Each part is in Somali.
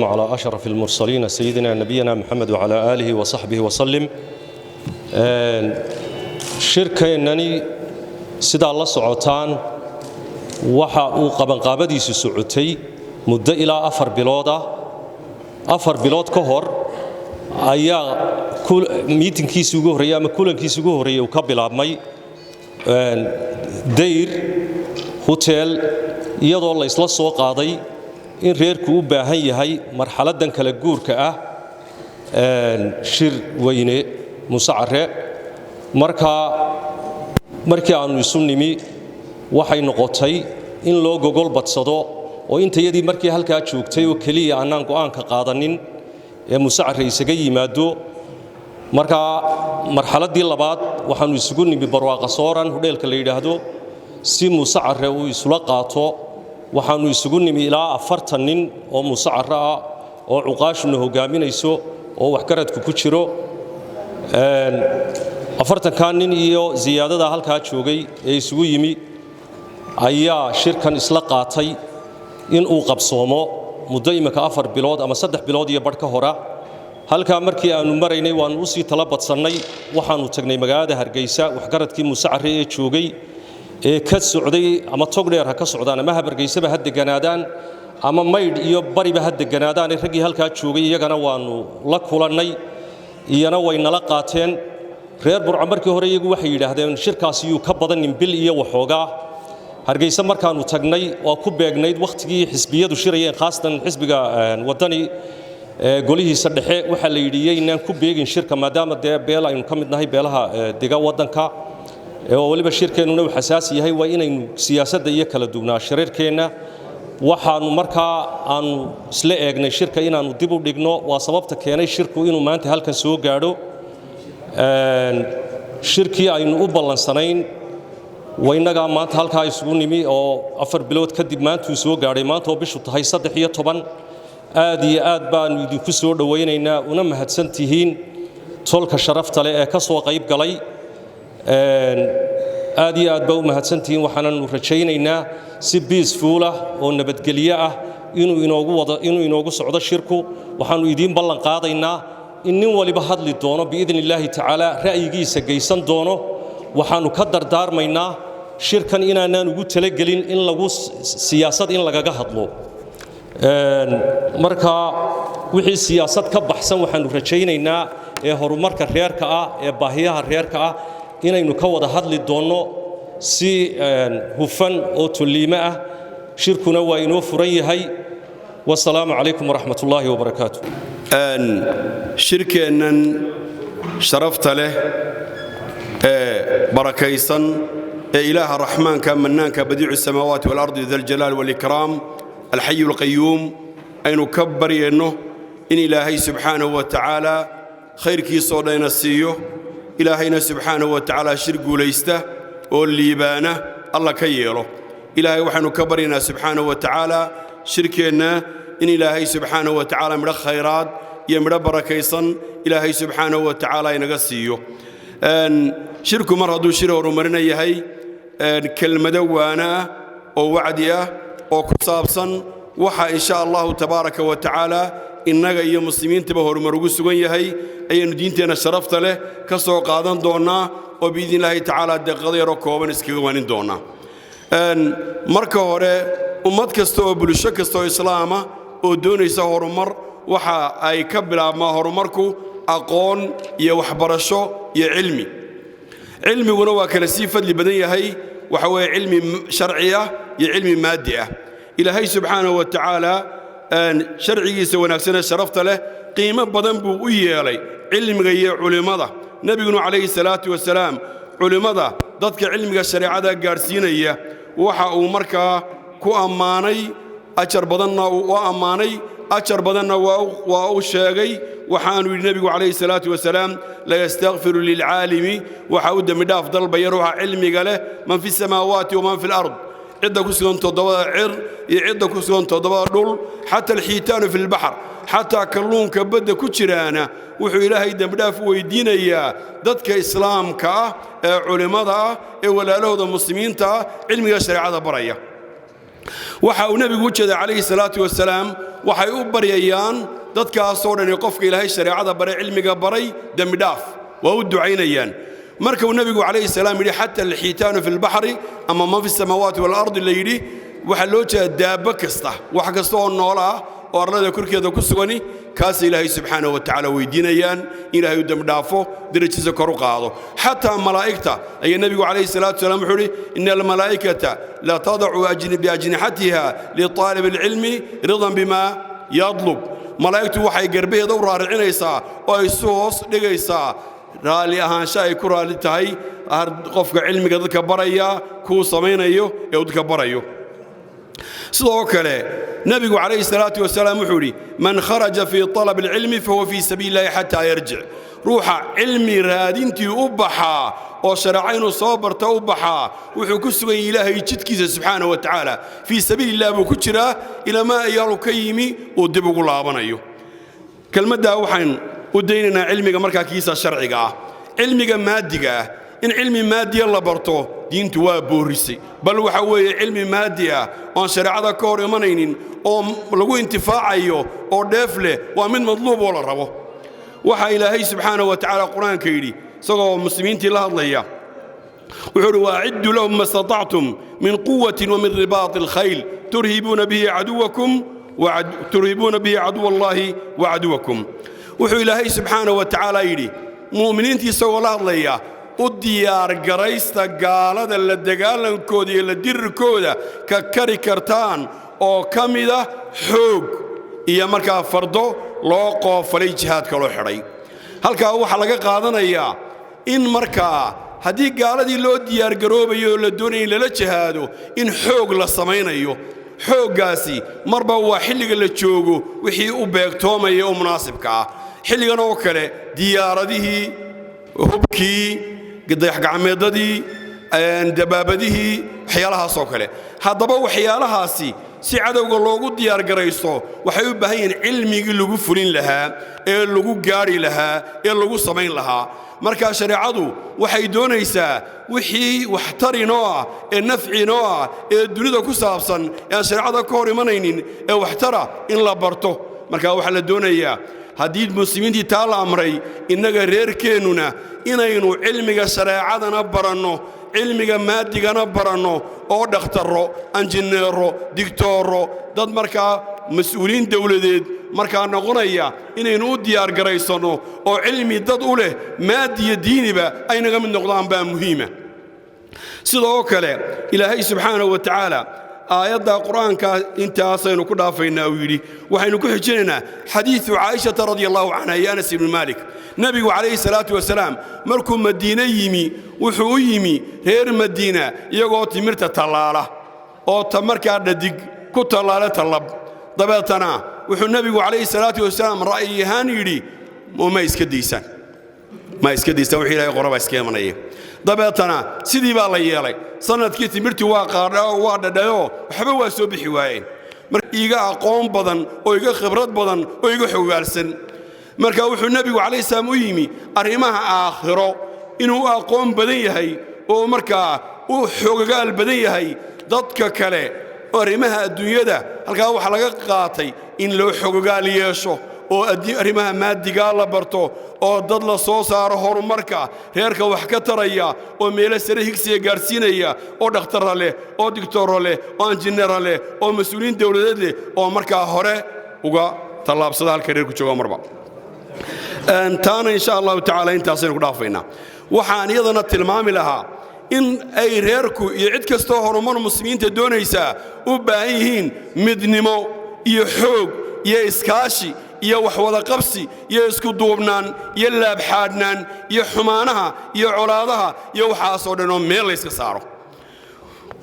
على أشرف المرسلين سيدنا نبينا محمد وعلى آله وصحبه وسلم. شركة إنني سيدا الله سعوتان وحا قبنقابدي سعوتي مدة إلى أفر بلاد كهر أيا كل ميتين كيسو جوهرية أما كل كيسو جوهرية وكبل عمي دير هوتيل يضع الله يصلى السوق قاضي in reerku u baahan yahay marxaladan kala guurka ah shir weyne musacare markii aanu isu nimi waxay noqotay in loo gogol badsado oo intayadii markii halka joogtay oo kaliya aanan go'aan ka qaadanin ee musacare isaga yimaado marxaladii labaad waxaanu isugu nimi barwaaqo sooran hudheelka la yiraahdo si musacare uu isula qaato waxaanu isugu nimi ilaa 40 nin oo musacare ah oo cuqaashuna hogaaminayso oo wax garadku ku jiro 40 kan nin iyo ziyaadada halka joogay ee isugu yimi ayaa shirkan isla qaatay in uu qabsoomo muddo imika 4 bilood ama 3 bilood iyo badh ka hora halka markii aanu maraynay waan u sii talabadsanay waxaanu tagnay magaalada Hargeysa wax garadkii musacare ee joogay ee ka socday ama togdheer ha ka socdaan ama habargeysaba had deganaadaan ama maydh iyo bariba had deganaadaan ragii halka joogay iyagana waanu la kulannay iyana way nala qaateen reer burco markii hore iyagu waxay yiraahdeen shirkaasi uu ka badan bil iyo waxooga Hargeysa markaanu tagnay waa ku beegnayd waqtigii xisbiyadu shirayeen khaasatan xisbiga wadani golihiisa dhexe waxa la yidhiyay inaan ku beegin shirka maadaama beel aynu ka mid nahay beelaha diga wadanka oo waliba shirkeenu uu xasaasi yahay waa inaynu siyaasadda iyo kala duwnaa shirarkeena waxaanu markaa aan isla eegnay shirka inaanu dib u dhigno waa sababta keenay shirku inuu maanta halkan soo gaadho shirkii aynu u ballansanayn waynaga maanta halka isugu nimi oo 4 bilood kadib maanta uu soo gaadhay maanta oo bishu tahay 13 aad iyo aad baan idinku soo dhawaynaynaa una mahadsantihiin tolka sharafta leh ee ka soo qayb galay aad iyo aad baa u mahadsantihiin waxaanu rajaynaynaa si peaceful ah oo nabadgelyo ah inuu inoogu socdo shirku waxaanu idin ballan qaadaynaa in nin waliba hadli doono biidnillaahi tacaala ra'yigiisa geysan doono waxaanu ka dardaarmaynaa shirkan inaanaan ugu talagelin in lagu siyaasad in lagaga hadlo marka wixii siyaasad ka baxsan waxaanu rajaynaynaa ee horumarka reerka ah ee baahiyaha reerka ah inaynu ka wada hadli doono si hufan oo tuliima ah shirkuna waa inoo furan yahay wassalaamu calaykum waraxmatullaahi wabarakaatuh shirkeennan sharafta leh ee barakaysan ee ilaaha raxmaanka mannaanka badiicu samaawaati walardi dal jalaal walikraam alxayu alqayuum aynu ka baryeenno in ilaahay subxaanahu wa tacaala khayrkiisoo dhayna siiyo ilaahayna subxaanahu wa tacaala shir guulaysta oo liibaana alla ka yeelo ilaahay waxaanu ka baryaynaa subxaanahu wa tacaala shirkeenna in ilaahay subxaanahu wa tacaala midho khayraad iyo midho barakaysan ilaahay subxaanahu wa tacaala inaga siiyo shirku mar hadduu shir horumarina yahay kelmado waana ah oo wacdi ah oo ku saabsan waxa insha allahu tabaaraka wa tacaala innaga iyo muslimiintaba horumar ugu sugan yahay ayaynu diinteenna sharafta leh ka soo qaadan doonnaa oo biidnillaahi tacaala deeqado yaroo kooban iskaga waanin doonnaa marka hore ummad kasta oo bulsho kasta oo islaama oo doonaysa horumar waxa ay ka bilaabmaa horumarku aqoon iyo waxbarasho iyo cilmiguna waa kala sii fadli badan yahay waxa weeye cilmi sharci ah iyo cilmi maadi ah ilaahay subxaanahu wa tacaala sharcigiisa wanaagsan ee sharafta leh qiimo badan buu u yeelay cilmiga iyo culimada nabiguna calayhi salaatu wasalaam culimada dadka cilmiga shariicada gaarsiinaya waxa uu markaa ku ammaanay ajar badanna uu ammaanay ajar badanna waa uu sheegay waxaanu yidhi nabigu calayhi salaatu wasalaam la yastaghfiru lilcaalimi waxa uu dembi dhaaf dalbaya ruuxa cilmiga leh man fi samaawaati waman fi lard عدة كسرون تضبط عر عدة كسرون تضبط دول حتى الحيتان في البحر حتى كلون كبد كتشرانا وحو إلهي دمداف ويدين إياه ضدك إسلام علماء ولا له المسلمين علمي الشريعة برية waxa uu nabigu u jeeday calayhi salaatu wasalaam waxay u baryayaan dadkaasoo dhan qofka ilaahay shariicada baray cilmiga baray dambi dhaaf waa u ducaynayaan marka uu nabigu calayhi salaam yidhi xata alxiitaanu fi lbaxri ama man fi samaawaati waalardi la yidhi waxaa loo jeedaa daabbo kasta wax kasta oo nool ah oo arlada korkeeda ku sugani kaas ilaahay subxaanahu wa tacaala weydiinayaan ilaahay u dambidhaafo darajadiisa kor u qaado xataa malaa'igta ayaa nebigu calayhi salaatu wasalaam wuxuu yidhi ina almalaa'ikata la tadacu biajnixatiha litaalib alcilmi ridan bima yadlub malaa'igtu waxay garbaheeda u raaricinaysaa oo ay isu hoos dhigaysaa raalli ahaansha ay ku raalli tahay qofka cilmiga dadka baraya kuu samaynayo ee dadka barayo sidoo kale nabigu calayhi salaatu wasalaam wuxuu yidhi man kharaja fii talab alcilmi fahuwa fii sabiili illahi xataa yarjic ruuxa cilmi raadintii u baxaa oo shareeco inuu soo barta u baxaa wuxuu ku sugan yahay ilaahay jidkiisa subxaanahu wa tacaala fii sabiili illah buu ku jiraa ilamaa ayaalu ka yimi uu dib ugu laabanayo kelmaddaa waxaan u daynaynaa cilmiga markaa kiisa sharciga ah cilmiga maadiga ah in cilmi maadiya la barto diintu waa boorisay bal waxa weeye cilmi maadi ah oon shareecada ka hor imanaynin oo lagu intifaacayo oo dheef leh waa mid madluub oo la rabo waxa ilaahay subxaanahu wa tacaala qur-aanka yidhi isagoo muslimiintii la hadlaya wuxuu yidhi waaciddu lahum ma statactum min quwatin wa min ribaati alkhayl turhibuuna bihi caduwa allahi wa caduwakum wuxuu ilaahay subxaanahu wa tacaala yidhi mu'miniintii isagoo la hadlaya u diyaargaraysta gaalada la dagaalankooda iyo la dirirkooda ka kari kartaan oo ka mida xoog iyo markaa fardo loo qoofalay jihaadka loo xidhay halkaa waxaa laga qaadanayaa in markaa haddii gaaladii loo diyaargaroobayo oo la doonaya in lala jihaado in xoog la samaynayo xooggaasi marba waa xilliga la joogo wixii u beegtoomaya oo munaasibka ah xilligan oo kale diyaaradihii hubkii dayax-gacmeedadii dabaabadihii waxyaalahaasoo kale haddaba waxyaalahaasi si cadowga loogu diyaargaraysto waxay u baahan yihiin cilmigii lagu fulin lahaa ee lagu gaadhi lahaa ee lagu samayn lahaa markaa shareecadu waxay doonaysaa wixii waxtarinoo ah ee nafcinoo ah ee dunida ku saabsan ee aan shareecada ka hor imanaynin ee waxtara in la barto markaa waxaa la doonayaa haddii muslimiintii taa la amray innaga reerkeennuna inaynu cilmiga shareecadana baranno cilmiga maadigana baranno oo dhakhtarro anjineero digtooro dad markaa mas'uuliin dawladeed markaa noqonaya inaynu u diyaargaraysanno oo cilmi dad u leh maadiyo diiniba ay naga mid noqdaan baa muhiima sidoo kale ilaahay subxaanahu wa tacaala aayadda qur'aanka intaasaynu ku dhaafaynaa uu yidhi waxaynu ku xijinaynaa xadiidu caaishata radiyallahu canha iyo anas ibni maalik nebigu calayhi salaatu wasalaam markuu madiine yimi wuxuu u yimi reer madiina iyagoo timirta tallaala oo markaa dhadig ku tallaala tallab dabeetana wuxuu nebigu calayhi salaatu wasalaam ra'yi ahaan yidhi ma iska daysaan wixii ilaahay qoraba iska imanaya dabeetana sidii baa la yeelay sanadkii timirtii waa dhadhayoo waxba waa soo bixi waayeen marka iiga aqoon badan oo iga khibrad badan oo iga xogaalsan marka wuxuu nebigu calayhi salaam u yimi arrimaha aakhiro inuu u aqoon badan yahay oo markaa u xogagaal badan yahay dadka kale oo arrimaha adduunyada halkaa waxaa laga qaatay in loo xogagaal yeesho oo arrimaha maadigaa la barto oo dad la soo saaro horumarka reerka wax ka taraya oo meelo sare higsiga gaadhsiinaya oo dhakhtarra leh oo digtooro leh oo anjineera leh oo mas-uuliyiin dawladeed leh oo markaa hore uga tallaabsada halka reerku jooga marba taana insha allahu tacaala intaasaynu ku dhaafaynaa waxaan iyadana tilmaami lahaa in ay reerku iyo cid kastoo horumar muslimiinta doonaysaa u baahan yihiin midnimo iyo xoog iyo iskaashi iyo wax wada qabsi iyo isku duubnaan iyo laabxaadhnaan iyo xumaanaha iyo colaadaha iyo waxaasoo dhan oo meel layska saaro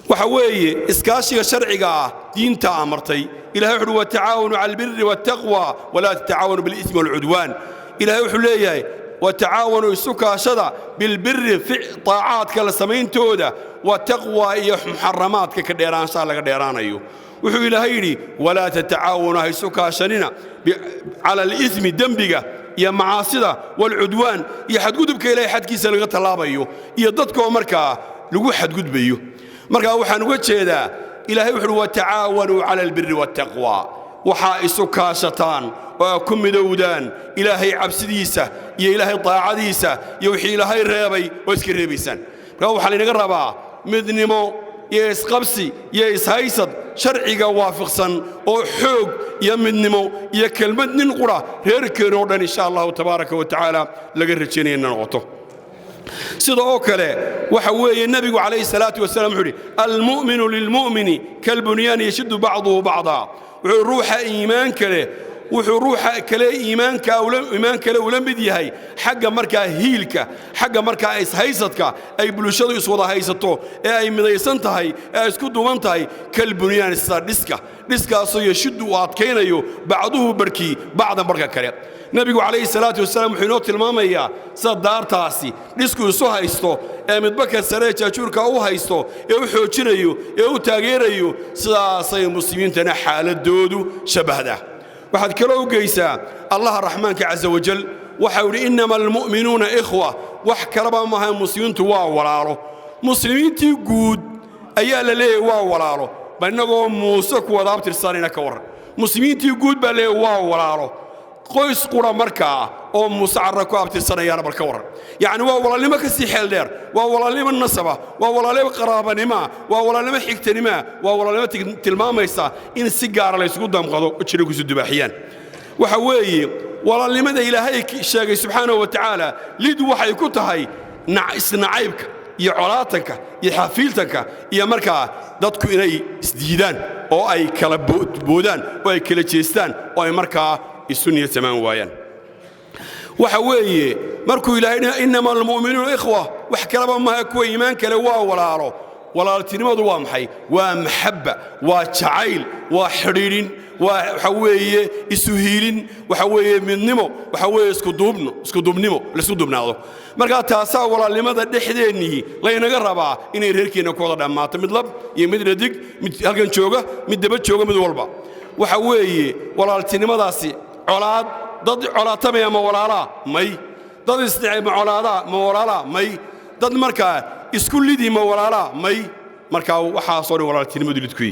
waxa weeye iskaashiga sharciga ah diinta amartay ilahay wuxuu watacaawanu cala albirri wattaqwa walaa tatacaawanu bilismi walcudwaan ilahay wuxuu leeyahay watacaawanu isu kaashada bilbirri طaacaadka la samayntooda wattaqwa iyo muxaramaadka ka dheeraanshaha laga dheeraanayo wuxuu ilaahay yidhi walaa tatacaawanu ha isu kaashanina cala alismi dembiga iyo macaasida walcudwaan iyo xadgudubka ilahay xadkiisa laga tallaabayo iyo dadkoo markaa lagu xadgudbayo markaa waxaan uga jeedaa إلهي وتعاونوا على البر والتقوى وحا إسو كاشتان وكم دودان إلهي عبسديسة يا إلهي طاعديسة يوحي إلهي الرابي ويسكر ريبيسان روح علينا قربا مدنمو يا إسقبسي يا إسهايسد شرعي وافقسا أو حوق يا مدنمو يا كلمة ننقرة هيركنون إن شاء الله تبارك وتعالى لقرتشينين نغطو سيدو كله وحوي النبي عليه الصلاة والسلام حولي المؤمن للمؤمن كالبنيان يشد بعضه بعضا وروح إيمان كله وروح كله إيمان كله ولم بديهاي حق مركا هيلك حق مركا إس هيستك أي بلوشة يسودا هيستو أي مديسنتهاي أي سكودوانتهاي كالبنيان السادسكا دسكا صو يشد واتكينيو بعضه بركي بعض بركا كله نبي عليه الصلاة والسلام حينوت المامية صدار تاسي ديسكو سو هايستو مدبكة سرية شوركا أو هايستو يو حوشينيو يو تاغيريو ساسي المسلمين تنا حالة دودو شبه ده وحد كلو قيسا الله الرحمن عز وجل وحول إنما المؤمنون إخوة وحكربا مها المسلمين تواو ولارو مسلمين تيقود أيال ليه واو ولارو بأنه موسك وضابط الصارين كور مسلمين تيقود بليه واو ولارو قيس قرى مركا أو مسعر كوابت السنة يا رب الكور يعني والله لما كسي حيل دير والله لما النصبة والله لما قرابة نما والله لما حكت نما والله لما تلمام يسا إن السجارة اللي يسقط دم قضوا تشركوا سد بحيان وحوي والله لما ده إلى هيك الشاقي سبحانه وتعالى لدو وحي كتهاي نعس نعيبك يا عراتك يا حفيلتك يا مركا dadku inay isdiidaan oo ay kala boodaan oo ay kala jeestaan oo ay markaa السنية تمام ويان وحوي مركو إلهي إنما المؤمنون إخوة وحكربا ما كوا إيمان كلوا ولا تنمد وامحي ومحبة وشعيل وحريرين وحوي إسهيلين وحوي من نمو وحوي اسكدوب نمو لسكدوب ناضو مركا تاسا ولا لماذا دحديني لا ينقربا إني ريركي نكوضا دمات مدلب يمدر ديك هلكن شوغا مدبت شوغا مدولبا وحوي ولا تنمداسي علاad dad colaatama ma walaala may dad isticay ma walaala ma walaala may dad marka isku lidii ma walaala may marka waxa soo walaaltinimadu lidkuy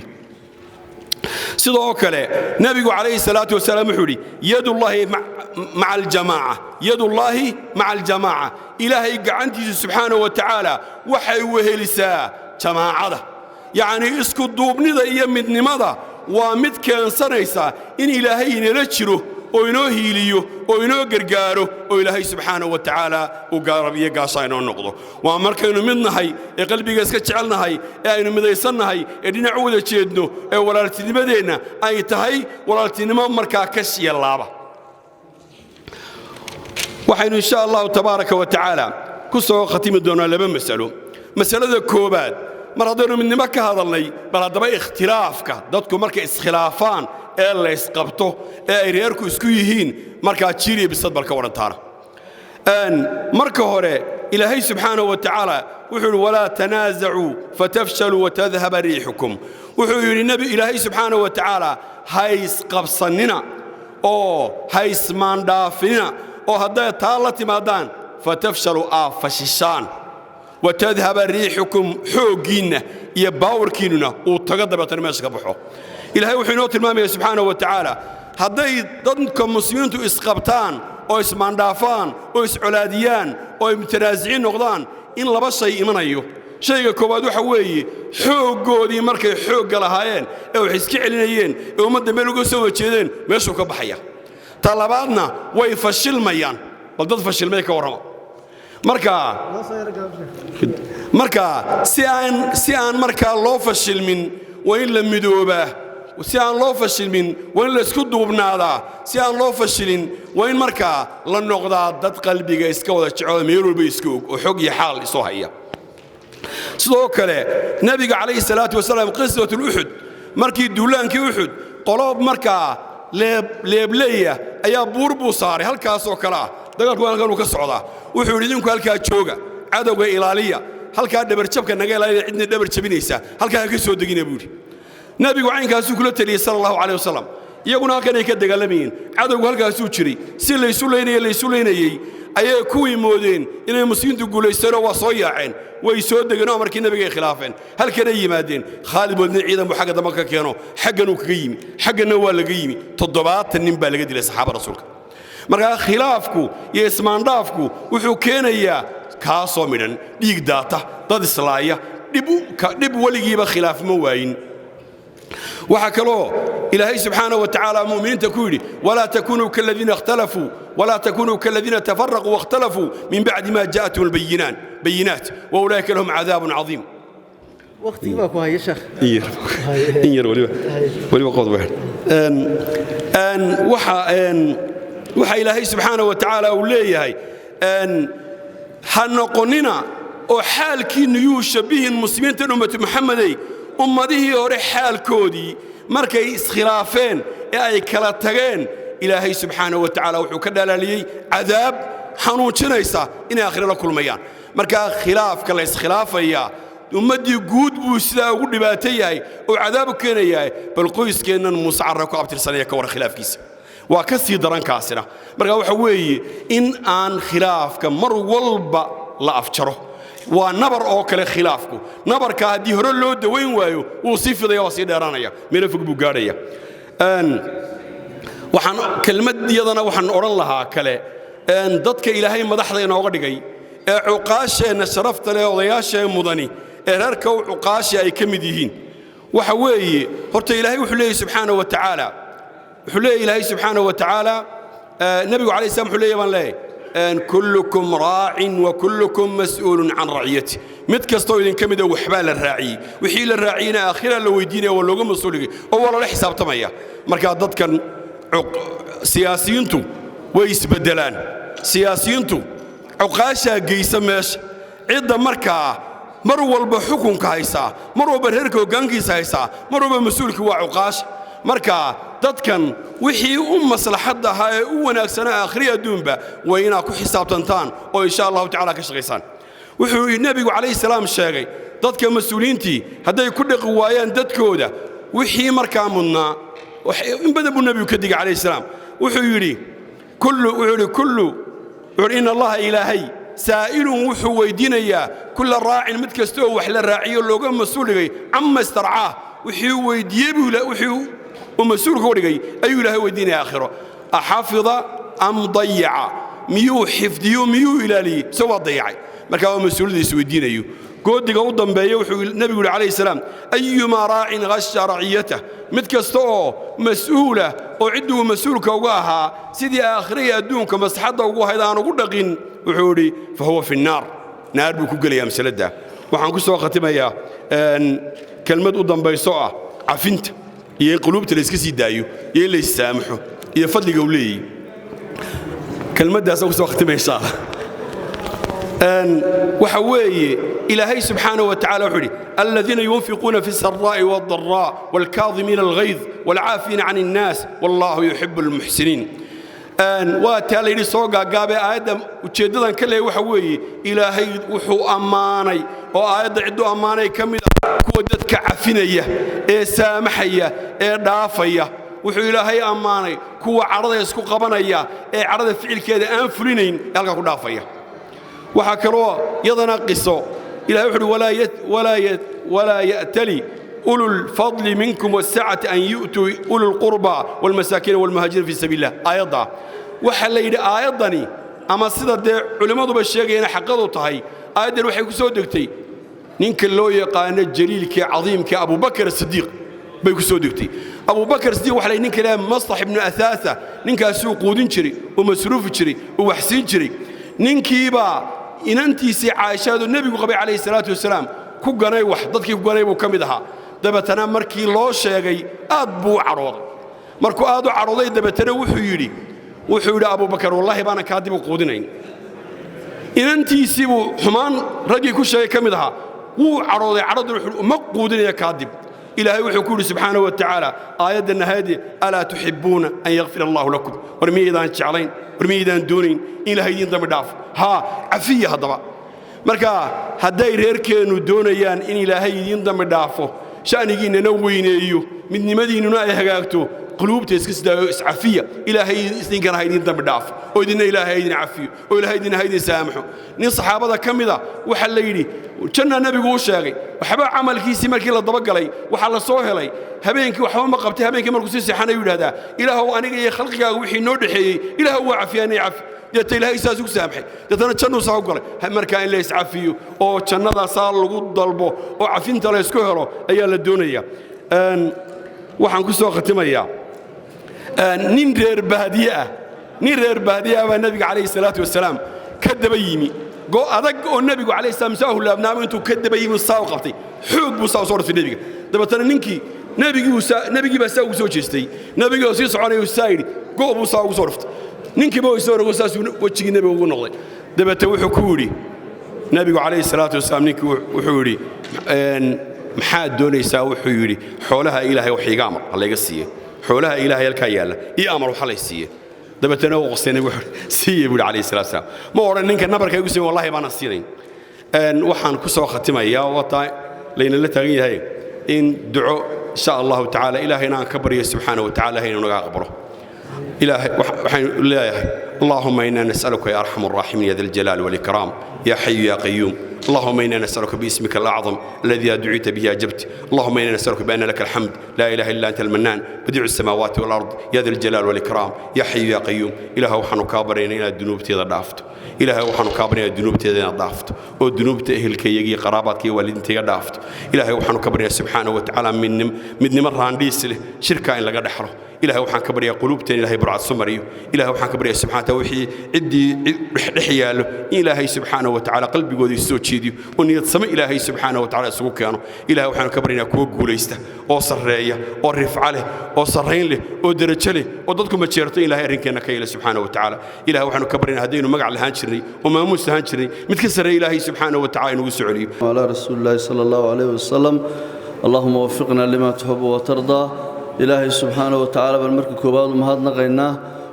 sidoo kale nabigu kaleey salaatu wasalaam xuri yadullahi ma'a al-jamaa yadullahi ma'a al-jamaa ilaahi gacantiisa subhanahu wa ta'ala waxay wehelisaa jamaacada yaani isku duubnida iyo midnimada waa mid keensanaysa in ilaahay inala jiro oo inoo hiiliyo oo inoo gargaaro oo ilaahay subxaanahu wa tacaala uu gaarabiyo gaasha inoo noqdo waa markaynu midnahay ee qalbiga iska jecelnahay ee aynu midaysannahay ee dhinac wada jeedno ee walaaltinimadeenna ay tahay walaaltinimo markaa ka shiilaaba waxaynu insha Allah tabaaraka wa tacaala ku soo khatimi doonaa laba mas'alo mas'alada koobaad mar haddaynu midnimo ka hadalnay bal haddaba ikhtilaafka dadku markay iskhilaafaan ee la isqabto ee ay reerku isku yihiin markaa jiri bisad balka warantaana marka hore ilaahay subxaanahu wa tacaala wuxuu walaa tanaazacu fatafshalu watadhhaba riixukum wuxuu yidhi nabi ilaahay subxaanahu wa tacaala hays qabsanina oo hays maandhaafinina oo hadday taa la timaadaan fatafshalu aafashishaan وتذهب ريحكم حوجينا يا باوركيننا وتقدم تنميش كبحو إلهي وحينوت المامي سبحانه وتعالى هذي ضدكم مسلمين إسقبتان أو إسمان دافان أو إسعلاديان أو متنازعين نقضان إن لا بس شيء من أيوه شيء كوادو حوي حوج جودي مركز حوج لهاين أو حسكي عليين أو مدة ملوك سوى كذين ماشوا كبحية طلباتنا ويفشل ميان بل فشل ميك ورما marka si aan marka loo fashilmin waa in la midooba si aan loo fashilmin waa in la isku duubnaada si aan loo fashilin waa in marka la noqdaa dad qalbiga iska wada jecel meel walba iska oo xog iyo xaal isoo haya sidoo kale nabiga kaleey salaatu wasalaam qisatu uhud markii duulaankii uhud qolob marka leebleeya ayaa buurbu saaray halkaas oo kala dagaalku halkan uu ka socdaa wuxuu idinku halka jooga cadawga ilaaliya halka dhabar jabka naga ilaaliya cidna dhabar jabinaysa halka ka soo degina buuri nabigu caynkaas uu kula taliyay sallallahu alayhi wasallam iyaguna halkan ay ka dagaalamayeen cadawga halkaas uu jiray si la isu leynayay ayay kuwii moodeen inay muslimiintu guulaysteen waa soo yaaceen way soo degeen markii nabiga ay khilaafeen halkana yimaadeen Khalid wadna ciidan buu xagga dambe ka keeno xaggana uu kaga yimi xaggana waa laga yimi 70 nin baa laga dilay saxaabada rasuulka marka khilaafku iyo ismaandhaafku wuxuu keenayaa kaasoo midhan dhiig daata dad islaaya dib waligiiba khilaaf ma waayin waxa kaloo ilaahay subhanahu wa ta'ala mu'miniinta ku yiri wala takunu kalladina ikhtalafu wala takunu kalladina tafarraqu wakhtalafu min ba'di ma ja'atuhum albayinat wa ulaika lahum 'adhabun 'azim waqti ma ku hayo sheekh in yar waliba qod waxa waxa ilaahay subhanahu wa ta'ala uu leeyahay hanoqonina oo xaalkiinu yuu shabihin muslimiinta ummatu muhammaday ummadihii hore xaalkoodii markay iskhilaafeen ee ay kala tageen ilaahay subhanahu wa ta'ala wuxuu ka dhalaaliyay cadaab xanuujinaysa inay aakhiro la kulmayaan marka khilaafka la iskhilaafaya ummadii guud buu sida ugu dhibaatayahay oo cadaab keenayaa bal qoyskeenan muscarra ku abtirsanaya ka war khilaafkiisa waa ka sii daran kaasina marka waxa weeye in aan khilaafka mar walba la afjaro waa nabar oo kale khilaafku nabarka hadii hore loo daweyn waayo uu si fidaya oo si dheeranaya meel fog buu gaaraya waxaan kelmadiyadana waxaan oran lahaa kale dadka ilaahay madaxda inooga dhigay ee cuqaasheena sharafta leh odayaasha mudani ee reerka cuqaashi ay kamid yihiin waxa weeye horta ilaahay wuxuu leeyahay subhanahu wa ta'ala إلهي سبحانه وتعالى النبي عليه السلام حليه من له كلكم راع وكلكم مسؤول عن رعيته متكستو إذن كمده وحبال الراعي وحيل الراعيين آخرا لو يدينه ولو قم مسؤولي أولا لحساب تمية مركا ضد كان سياسيينتو ويسبدلان سياسيينتو عقاشا قيسمش عدة مركا مروا البحكم كايسا مروا برهركو قنقيس هايسا مروا بمسؤولك وعقاش marka dadkan wixii maslaxada ahaa ee u wanaagsanaa aakhiriya duunba wayna ku xisaabtantaan oo insha Allah ta'ala ka shaqeysaan wuxuu nabigu kaleey salaam sheegay dadka mas'uuliintii haday ku dhaqi waayaan dadkooda wixii markaa mudnaa in badan buu nabigu ka digay kaleey salaam wuxuu yiri kullu in Allah ilaahay saa'ilun wuxuu weydiinayaa kull raa'in mid kasto wax la raaciyo looga mas'uuligay amma istar'aa wuxuu weydiiyay wuxuu ومسؤول كورجي أي له ودين آخره أحافظ أم ضيع ميو حفظيو ميو إلى سوى ضيعي مركا مسؤول ذي سوى الدين أيو قد قوضا بيوح النبي عليه السلام أيما راع غش رعيته متكستو مسؤولة وعده مسؤول كواها سيدي آخرية دون كمسحضة وقوها إذا أنا قد قين وحوري فهو في النار نار بكوكل يا مسلدة وحنكسوا ختمها يا كلمة قوضا بيسوء عفنت يا قلوبت اللي سكسي دايو يا اللي يسامحوا يا فضل قولي كلمة ده سوف أختمها إن شاء الله وحوي إلهي سبحانه وتعالى وحولي الذين ينفقون في السراء والضراء والكاظمين الغيظ والعافين عن الناس والله يحب المحسنين وتالي لسوقا قابي آدم وتشددن كله وحوي إلهي وحو أماني وآيات عدو أماني كمل كودتك عفينية إيه سامحية إيه دافية وحو إلهي أماني كو عرض يسكو قبنية إيه عرض فعل كده أنفلينين يلقى كو دافية وحكروا يضنا قصو إلهي ولا يأتلي أولو الفضل منكم والسعة أن يؤتوا أولو القربى والمساكين والمهاجرين في سبيل الله آيضا وحليل آيضني أما السيدة علماء بالشيخين حقضوا طهي آيضا وحي كسودكتي نينك اللو يقان الجليل كعظيم كأبو بكر الصديق بيكسودكتي أبو بكر الصديق وحلي نينك لا مصلح ابن أثاثة نينك سوق ودين شري ومسروف شري وحسين شري نينك يبا إن أنتي سي عائشة النبي قبي عليه الصلاة والسلام كوغاناي وحدتك كوغاناي وكمدها دبتنا مركي لو شيغي اد بو عروض مركو ادو عروضي دبتنا وحو يري ابو بكر والله بانا كادب قودينين ان انتي سيبو حمان رجي كو شيغي كمدها و عروضي عرض ما قودينيا كادب إلهي وحكول سبحانه وتعالى آياتنا هذه ألا تحبون أن يغفر الله لكم ورمي إذا شعلين ورمي إذا دونين إلهي ينضم داف ها عفية هذا مركا هداي ريركينو دونيان إن إلهي ينضم دافو شأنيين نوين أيو من مدينة هجاكتو quluubta iska sidaayo iscafiya ilaahay idinkana haydin dambi dhaaf oo idina ilaahay idin cafiyo oo ilaahay idin haydin saamaxo nin saxaabada kamida waxa la yiri janna nabigu uu sheegay waxba amalkiisi markii la daba galay waxa la soo helay habeenkii waxba ma qabtay habeenkii markuu si saxanay yiraahdaa ilaahu aniga iyo khalqigaaga wixii noo dhaxeeyay ilaahu waa cafiyaanay cafi deeta ilaahay saasuu saamxay deetana jannu saa u galay marka in la iscafiyo oo jannada saa lagu dalbo oo cafinta la isku helo ayaa la doonayaa waxaan ku soo khatimayaa nin reer baadiye ah baa nabiga calayhi salaatu wasalaam ka daba yimi go adag oo nabigu calayhi salaam saahu laabnaamo intuu ka daba yimi saa u qabtay xoog buu saa u soo dhasay nabiga dabeetana ninkii nabigii baa saa ugu soo jeestay nabigii oo sii soconayuu saa yidhi go buu saa ugu soo dhuftay ninkiiba way soo rogo saasuu wejigii nabiga ugu noqday dabeete wuxuu ku yidhi nabigu calayhi salaatu wasalaam ninkii wuxuu yidhi maxaad doonaysaa wuxuu yidhi xoolaha ilaahay wax iiga amar hallayga siiye xoolaha ilaahay halkaa yaalla ii amar wax halay siiye dabeetana uu qosay nabigu siiye buu calayhi salaatu wasalaam ma odhan ninka nabarka igu siiye wallahi baanan siinayn waxaan ku soo khatimayaa wataa laynala taagan yahay in duco insha allahu tacaala ilaahayna aan ka baryo subxaana wa tacaala haynu naga aqbalo إلهي وحين الله اللهم إنا نسألك يا أرحم الراحمين يا ذا الجلال والإكرام يا حي يا قيوم اللهم إنا نسألك باسمك الأعظم الذي دعيت به أجبت اللهم إنا نسألك بأن لك الحمد لا إله إلا أنت المنان بديع السماوات والأرض يا ذا الجلال والإكرام يا حي يا قيوم إلهي وحن كابرين إلى الذنوب تيضا ضعفت إلهي وحن كابرين الذنوب تيضا ضعفت والذنوب تأهل كي يجي قراباتك والدين تيضا ضعفت إلهي وحن كابرين سبحانه وتعالى من مرة عنديس شركة إن لقد حره إلهي وحن كبريا قلوبتين إلهي برعد سمريو إلهي وحن كبريا سبحانه وحي عدي رحياله إلهي سبحانه وتعالى قلبي قودي السوتشيدي ونيت سمع إلهي سبحانه وتعالى سوكانه إلهي وحن كبريا كوك قوليسته وصرية ورفع له وصرين له ودرج له وضدكم تشيرتين إلهي رنكنا كيله سبحانه وتعالى إلهي وحن كبريا هدين ومقع الهانشري وما موسى هانشري متكسر إلهي سبحانه وتعالى نوسعلي وعلى رسول الله صلى الله عليه وسلم اللهم وفقنا لما تحب وترضى إلهي سبحانه وتعالى بالمركب كوباد ومهادنا قينا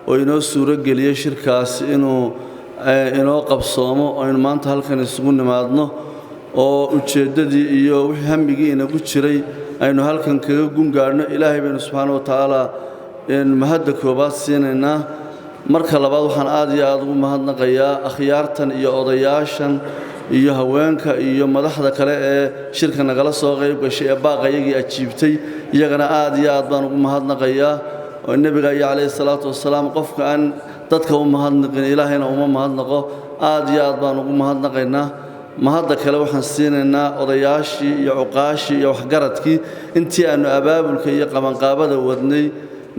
وإنه سورة قلية شركاس إنه قبصامه وإنه ما أنت هالكن يسقون مادنا وأجددي إياه وهم بيجي إنه كشري إنه هالكن كيقوم قارنا إلهي بين سبحانه وتعالى إن مهاد كوباد سيننا مركب لبعض وحن آدي آدم مهادنا قيا أخيارتن إياه أضياشن iyo haweenka iyo madaxda kale ee shirka nagala soo qayb gashay baaqayagii ajiibtay iyagana aad iyo aad baan ugu mahadnaqayaa oo nabiga kaleey salaatu wasalaam qofka aan dadka u mahadnaqin ilaahayna uma mahadnaqo aad iyo aad baan ugu mahadnaqaynaa mahadda kale waxaan siinaynaa odayaashii iyo cuqaashii iyo waxgaradkii intii aanu abaabulka iyo qabanqaabada wadnay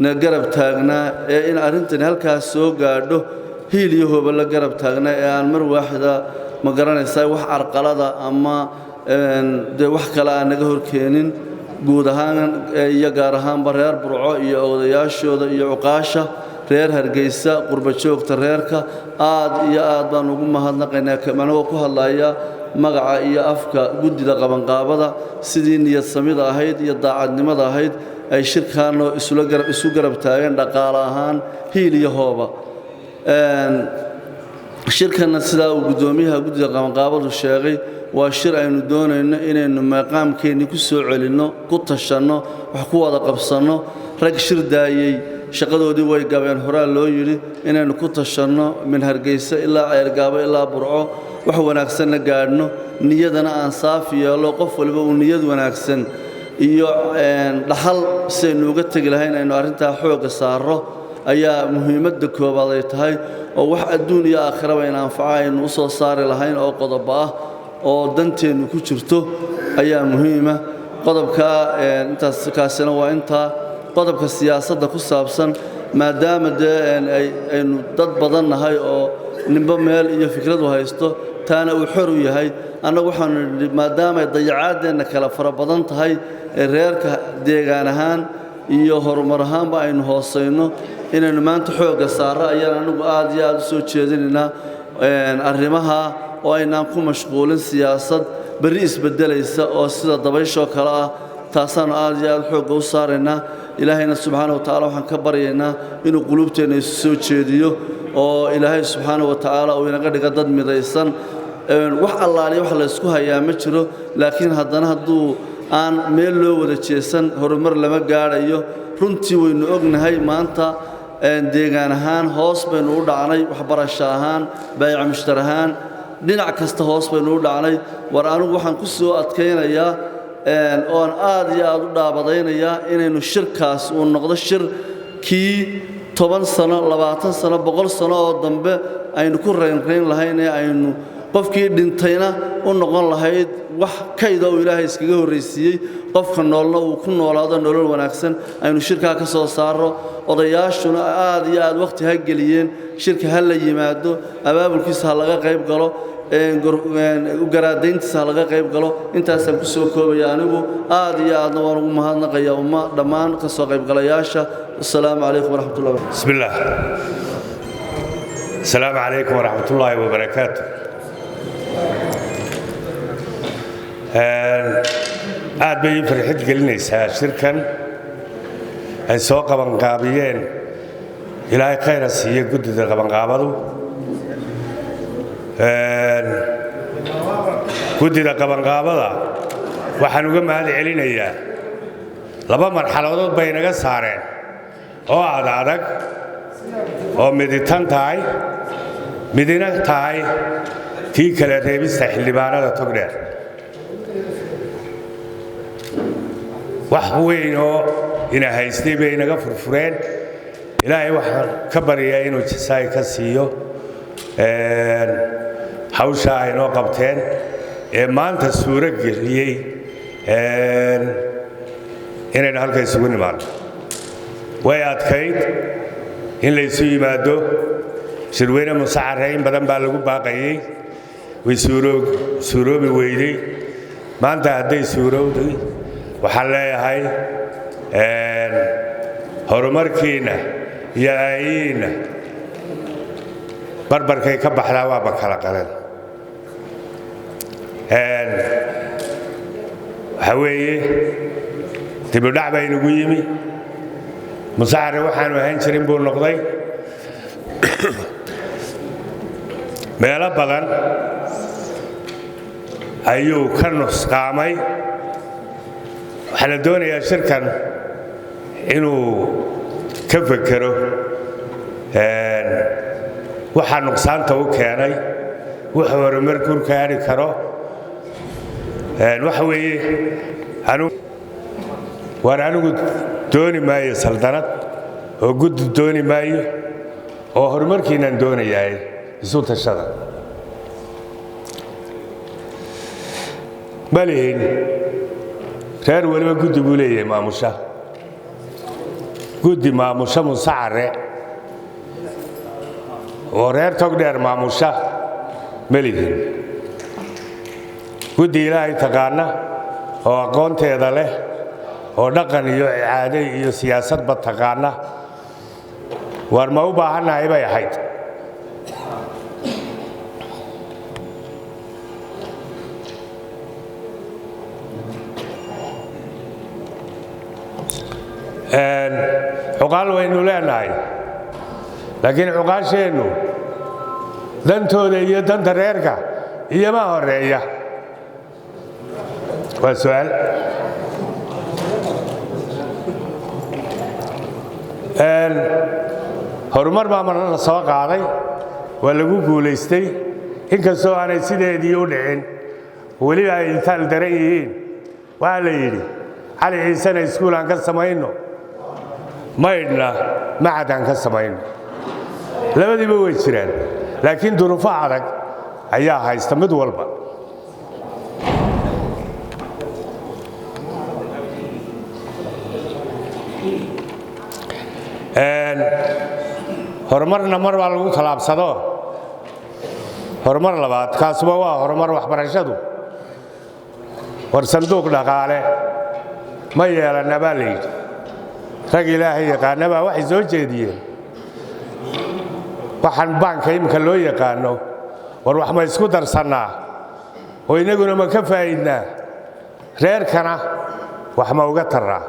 na garab taagnaa ee in arrintan halkaas soo gaadho hiil iyo hooba la garab taagnaa ee aan mar waaxida ma garanaysaa wax arqalada ama wax kale aan naga horkeenin guud ahaan iyo gaar ahaan reer Burco iyo odayaashooda iyo cuqaasha reer Hargeysa qurba joogta reerka aad iyo aad baan ugu mahadnaqaynaa kamanoo ku hadlaya magaca iyo afka gudida qabanqaabada sidii niyad samida ahayd iyo daacadnimada ahayd ay shirkaano isu garab taageen dhaqaale ahaan hiil iyo hooba shirkana sidaa uu gudoomiyaha guddiga qabanqaabadu sheegay waa shir aynu doonayno inaynu maqaamkeeni ku soo celinno ku tashanno wax ku wada qabsanno rag shir daayay shaqadoodii way gabeen horaa loo yidhi inaynu ku tashanno min Hargeysa ilaa Ceelgaabo ilaa Burco wax wanaagsan gaadhno niyadana aan saafi yeelo qof walba uu niyad wanaagsan iyo dhaxal saynu uga tagi lahayn aynu arrintaa xooga saaro ayaa muhiimadda koobaad ay tahay oo wax adduun iyo aakhiraba in anfacaynu u soo saari lahayn oo qodob ah oo danteenu ku jirto ayaa muhiima qodobka intaas kaasina waa inta qodobka siyaasadda ku saabsan maadaama aynu dad badan nahay oo ninba meel iyo fikradu haysto taana uu xor u yahay annagu waxaan maadaama dayacaadeenna kala fara badan tahay reerka deegaan ahaan iyo horumar ahaanba aynu hoosayno inaynu maanta xooga saaro ayaan anigu aad iyo aad u soo jeedinaynaa arrimaha oo aynaan ku mashquulin siyaasad bari isbedelaysa oo sida dabaysho kale ah taasaan aad iyo aad xooga u saaraynaa ilaahayna subxaanahu wa tacaala waxaan ka baryaynaa inuu qulubteena isu soo jeediyo oo ilaahay subxaanahu wa tacaala uu inaga dhiga dad midaysan wax allaaliya wax la isku hayaa ma jiro laakiin haddana hadduu aan meel loo wada jeesan horumar lama gaarayo runtii waynu ognahay maanta deegaan ahaan hoos baynu u dhacnay waxbarasho ahaan baayac mushtar ahaan dhinac kasta hoos baynu u dhacnay war anigu waxaan ku soo adkaynayaa oon aad iyo aad u dhaabadaynayaa inaynu shirkaas uu noqdo shir kii 10 sano 20 sano 100 sano oo dambe aynu ku reynreyn lahayn ee aynu qofkii dhintayna u noqon lahayd wax kayda oo Ilaahay iskaga horreysiyay qofka noolna uu ku noolaado nolol wanaagsan aynu shirka ka soo saaro odayaashuna aad iyo aad waqti ha geliyeen shirka hal la yimaado abaabulkiisa laga qayb galo garaadayntiisa laga qayb galo intaasaan ku soo koobaya anigu aad iyo aadna waan ugu mahadnaqayaa umma dhammaan ka soo qayb galayaasha assalaamu calaykum waraxmatullahi bismillaah assalaamu calaykum waraxmatullaahi wabarakaatuh aad bay farxad gelinaysaa shirkan ay soo qabanqaabiyeen ilaahay khayr ha siiyo guddida qabanqaabadu guddida qabanqaabada waxaan uga mahad celinayaa 2 marxaladood bay naga saareen oo adag oo miditan tahay midina tahay tii kale reebista xildhibaanada togdheer wax weyn oo ina haystay bay naga furfureen ilaahay waxaan ka baryaa inuu jisaay ka siiyo hawsha ay noo qabteen ee maanta suuro geliyey inaynu halka isugu nimaadno way adkayd in la isu yimaado shirweyne musacarreyn badan baa lagu baaqayay way suuroobi weyday maanta hadday suurowday waxaan leeyahay horumarkiina iyo aayihiinna barbarkay ka baxdaa waaba kala qalan waxa weeye dibudhac baa inagu yimi musacarre waxaanu ahaan jirin buu noqday meelo badan ayuu ka nusqaamay waxaa la doonayaa shirkan inuu ka fekero waxaa nuqsaanta u keenay wuxuu horumar ku gaari karo waxa weeye anigu dooni maayo saldanad oo guddi dooni maayo oo horumarkiinaan doonayaa isu tashada ma lihin reer waliba guddi buu leeyahay maamusha guddi maamusha musacarre oo reer togdheer maamusha ma lihin guddi ilaahay taqaana oo aqoonteeda leh oo dhaqan iyo caade iyo siyaasadba taqaana war ma u baahannahay bay ahayd cuqaal waynu leenahay laakiin cuqaasheennu dantooda iyo danta reerka iyoma horeeya waa su'aal horumar baa marna la soo qaaday waa lagu guulaystay inkastoo aanay sideedii u dhicin weliba ay intaal daran yihiin waxaa la yidhi cali ciisena iskuul aan ka samayno maydhna macad aan ka samayno labadiiba way jiraan laakiin duruufo adag ayaa haysta mid walba horumarna mar baa lagu talaabsado horumar labaad kaasuba waa horumar waxbarashadu war sanduuq dhaqaale ma yeelana baa la yidhi rag ilaahay yaqaana baa waxay soo jeediyeen waxaan baanka imika loo yaqaano war wax ma isku darsannaa oo inaguna ma ka faa'iidnaa reerkana wax ma uga tarraa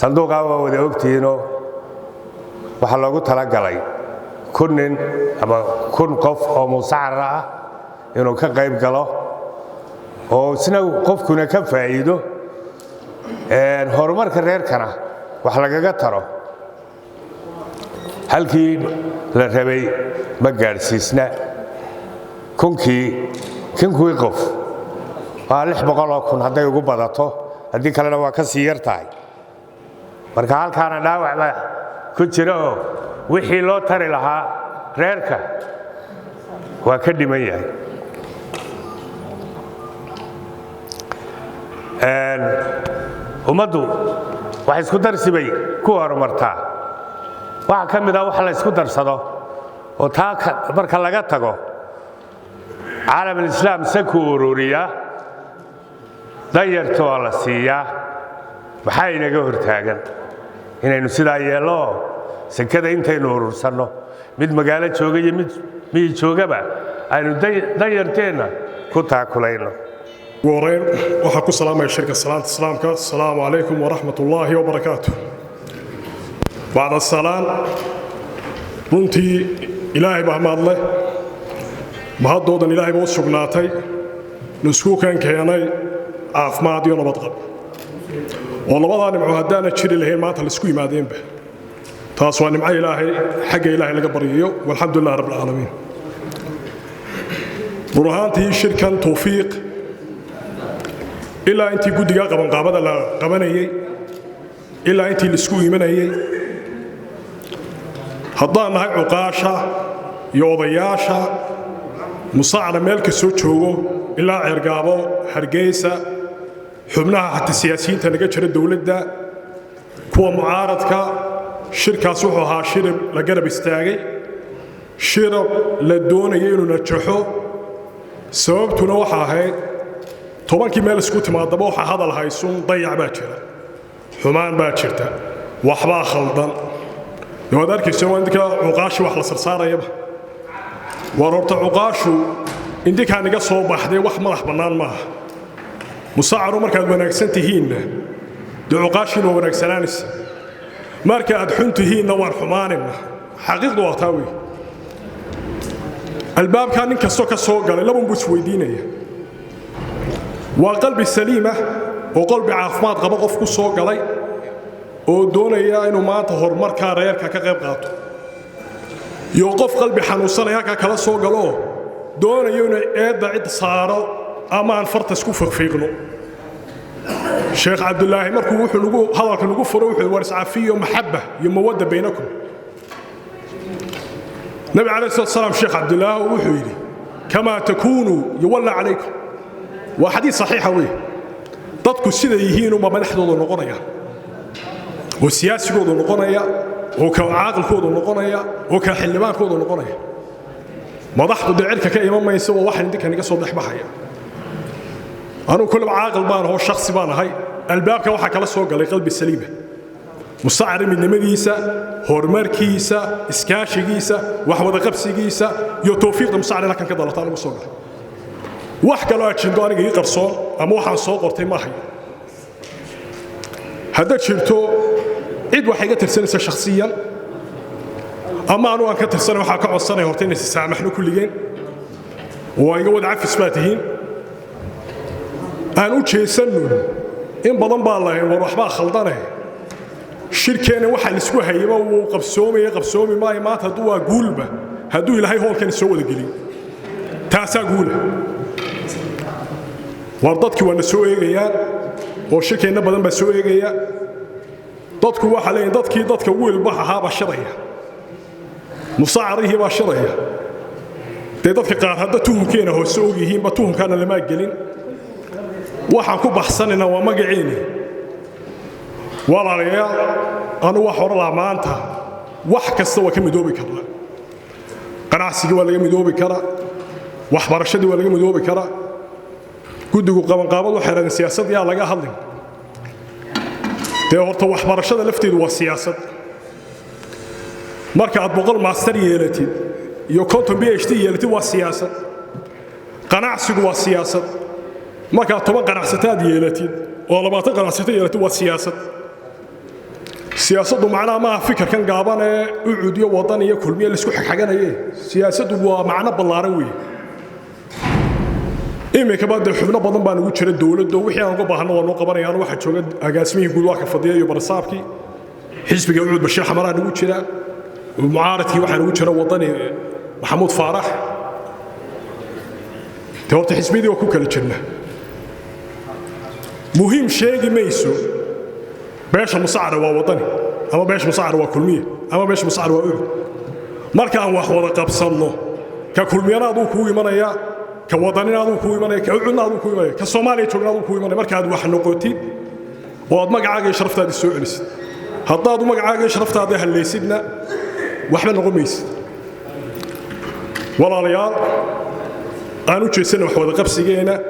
sanduuqaa waa wada ogtihiinoo waxaa loogu talagalay 1,000 nin ama 1,000 qof oo musacarra ah inuu ka qayb galo oo isna qofkuna ka faa'iido horumarka reerkana wax lagaga taro halkii la rabay ma gaadhsiisna kunkii qof waa 600 oo kun hadday ugu badato haddii kalena waa ka sii yar tahay marka halkaana dhaawac baa ku jira oo wixii loo tari lahaa reerka waa ka dhiman yahay ummaddu wax isku darsibay ku horumartaa waxa ka mid ah wax la isku darsado oo taa marka laga tago caalam islaam saku ururiya dayarto la siiya maxay inaga hortaagan inaynu sidaa yeelo sakada intaynu urursanno mid magaalo jooga iyo mid joogaba aynu dayarteena ku taakulayno ورين وحكو سلام الشركة سلامة السلامك السلام عليكم ورحمة الله وبركاته بعد السلام runtii ilaahay baa mahadle mahadoodan ilaahay baa u sugnaatay nusku kan keenay caafimaad iyo nabad qab oo labadan nimco haddaana jiri lahayn maanta la isku yimaadeenba taas waa nimco ilaahay xagga ilaahay laga baryayo walxamdulillaah rabbil caalamiin burahantii shirkan tawfiiq ilaa intii guddiga qabanqaabada la qabanayay ilaa intii la isku imanayay haddaan nahay cuqaasha iyo odayaasha musaacada meel ka soo joogo ilaa ceergaabo hargeysa xubnaha xataa siyaasiyiinta naga jira dowladda kuwa mucaaradka shirkaas wuxuu ahaa shirib la garab istaagay shirab la doonayay inuu najaxo sababtuna waxa ahayd tobankii meel isku timaadaba waxa hadal haysun dayac baa jira xumaan baa jirta waxbaa khaldan waad arkaysa waa indika cuqaashi wax la sarsaarayaba war horta cuqaashu indika niga soo baxday wax madax bannaan maaha musaacaru markaad wanaagsan tihiinna dee cuqaashiina wanaagsanaanaysa marka aad xun tihiinna waan xumaanayna xaqiiqdu waa taa wey albaabkaa nin kastoo ka soo galay laban buu isweydiinaya waa qalbi saliima oo qalbi caafimaad qaba qof ku soo galay oo doonaya inuu maanta horumarka reerka ka qayb qaato iyo qof qalbi xanuunsanaya ka kala soo galo doonayo inuu eedda cid saaro ama aan farta isku fiiqno sheekh cabdulaahi markuu wuxuu nagu hadalka nagu furo wuxuu war iscafiyo mahabba iyo mawadda baynakum nabi alayhi salaam sheekh cabdulaahi wuxuu yiri kama takunu yawalla alaykum waa xadiis saxiixa weey dadku sida yihiin uma madaxdooda noqonaya oo siyaasigooda noqonaya oo ka caaqilkooda noqonaya oo ka xildhibaankooda noqonaya madaxdu dhicirka ka imamaysa waa wax indinka niga soo dhaxbaxaya anu kullu caaqil baan oo shakhsi baan ahay albaabka waxa kala soo galay qalbi saliima musaacir midnimadiisa horumarkiisa iskaashigiisa wax wada qabsigiisa iyo tawfiiqda musaacir kan ka dalata lagu soo galay wax kale oo jindo aniga ii qarsoon ama waxaan soo qortay ma hayo hadda jirto cid wax iga tirsanaysa shakhsiyan ama anu aan ka tirsanay waxa ka codsanay horta inay saamaxno kulligeen oo iga wada cafis baatihiin aan u jeesano in badan baa la war waxba khaldanay shirkeena waxa la isku hayaba uu qabsoomi maayo maanta haduu waa guulba haduu ilaahay hoolkan soo wada geliyo taasa guula war dadkii waa soo eegayaan oo shirkeena badan baa soo eegaya dadku waxa leeyahay dadka wiilba ahaaba shiraya musaacarihi baa shiraya dadka qaar hadda tuhunkeena hoos oo yihiin ba tuhunkaana lama gelin waxaan ku baxsanayna waa magaceena walaalayaal anu wax hor la maanta wax kasta waa ka midoobi karnaa qanacsiga waa laga midoobi karaa waxbarashadii waa laga midoobi karaa guddigu qabanqaabad waxay raadin siyaasad yaa laga hadlin dee horta waxbarashada lafteedu waa siyaasad marka aad 100 master yeelatid iyo 50 PhD yeelatid waa siyaasad qanacsigu waa siyaasad marka 10 qanacsataad yeelatid oo 20 qanacsataad yeelatid waa siyaasad siyaasaddu macnaha ma fikirkan gaaban ee u cudiyo wadan iyo kulmiye la isku xaganayay siyaasaddu waa macna ballaaran weey إمك بعد حبنا بدن بانو جرى الدولة دو وحيا نقول بحنا ونقبل يعني واحد شو قد أجاسمي يقول واحد فضية يبرصابكي حزب يقعد بشير حمراء نقول جرى ومعارضي واحد نقول جرى وطني محمود فارح توقت حزبي دي وكوكا لجنة مهم شيء ميسو باش مساعدة ووطني أما باش مساعدة وكلمية أما باش مساعدة وأعد مركا أن وحوض قبصنه ككلمية نادو كوي منايا كوطني نادو كوي منايا كأعد نادو كوي منايا كصومالي تشوف نادو كوي منايا مركا هذا واحد نقطي وهذا مقعد شرفت هذا السوق لسه هذا مقعد شرفت هذا اللي سيدنا وإحنا نقول ميس ولا ريال أنا جيسنا وحوض قبسينا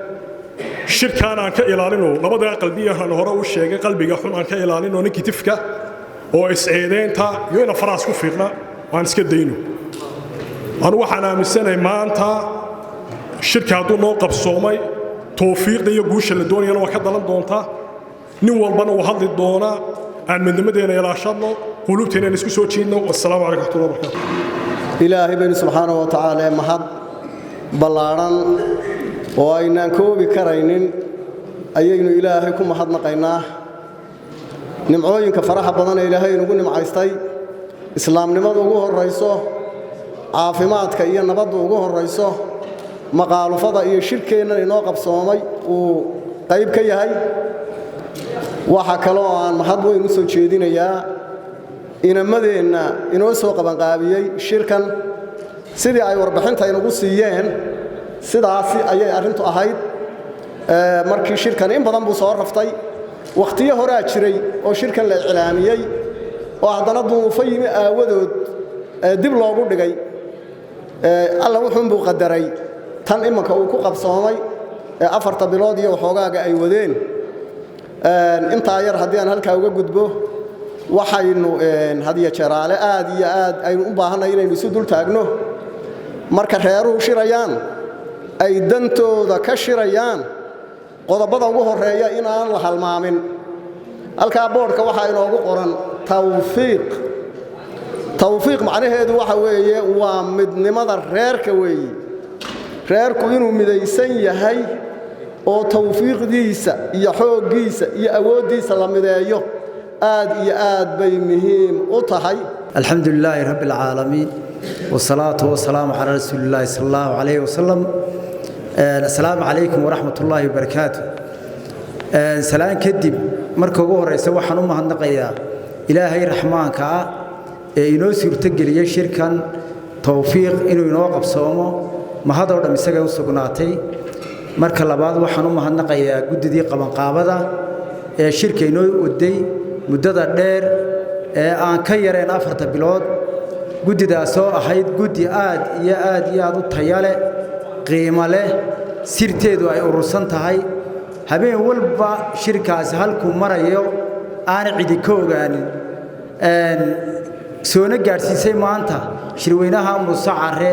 شركة أنا كإعلانه نبض قلبية أنا هراء والشيء قلبي جحون أنا كإعلانه نكي تفكه أو إسعادين تا يونا فراس كفيرنا وانسكت دينه أنا وحنا من السنة ما أنت الشركة دون نوقف صومي توفيق دي يجوش اللي دوني أنا وكذا لم دونتا نوال بنا وهذا الدونا أن من دمدينا إلى شرنا قلوبتنا نسكت سوتشينا والسلام عليكم ورحمة الله وبركاته. إلهي بن سبحانه وتعالى محض بلاران وأين كوبي كرينين أيين إلهيكم محض نقيناه نمعوين كفرح بدنا إلهي نقول نمعيستي إسلام نمض وجوه الرئيسه عافمات كأي نبض وجوه الرئيسه مقال فضاء شركنا لنوقف صومي وقيب كيهاي وحكلوا عن محض وينسوا شيدين يا إن مدينا إنوسوا قبل قابيي شركا سيدي أي وربحنتها ينقصيين sidaasi ayay arintu ahayd markii shirkan in badan buu soo raftay waqtiyo hore jiray oo shirkan la iclaamiyay oo haddana duufaymi aawadood dib loogu dhigay alla wuxuu buu qadaray tan imanka uu ku qabsoomay afarta bilood iyo waxoogaga ay wadeen inta yar hadii aan halka uga gudbo waxaynu hadiya jaraale aad iyo aad aynu u baahanahay inaynu isu dul taagno marka reeruhu shirayaan ay dantooda ka shirayaan qodobada ugu horeeya in aan la halmaamin halka boorka waxa inoogu qoran tawfiiq macnaheedu waxa weeye waa midnimada reerka weeye reerku inuu midaysan yahay oo tawfiiqdiisa iyo xoogiisa iyo awoodiisa la mideeyo aad iyo aad bay muhiim u tahay alxamdulillaahi rabbil caalamiin wasalaatu wasalaamu calaa rasuulillaahi sallallahu alayhi wasallam السلام عليكم ورحمة الله وبركاته. سلام كدب مركو هرئيس وحنو مهندقيا إلهي رحمن كا إنه سيرتجل يشركا توفيق إنه ينوقف صومه ما هذا ولا مسجى وسقناتي مركل بعض وحنو مهندقيا جد دي قبل قابضة شركة إنه ودي مدة دير عن كيرين أفرت بلاد جد ده سو أحيد جد ياد الطيالة قيمة له سيرتدو أي أرسنت هاي هبين والبا شركة هالكم مرة يو أنا عدي كوغاني سونا جالسين ما أنت شرويناها مسعرة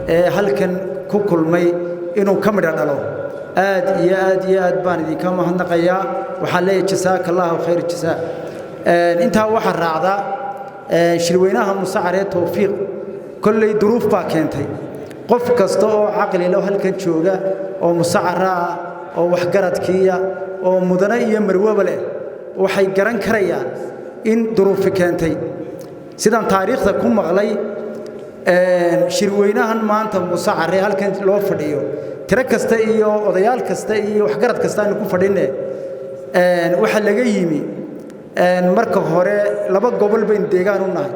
هالكن كوكل مي إنه كاميرا له آد بان دي كم هندقيا وحلي جزاك الله خير الجزاء أنت واحد رعدا شرويناها مسعرة توفيق كل ظروف باكنتي qof kasta oo aqli leh halkan jooga oo musacara oo wax garadkiya oo mudana iyo marwaba leh waxay garan karayaan in duruuf keentay sidan taariikhda ku maqlay shirweynahan maanta musacara halkan loo fadhiyo tira kasta iyo odayaal kasta iyo wax garad kasta aan ku fadhinay waxa laga yimi marka hore laba gobol bayn deegaan u nahay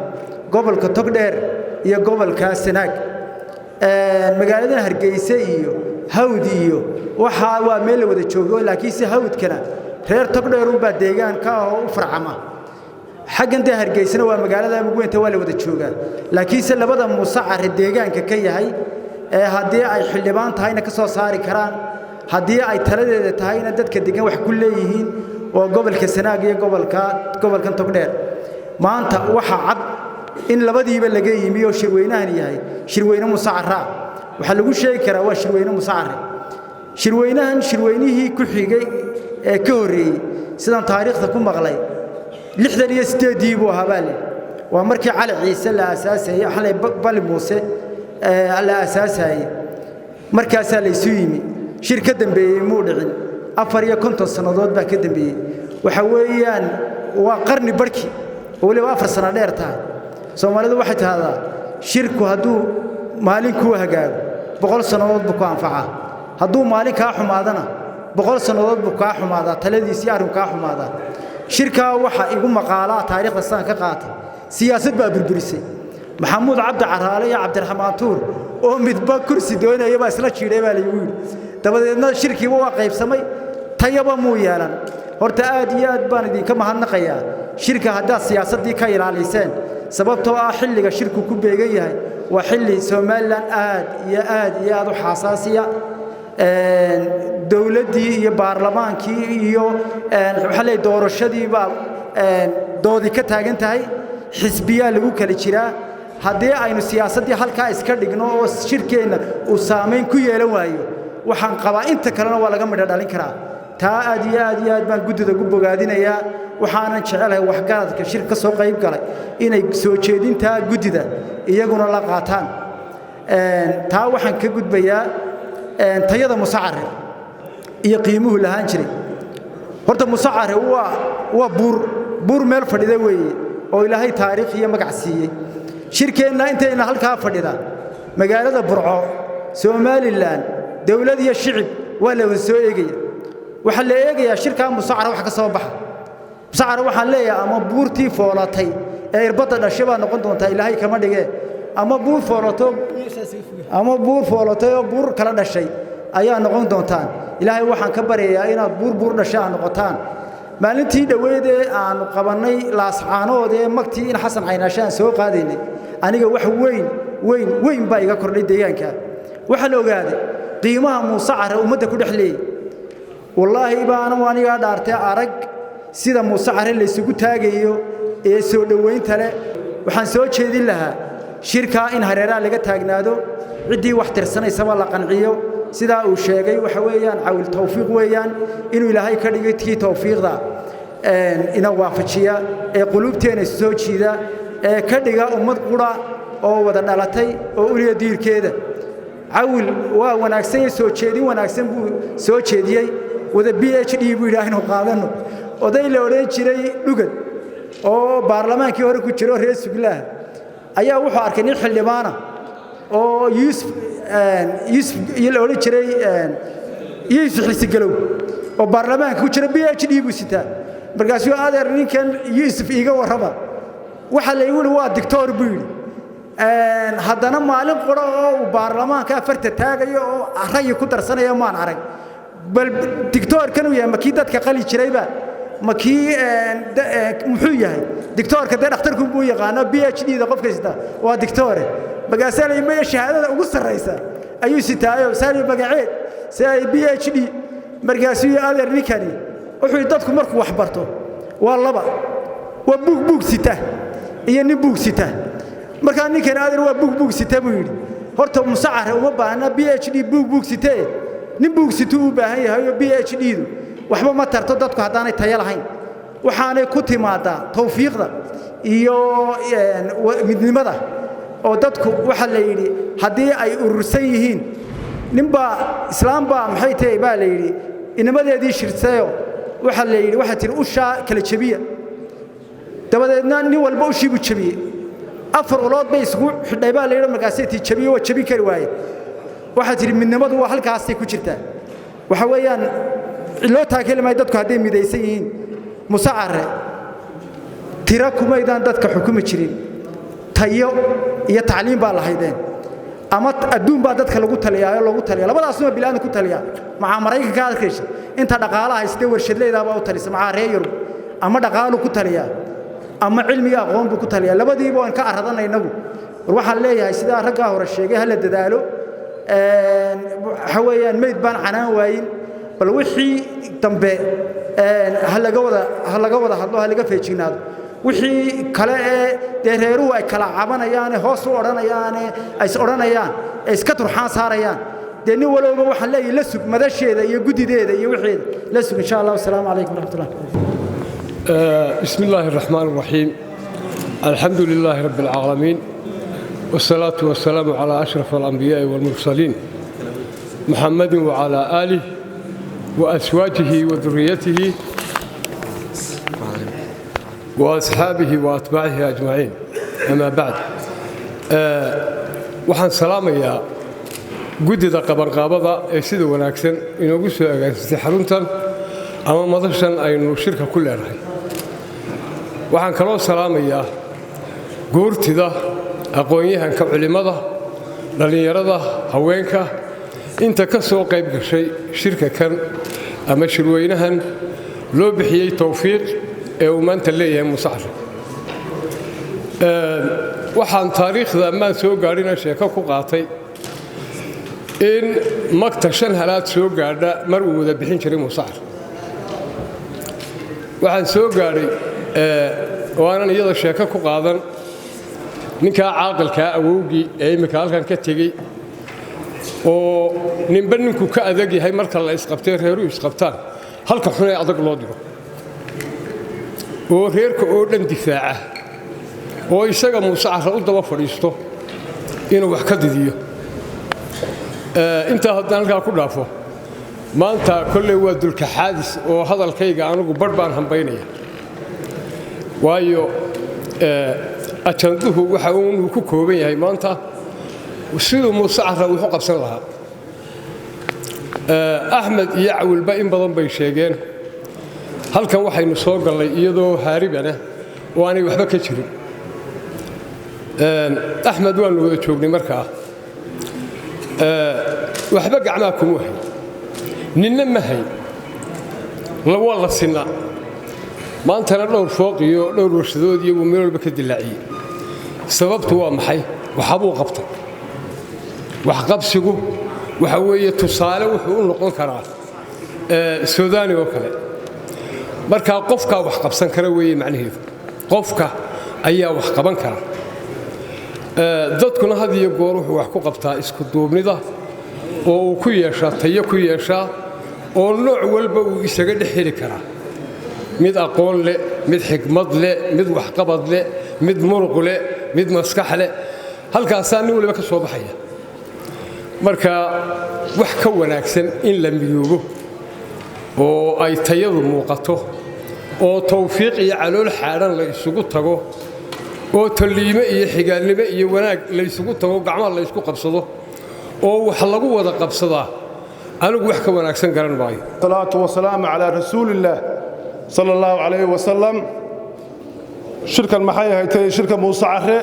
gobolka Togdheer iyo gobolka Sanaag magaalada Hargeysa iyo Hawd iyo waxa waa meel wada joogo laakiin si Hawdkana reer Togdheer u baa deegaan ka oo u farcama xaggan Hargeysana waa magaalada ugu weynta waa la wada joogaa laakiin se labada musacar deegaanka ka yahay hadii ay xildhibaan tahayna ka soo saari karaan hadii ay taladeeda tahayna dadka deegaan wax ku leeyihiin oo gobolka Sanaag iyo gobolkan Togdheer maanta waxa cad in labadiiba laga yimiyo shirweynahan yahay shirweyne musacara waxa lagu sheegi karaa waa shirweyne musacara shirweynahan shirweynihii ku xigay ee ka horeeyay sidan taariikhda ku maqlay 68 buu habaale waa markii Cali Ciise la asaasay Axmed Bali Muuse la asaasay markaas la isu yimi shir ka dambeeyey muu dhicin 4 sannadood baa ka dambeeyey waxa weeyaan waa qarni barki waliba 4 sano dheer tahay Soomaalidu waxay tahdaa shirku hadduu maalin ku hagaago 100 sannadood buu ku anfacaa hadduu maalin ka xumaadana 100 sannadood buu ka xumaadaa taladiisii arrin ka xumaadaa shirka waxa igu maqaalaa taariikhda san ka qaatay siyaasad baa burburisay maxamuud cabdi caraale iyo cabdiraxmaan tuur oo midba kursi doonaya baa isla jiiday baa la yiri dabadeedna shirkiiba waa qaybsamay tayaba muu yeelan horta aad iyo aad baan idinka mahadnaqayaa shirka hadda siyaasadii ka ilaaliseen sababtoo ah xilliga shirku ku beegan yahay waa xilli Soomaaliland aad u xasaasiya dawladii iyo baarlamaankii iyo waxa la doorashadii baa doodi ka taagan tahay xisbiya lagu kala jiraa haddii aynu siyaasadii halka iska dhigno oo shirkeena uu saameyn ku yeelan waayo waxaan qabaa inta kalena waa laga midho dhalin karaa taa aad iyo aad baan guddida ugu bogaadinayaa waxaanan jecelahay waxgaradka shirka soo qayb galay inay soo jeedinta guddida iyaguna la qaataan taa waxaan ka gudbayaa tayada musaacare iyo qiimuhu lahaan jiray horta musaacare waa buur meel fadhida weeye oo ilaahay taariikh iyo magac siiyey shirkeenna intayna halka fadhida magaalada Burco Somaliland dawlad iyo shicib waa la soo eegaya waxa la eegayaa shirka musaacare wax ka soo baxa musaacare waxa leeyahay ama buurtii foolatay ee irbada dhashay baa noqon doonta ilaahay kama dhige ama buur foolato oo buur kala dhashay ayaa noqon doontaan ilaahay waxaan ka baryayaa inaad buur dhashay aan noqotaan maalintii dhaweeyay aan qabanay laascaanood ee magtii in Xasan Caynaashaan soo qaadaynay aniga wax weyn baa iga kordhay deegaanka waxa la ogaaday qiimaha musaacare ummadda ku dhaxleeyay wallaahi baana waaniga dhaartay arag sida musaacare la isugu taagayo ee soo dhaweynta leh waxaan soo jeedin lahaa shirka in hareeraha laga taagnaado cidii wax tirsanaysa la qanciyo sida uu sheegay waxa weeyaan caawil tawfiiq weeyaan inuu ilaahay ka dhigay tii tawfiiqda ina waafajiya ee qulubteena soo jiida ee ka dhiga ummad qura oo wada dhalatay oo uliya diirkeeda caawil waa wanaagsan soo jeedin wanaagsan buu soo jeediyay wada PhD buu ilaahay inuu qaadano oday la oran jiray dhugad oo baarlamaankii hore ku jiro reer Suglaah ayaa wuxuu arkay nin xildhibaana oo Yusuf la oran jiray Yusuf Xisgalow oo baarlamaanka ku jira PhD buu sitaa markaasuu adeer ninkan Yusuf iga warraba waxa la yiri waa doctor buu yiri haddana maalin qora oo baarlamaanka afarta taagayo oo array ku darsanaya maan arag bal doctor-kan uu yahay makii dadka qali jirayba makii muxuu yahay doctor-ka dhakhtarku buu yaqaan PhD-da qof kasta waa doctor magaasana ma shahaadada ugu sareysa ayuu sitaayo saali magaceed say PhD markaasuu adeer ninkani wuxuu dadku markuu wax barto waa laba waa buug sita iyo nin buug sita marka ninkan adeer waa buug sita buu yiri horta musaacare uma baahna PhD buug sita nin buug sita u baahan yahay PhD-du waxba ma tarto dadku hadaanay tayo lahayn waxaanay ku timaadaa tawfiiqda iyo midnimada oo dadku waxa la yiri hadii ay urursan yihiin ninba islaamba maxay tahay baa la yiri inamadeedii shirsayo waxa la yiri waxa tir usha kala jabiya dabadeedna nin walba u shiibu jabiye afar ulood bay isku xidhay baa la yiri markaas ay jabiyo waa jabi kari waayay waxa tir midnimadu waa halkaas ay ku jirtaa waxa weeyaan loo taageelamay dadku haday midaysan yihiin musaacare tira kumaydaan dadka xukumi jirin tayo iyo tacliin baa la haydeen ama adduun baa dadka lagu taliyaa labadaasuma bilaad ku taliya maca Mareykanka arkaysa inta dhaqaalaha haystay warshadleeda baa u talisa maca reeyar ama dhaqaalu ku taliya ama cilmiga aqoon buu ku taliya labadiiba aan ka aradanaynagu waxaan leeyahay sida ragga hore sheegay hal dadaalo xaweeyaan meed baan canaan waayin bal wixii dambe hal laga wada hadlo hal laga feejinaado wixii kale ee deereeruhu ay kala cabanayaan hoos u oranayaan ay oranayaan iska turxaan saarayaan deeni walowba waxaan leeyahay la sug madasheeda iyo gudideeda iyo wixii la sug insha Allah assalamu alaykum warahmatullahi bismillahir rahmanir rahim alhamdulillahi rabbil alamin والصلاة والسلام على أشرف الأنبياء والمرسلين محمد وعلى آله وأزواجه وذريته وأصحابه وأتباعه أجمعين. أما بعد waxaan salaamayaa guddida qabanqaabada ee sida wanaagsan inoogu soo agaasitay xaruntan ama madashan aynu shirka ku leenahay. waxaan kaloo salaamayaa goortida aqoon-yahanka culimada dhalinyarada haweenka inta ka soo qayb gashay shirka kan ama shirweynahan loo bixiyey tawfiiq ee uu maanta leeyahay musacri. waxaan taariikhda maan soo gaadhina sheeko ku qaatay in magta 5 halaad soo gaadha mar uu wada bixin jiray musacri. waxaan soo gaadhay waanan iyada sheeko ku qaadan ninkaa caaqilkaa awowgii ee imika halkan ka tegey oo ninba ninku ka adag yahay marka la isqabtay reeru isqabtaan halka xun ee adag loo dhigo oo reerka oo dhan difaaca oo isaga musacra u daba fadhiisto inuu wax ka didiyo. inta haddaan halkaa ku dhaafo maanta kolley waa dulka xaadis oo hadalkayga anigu badh baan hambaynaya waayo ajanduhu waxa uu ku kooban yahay maanta siduu musacra wuxuu qabsan lahaa. axmed iyo cawilba in badan bay sheegeen halkan waxaynu soo gallay iyadoo haaribana oo aanay waxba ka jirin. axmed waanu wada joognay markaa waxba gacmaha kuma hay ninna ma hay waa la sinaa maantana dhowr fooq iyo dhowr warshadood iyo meel walba ka dilaaciyey. sababtu waa maxay? waxabuu qabta waxqabsigu waxa weeye tusaale wuxuu u noqon karaa suudaani oo kale. markaa qofkaa wax qabsan kara weeye macnaheedu qofka ayaa wax qaban kara. dadkuna had iyo goor wuxuu wax ku qabtaa isku duubnida oo uu ku yeeshaa tayo ku yeeshaa oo nooc walba uu isaga dhex heli karaa mid aqoon leh mid xikmad leh mid waxqabad leh mid muruq leh mid maskax leh halkaasaa nin waliba ka soo baxaya. marka wax ka wanaagsan in la midoobo oo ay tayadu muuqato oo tawfiiq iyo calool xaadhan la isugu tago oo taliime iyo xigaalnimo iyo wanaag la isugu tago gacmaha la isku qabsado oo wax lagu wada qabsadaa anigu wax ka wanaagsan garan maayo. salaatu wasalaam ala rasuulillah sallallahu alayhi wasallam. shirkan maxay ahayd shirka musacre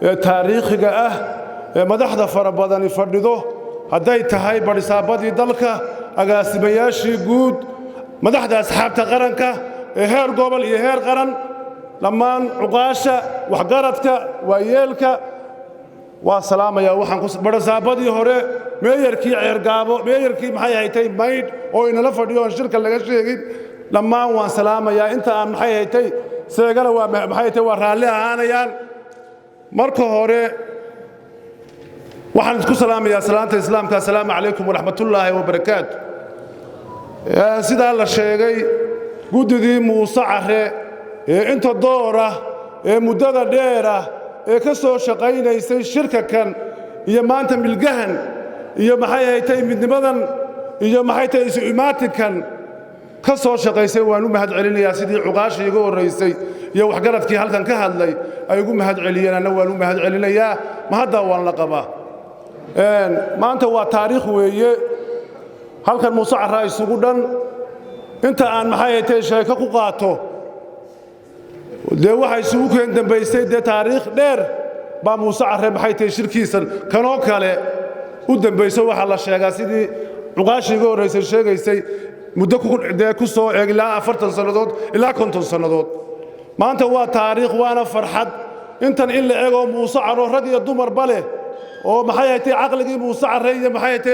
ee taariikhiga ah ee madaxda farabadan fadhido haday tahay barisaabadii dalka agaasimayaashii guud madaxda asxaabta qaranka ee heer gobol iyo heer qaran dhammaan cuqaasha waxgaradka waayeelka waa salaamaya. waxaan barisaabadii hore meeyarkii ceergaabo meeyarkii maxay ahayd mayd oo inala fadhiyo shirka laga sheegin dhammaan waan salaamaya. inta aan maxay ahayd seegana waa maxay ahayd waa raalli ahaanayaan. marka hore waxaan isku salaamayaa salaanta islaamka assalaamu calaykum waraxmatullaahi wabarakaatu. sidaa la sheegay guddidii musacre ee inta doora ee muddada dheera ee ka soo shaqaynaysay shirka kan iyo maanta milgahan iyo maxay ahayd midnimadan iyo maxay tahay isu imaatinkan ka soo shaqaysay waan u mahadcelinayaa sidii cuqaashii iga horreysay iyo waxgaradkii halkan ka hadlay ay ugu mahadceliyeen anna waan u mahadcelinayaa ma hadda waan la qabaa. maanta waa taariikh weeye halkan musacra isugu dhan inta aan maxay ahayd sheeko ku qaato dee waxa isugu keen dambaysay dee taariikh dheer baa musacre maxay tahay shirkiisan kanoo kale u dambayso waxa la sheegaa sidii cuqaashii iga horreysay sheegaysay muddo ku soo eeg ilaa 40 sannadood ilaa 50 sannadood. maanta waa taariikh waana farxad intan in la eego musacro rag iyo dumarba leh oo maxay ahayd caqligii musacre iyo maxay ahayd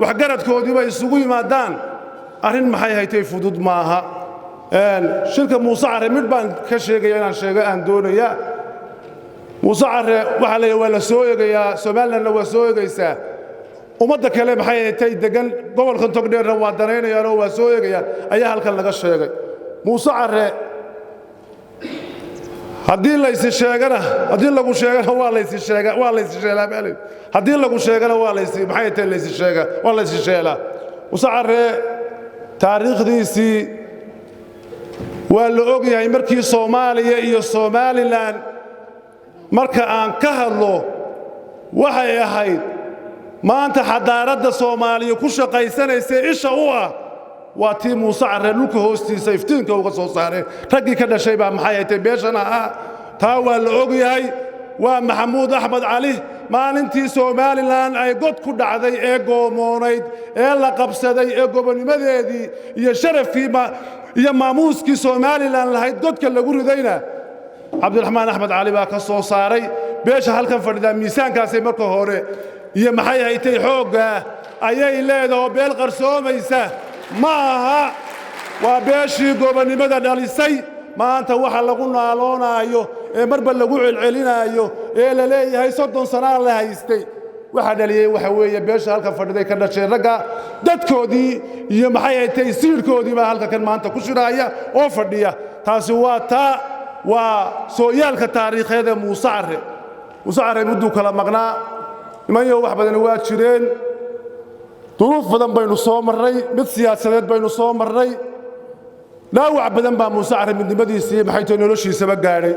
waxgaradkoodiiba isugu yimaadaan arrin maxay ahayd fudud maaha. shirka musacre mid baan ka sheegaya inaan sheego aan doonaya. musacre waxa la waa la soo eegayaa Soomaaliland waa soo eegaysaa ummadda kale maxay ahayd degan gobolka Togdheerna waa danaynayaan oo waa soo eegayaan ayaa halkan laga sheegay. musacre haddii laysi sheegana haddii lagu sheegana waa laysi sheegaa waa laysi sheelaa maalin haddii lagu sheegana waa laysi maxay tahay laysi sheega waa laysi sheelaa Muuse Carre taariikhdiisii waa la og yahay markii Soomaaliya iyo Somaliland marka aan ka hadlo waxay ahayd maanta xadaaradda Soomaaliya ku shaqaysanaysa isha u ah waa tii Muuse Carre dhulka hoostiisa iftiinka uga soo saaray raggii ka dhashay baa maxay ahayd beeshana taa waa la og yahay waa Maxamuud Axmed Cali maalintii Somaliland ay god ku dhacday ee goomoonayd ee la qabsaday ee gobonimadeedii iyo sharafkii iyo maamuuskii Somaliland lahayd godka lagu ridayna Cabdiraxmaan Axmed Cali baa ka soo saaray beesha halkan fadhida miisaankaasay marka hore iyo maxay haytay xoogga ayay leedahay beel qarsoomaysa ma aha waa beeshii gobonimada dhalisay maanta waxa lagu naaloonayo ee marba lagu celcelinayo ee la leeyahay 30 sano la haystay waxa dhaliyay waxa weeye beesha halkan fadhiday ka dhashay ragga dadkoodii iyo maxay haytay siirkoodii baa halkan maanta ku shiraaya oo fadhiya taasi waa sooyaalka taariikheed ee Muuse Carre muddo kala maqnaa nimanyo wax badan waa jireen duruuf badan baynu soo marnay mid siyaasadeed baynu soo marnay dhaawac badan baa Muuse Carre midnimadiisii maxay tahay noloshiisaba gaadhay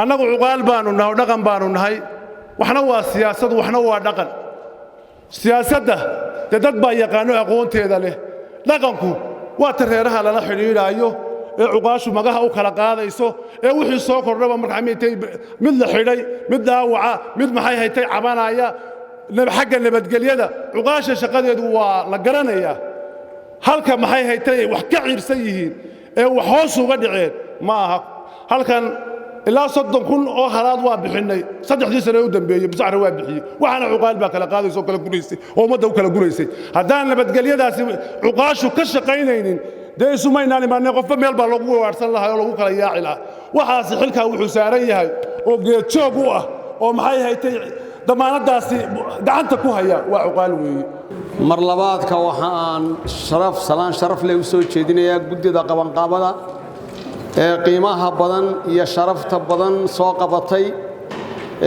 annagu cuqaal baanu nahay dhaqan baanu nahay waxna waa siyaasad waxna waa dhaqan siyaasadda dad baa yaqaano aqoonteeda leh dhaqanku waa tareeraha lala xidhiidhayo ee cuqaashu magaha u kala qaadayso ee wixii soo kordhaba marka xamiitay mid la xidhay mid dhaawaca mid maxay haytay cabanaya xagga nabadgelyada cuqaasha shaqadeedu waa la garanayaa halka maxay haytay wax ka ciirsan yihiin ee wax hoos uga dhiceen ma aha halkan ilaa 30,000 oo halaad waa bixinay 3 sano u dambeeyay Muuse Carre waa bixiyay waxana cuqaal baa kala qaadayso kala gureysay oo ummadda u kala gureysay haddaan nabadgelyadaasi cuqaashu ka shaqaynaynin dee sumaynaan imaanay qofba meel baa lagu waarsan lahaa oo lagu kala yaaci lahaa waxaasi xilka wuxuu saaran yahay oo geed joog u ah oo maxay haytay damaanadaasi gacanta ku haya waa cuqaal weeye mar labaadka waxaan salaan sharaf leh u soo jeedinayaa guddida qabanqaabada ee qiimaha badan iyo sharafta badan soo qabatay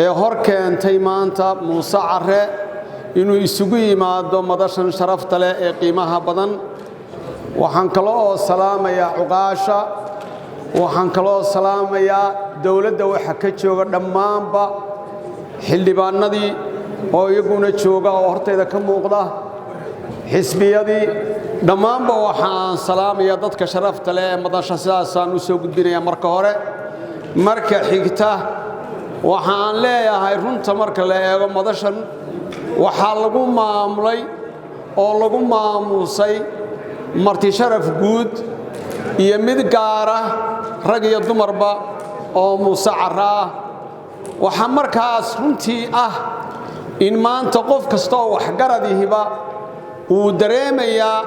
ee hor keentay maanta Muuse Carre inuu isugu yimaado madashan sharafta leh ee qiimaha badan waxaan kaloo salaamayaa cuqaasha waxaan kaloo salaamayaa dawladda waxa ka jooga dhammaanba xildhibaanadii oo iyaguna jooga oo horteeda ka muuqda xisbiyadii dhammaanba waxaan salaamayaa dadka sharafta leh ee madasha sidaasaan u soo gudbinayaa marka hore marka xigta waxaan leeyahay runta marka la eego madashan waxaa lagu maamulay oo lagu maamusay marti sharaf guud iyo mid gaar ah rag iyo dumarba oo Muuse Carre ah waxa markaas runtii ah in maanta qof kasta oo wax garadihiba uu dareemayaa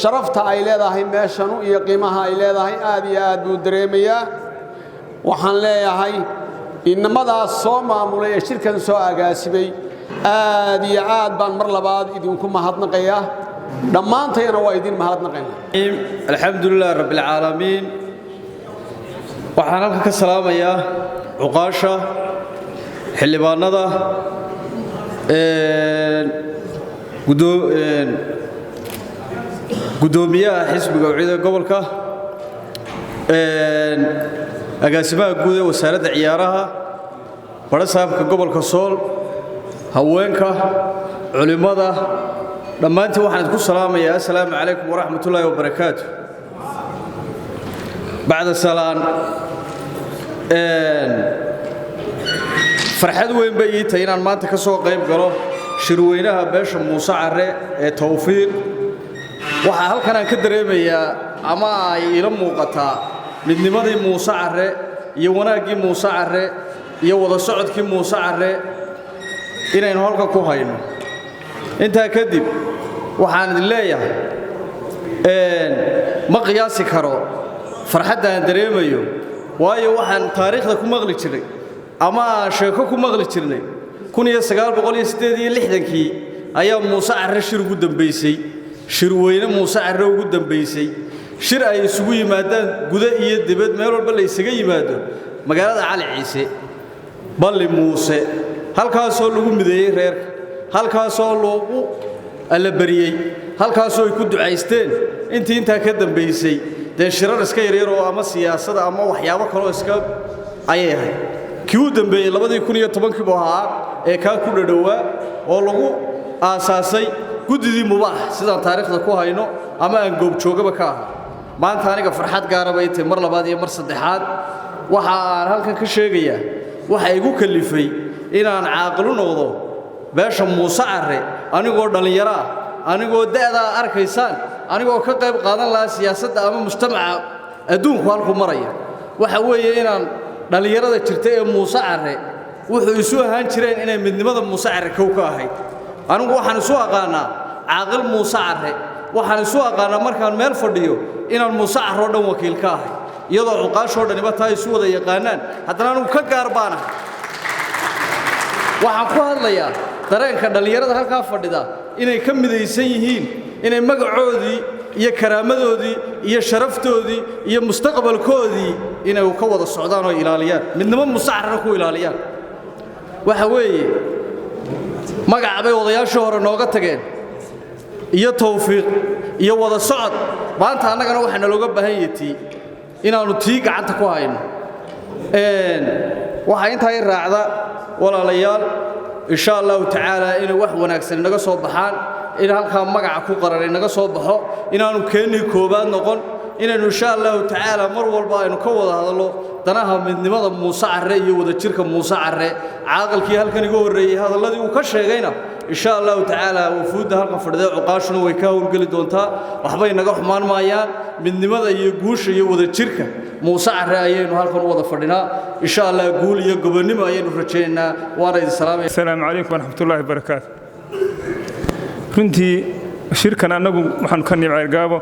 sharafta ay leedahay meeshan iyo qiimaha ay leedahay aad iyo aad buu dareemayaa waxaan leeyahay inamadaas soo maamulay ee shirkan soo agaasibay aad iyo aad baan mar labaad idinku mahadnaqayaa dhammaantayna waa idin mahadnaqaynaa alxamdulillaah rabbil caalamiin waxaan halka ka salaamayaa cuqaasha xildhibaanada gudoomiyaha xisbiga wacyiga gobolka agaasimaha guud ee wasaaradda ciyaaraha barasaabka gobolka Sool haweenka culimada dhammaantiin waxaan idinku salaamayaa assalaamu calaykum waraxmatullaahi wabarakaatuh bacda salaan farxad weyn bay ii tahay inaan maanta ka soo qayb galo shirweynaha beesha Muuse Carre ee Tawfiiq waxa halkan aan ka dareemayaa ama ay ila muuqataa midnimadii Muuse Carre iyo wanaagii Muuse Carre iyo wada socodkii Muuse Carre inaynu halka ku hayno inta kadib waxaan idin leeyahay ma qiyaasi karo farxadda aan dareemayo waayo waxaan taariikhda ku maqli jiray ama sheeko ku maqli jirnay 1968kii ayaa Muuse Carre shir ugu dambeysay shirweyne Muuse Carre ugu dambeysay shir ay isugu yimaadaan guda iyo dibad meel walba la isaga yimaado magaalada Cali Ciise balli Muuse halkaasoo lagu mideeyay reerka halkaasoo loogu alla bariyay halkaasoo ay ku ducaysteen inta ka dambeysay shirar iska yaryar oo ama siyaasada ama waxyaabo kale oo iska ayahay kii u dambeeyay 2010 buu ahaa ee ka ku dhadhawaa oo lagu aasaasay gudidii mubaax sidaan taariikhda ku hayno ama aan goob joogaba ka ahaa maanta aniga farxad gaar ah bay tahay mar labaad iyo mar saddexaad waxa aan halkan ka sheegayaa waxa igu kalifay inaan caaqil noqdo beesha Muuse Carre anigoo dhalinyaro ah anigoo da'da arkaysaan anigoo ka qayb qaadan lahaa siyaasadda ama mujtamaca adduunku halku maraya waxa weeye inaan dhalinyarada jirta ee Muuse Carre wuxuu isu ahaan jireen inay midnimada Muuse Carre kow ka ahayd anigu waxaan isu aqaanaa caaqil Muuse Carre waxaan isu aqaanaa markaan meel fadhiyo inaan Muuse Carre oo dhan wakiil ka ahay iyadoo cuqaashoo dhaniba taa isu wada yaqaanaan haddana anigu ka gaar baan ahay waxaan ku hadlayaa dareenka dhalinyarada halkaa fadhida inay ka midaysan yihiin inay magacoodii iyo karaamadoodii iyo sharaftoodii iyo mustaqbalkoodii inay ka wada socdaan oo ilaaliyaan midnimo Muuse Carre ku ilaaliyaan waxa weeye magaca bay odayaashii hore nooga tageen iyo tawfiiq iyo wada socod maanta annagana waxaana looga baahan yahay inaanu tii gacanta ku hayno waxa inta ay raacda walaalayaal insha Allah ta'ala in wax wanaagsan naga soo baxaan in halka magaca ku qaran naga soo baxo inaanu keenii koobaad noqon inaanu insha Allah ta'ala mar walba aynu ka wada hadalno danaha midnimada Muuse Carre iyo wada jirka Muuse Carre caaqilkii halkan iga horeeyay hadaladii uu ka sheegayna insha Allah ta'ala wufuud halka fadhiday cuqaashuna way ka howlgali doontaa waxbay naga xumaan maayaan midnimada iyo guusha iyo wada jirka Muuse Carre ayaynu halkan wada fadhinaa insha Allah guul iyo gobonimo ayaynu rajaynaynaa waana idin salaamay assalaamu calaykum waraxmatullaahi wabarakaatuh runtii shirkan anagu waxaan ka nimcay gaabo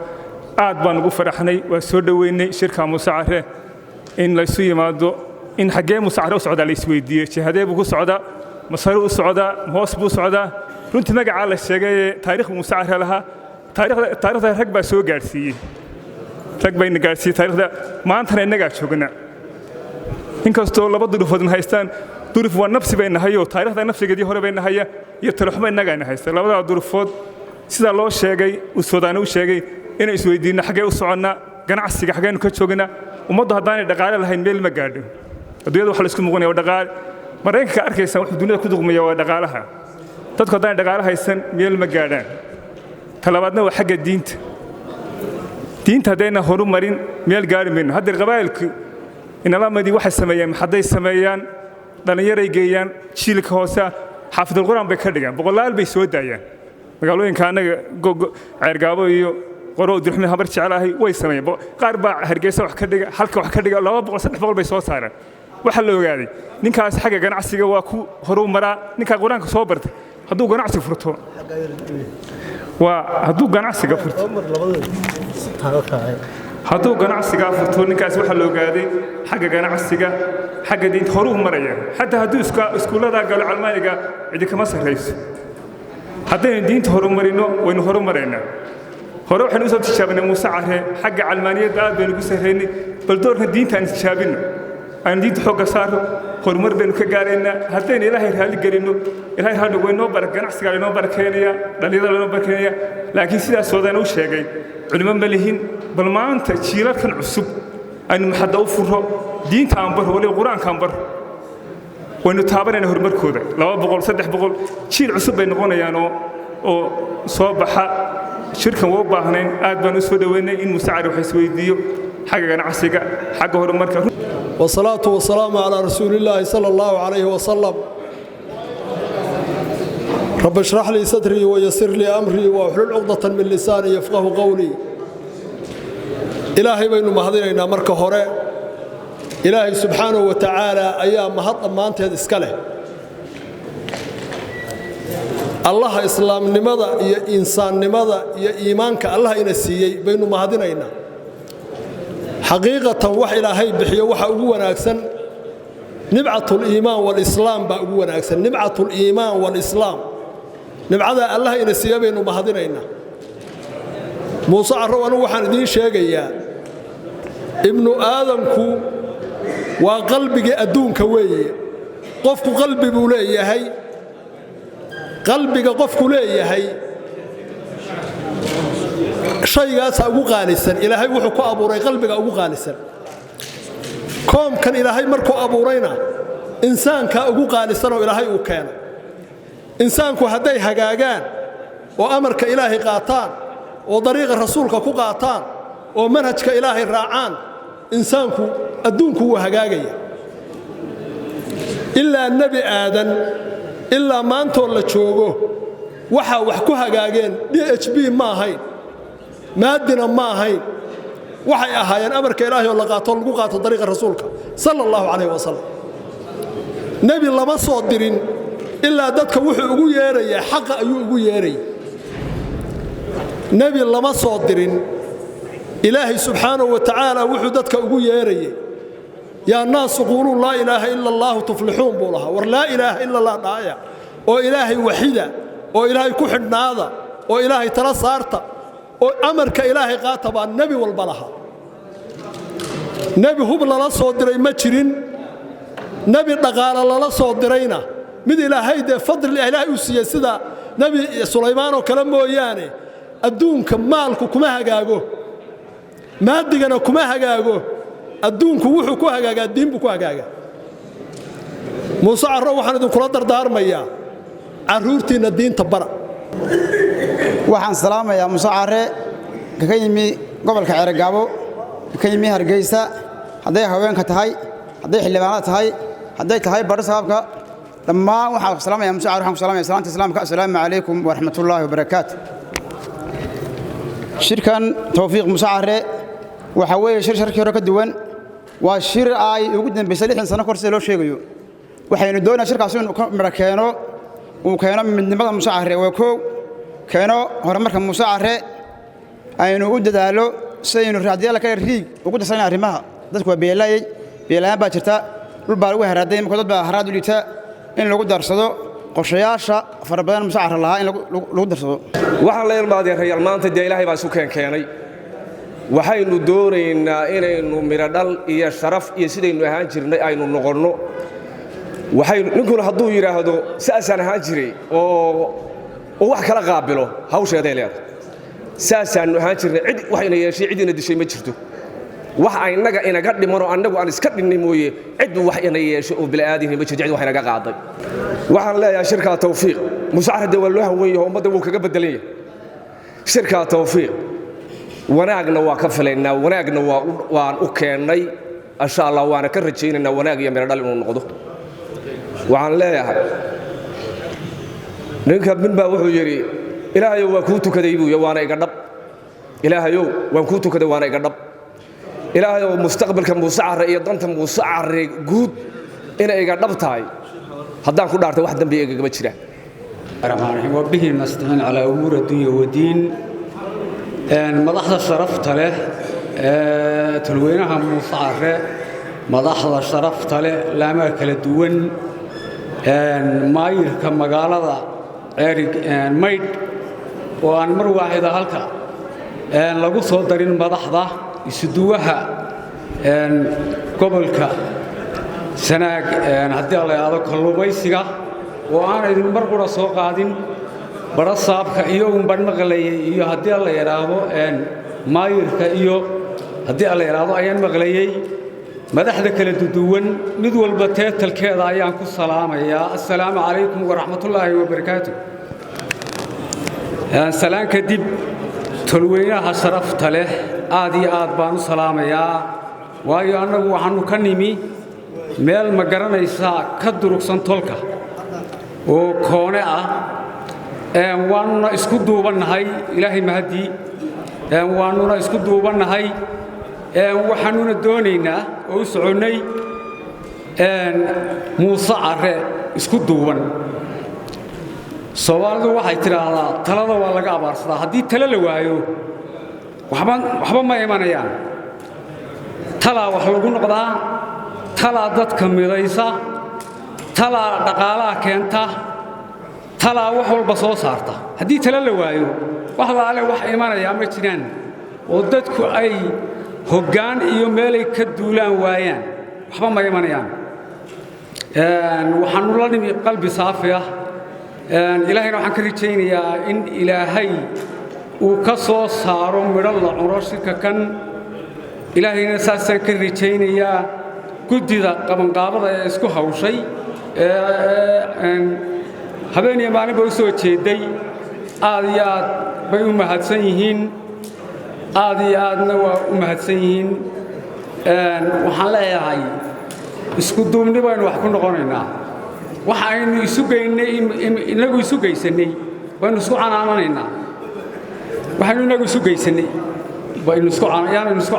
aad baan ugu faraxnay waa soo dhaweynay shirka Muuse Carre in la isu yimaado in xagee Muuse Carre u socda la isweydiiyay jihadee buu ku socdaa masar u socdaa hoos buu socdaa runtii magaca la sheegay taariikh Muuse Carre laha taariikhda rag baa soo gaarsiiyay rag bay gaarsiiyay taariikhda maanta inaga joogna inkastoo laba durufood haystaan duruf waa nafsi bay nahayo taariikhda nafsigeedii hore bay nahaya iyo taraxuma inaga haysta labada durufood sida loo sheegay u Suudaan u sheegay inay isweydiino xagee u socona ganacsiga xageenu ka joogna ummaddu hadaan dhaqaale lahayn meel ma gaadho adduunyada waxa la isku muqanayo dhaqaale mareenka arkaysan wuxuu dunida ku duqmiyaa waa dhaqaalaha dadku hadaan dhaqaale haysan meel ma gaadhaan talabaadna waa xagga diinta hadayna horumarin meel gaari mayno hadda qabaa'ilku inalamadii waxa sameeyeen haday sameeyaan dhalinyaray geeyaan jiilka hoose xaafidul quraan bay ka dhigaan boqolaal bay soo daayaan magaalooyinka anaga ceergaabo iyo qoro dirxmi habar jecelahay way sameeyeen qaar baa Hargeysa wax ka dhiga halka wax ka dhiga 200 300 bay soo saareen waxa la ogaaday ninkaas xagga ganacsiga waa ku horumara ninka quraanka soo bartay hadduu ganacsi furto hadduu ganacsiga furto ninkaas waxa la ogaaday xagga ganacsiga xagga diinta horumaraya hatta hadduu iskuulada galo Almaaniga cidi kama sareyso haddaynu diinta horumarino waynu horumareynaa hore waxaan u soo tijaabinay Muuse Carre xagga Almaaniyada aad baynu ku sareynay bal doorka diinta aan tijaabino aan diinta xooga saaro horumar baynu ka gaaraynaa haddaynu Ilaahay raali gelino Ilaahay hadhow waynu barak ganacsiga inoo barakeynaya dhalinyarada inoo barakeynaya laakiin sidaas Suudaan u sheegay culimo ma lihin bal maanta jiilalkan cusub aynu maxadda u furo diinta aan baro wali quraanka aan baro waynu taabanayna horumarkooda 200 300 jiil cusub bay noqonayaan oo soo baxa shirkan wuu baahnayn aad baan u soo dhaweynay in Muuse Carre wax isweydiiyo xagga ganacsiga xagga horumarka والصلاة والسلام على رسول الله صلى الله عليه وسلم رب اشرح لي صدري ويسر لي أمري واحلل عقدة من لساني يفقه قولي إلهي بين مهدينا مركه هراء إلهي سبحانه وتعالى أيام مهض ما أنت هذا الله إسلام لماذا يا إنسان لماذا يا إيمانك الله ينسيه بين مهدينا حقيقة وحي إلهي بحي وحا أقوى أكسن نبعة الإيمان والإسلام بأقوى أكسن نبعة الإيمان والإسلام نبعة الله ينسيه بين مهدينا muuse carrow anigu waxaan idiin sheegayaa ibnu aadamku waa qalbigii adduunka weeye qofku qalbi buu leeyahay qalbiga qofku leeyahay shaygaasa ugu qaalisan ilaahay wuxuu ku abuuray qalbiga ugu qaalisan koomkan ilaahay markuu abuurayna insaanka ugu qaalisan oo ilaahay uu keenay insaanku hadday hagaagaan oo amarka ilaahay qaataan oo dariiqa rasuulka ku qaataan oo manhajka ilaahay raacaan insaanku adduunku wuu hagaagaya ilaa nebi aadan ilaa maantoo la joogo waxaa wax ku hagaageen dhb ma ahayn maadina ma ahayn waxay ahaayeen amarka ilaahay oo la qaato lagu qaato dariiqa rasuulka sala allahu calayh wasalam nebi lama soo dirin ilaa dadka wuxuu ugu yeerayaa xaqa ayuu ugu yeerayay nebi lama soo dirin ilaahay subxaanahu wa tacaala wuxuu dadka ugu yeerayay yaa naasu quuluu laa ilaaha ila allaahu tuflixuun buu lahaa war laa ilaaha ila allah dhaaya oo ilaahay waxida oo ilaahay ku xidhnaada oo ilaahay tala saarta oo amarka ilaahay qaata baa nebi walba lahaa nebi hub lala soo diray ma jirin nebi dhaqaale lala soo dirayna mid ilaahay dee fadli ilaahay u siiyey sida nebi sulaymaan oo kale mooyaane adduunka maalku kuma hagaago maadigana kuma hagaago adduunku wuxuu ku hagaagaa diin buu ku hagaagaa muuse carro waxaan idinkula dardaarmayaa carruurtiinna diinta bara waxaan salaamayaa muuse carre ka yimi gobolka ceergaabo ka yimi hargeysa hadday haweenka tahay hadday xildhibaanada tahay hadday tahay badho sabaabka dhammaan waxaan salaamayaa muuse carre waxaan ku salaamayaa salaanta islaamka assalaamu calaykum waraxmatullaahi wabarakaatu shirkan tawfiiq muuse carre waxa weeye shirkii hore ka duwan waa shir ay ugu dambaysay 6 sano kor sida loo sheegayo waxaynu doonaynaa shirkaas inuu ka midho keeno uu keeno midnimada muuse carre waa koow keeno horumarka muuse carre aynu u dadaalo sidaynu raadiyada kale riig ugu darsanay arrimaha dadku waa beelayaan baa jirta dhul baa lagu haraaday marka dad baa haraad u liita in lagu darsado qorshayaasha fara badan muuse carre lahaa in lagu darsado waxaan la ilmaadeen reeyal maanta dee ilaahay baa isu keenay waxaynu doonaynaa inaynu midho dhal iyo sharaf iyo sidaynu ahaan jirnay aynu noqonno ninkuna hadduu yidhaahdo saasaan ahaan jiray oo wax kala qaabilo hawsheeday leedahay saasaannu ahaan jirnay cid wax ina yeeshay cid ina dishay ma jirto wax aynaga inaga dhimanoo annagu aan iska dhinnay mooye cid wax ina yeeshay oo bila'aadini ma jirto cid wax inaga qaaday waxaan leeyahay shirkaa tawfiiq muuse carre dee waa loo hawan yaho ummadda wuu kaga beddelan yahay shirkaa tawfiiq wanaagna waa ka filaynaa wanaagna waan u keennay insha allah waana ka rajaynaynaa wanaag iyo midho dhal inuu noqdo waxaan leeyahay ninka min baa wuxuu yidhi ilaahayow waan kuu tukaday buu waana iga dhab ilaahayow waan kuu tukaday waana iga dhab ilaahayow mustaqbalka muuse carre iyo danta muuse carre guud inay iga dhab tahay haddaan ku dhaartay wax dambi igagama jiraan الرحمن الرحيم وبه نستعين على أمور الدنيا والدين مدحض الشرفت له تلوينها موسى عرّي مدحض الشرفت له لا ماكل الدون ماير كما قال هذا ميد وأن مر واحدة هلكا لقوا صدرين مدحضة يسدوها قبلك سنة هدي الله هذا كله بيسيقه وأنا إذا مرقنا سوق قادين برا صابك إيوه بنمغلي إيوه هدي الله يراهو مايرك إيوه هدي الله يراهو أيان مغلي مدح ذكر الدون مدول بتات الكذا أيانكم السلام يا السلام عليكم ورحمة الله وبركاته السلام كدب تلوينها شرفت له آدي بانو سلام يا وأيو أنا وحنو كنيمي ميل مقرنا يسا كدروك سنتولكا oo koone ah waanuna isku duubanahay ilaahay mahadi waanuna isku duubanahay waxaanuna doonaynaa oo soconay muuse carre isku duuban Soomaalidu waxay tiraahdaa talada waa laga abaarsadaa haddii talo la waayo waxba ma imanayaan tala wax lagu noqdaa tala dadka midaysa tala dhaqaalaha keenta talaa wax walba soo saarta haddii tala la waayo wax laale wax imanaya ma jiraan oo dadku ay hoggaan iyo meelay ka duulaan waayaan waxba ma imanayaan waxaanu la nimi qalbi saafi ah ilaahayna waxaan ka rajaynayaa in ilaahay uu ka soo saaro midho la cuno shirka kan ilaahayna saasaan ka rajaynayaa guddida qabanqaabada ee isku hawshay habeen iyo maalinba u soo jeeday aad iyo aad bay u mahadsan yihiin aad iyo aadna waa u mahadsan yihiin waxaan leeyahay isku duubni baynu wax ku noqonaynaa waxa aynu isu geynay inagu isu geysanay baynu isku canaananaynaa waxaynu inagu isu geysanay baynu isku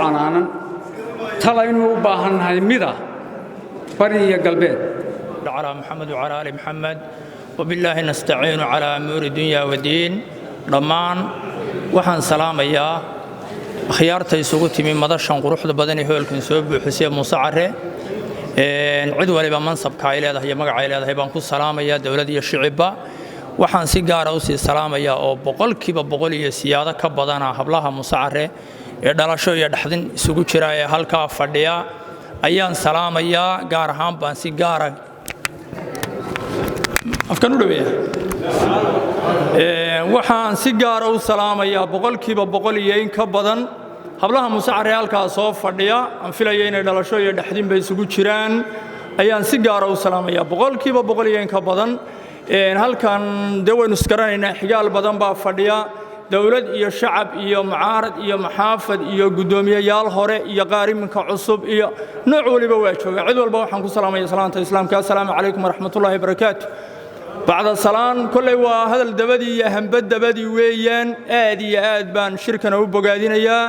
canaanan talaynu u baahannahay mida bari iyo galbeed على محمد وعلى آل محمد وبالله نستعين على أمور الدنيا والدين ضمان وحن سلام يا خيارتي سقوطي من مدرشان قروح بدني هو الكنسوب حسين مصعره عدو لي بمنصب كايله هي مقع عيله هي بانكو سلام يا دولتي الشعبه waxaan si gaar ah u sii salaamaya oo boqolkiiba boqol iyo siyaado ka badan hablaha musacare ee dhalasho iyo dhaxdin isugu jira ee halka fadhiya ayaan salaamaya gaar ahaan baan si gaar ah afkan u dhaweeyaa waxaan si gaar ah u salaamaya boqolkiiba boqol iyo in ka badan hablaha musacare halka soo fadhiya aan filayo inay dhalasho iyo dhaxdin bay isugu jiraan ayaan si gaar ah u salaamaya boqolkiiba boqol iyo in ka badan halkan dawaynu isgaranaynaa xigaal badan baa fadhiya dawlad iyo shacab iyo mucaarad iyo maxaafad iyo guddoomiyeyaal hore iyo qaariminka cusub iyo nooc waliba waa jooga cid walba waxaan ku salaamaya salaanta islaamka assalaamu calaykum waraxmatullaahi wabarakaatu bacda salaan kolley waa hadal dabadii iyo hambad dabadii weeyaan aad iyo aad baan shirkana u bogaadinayaa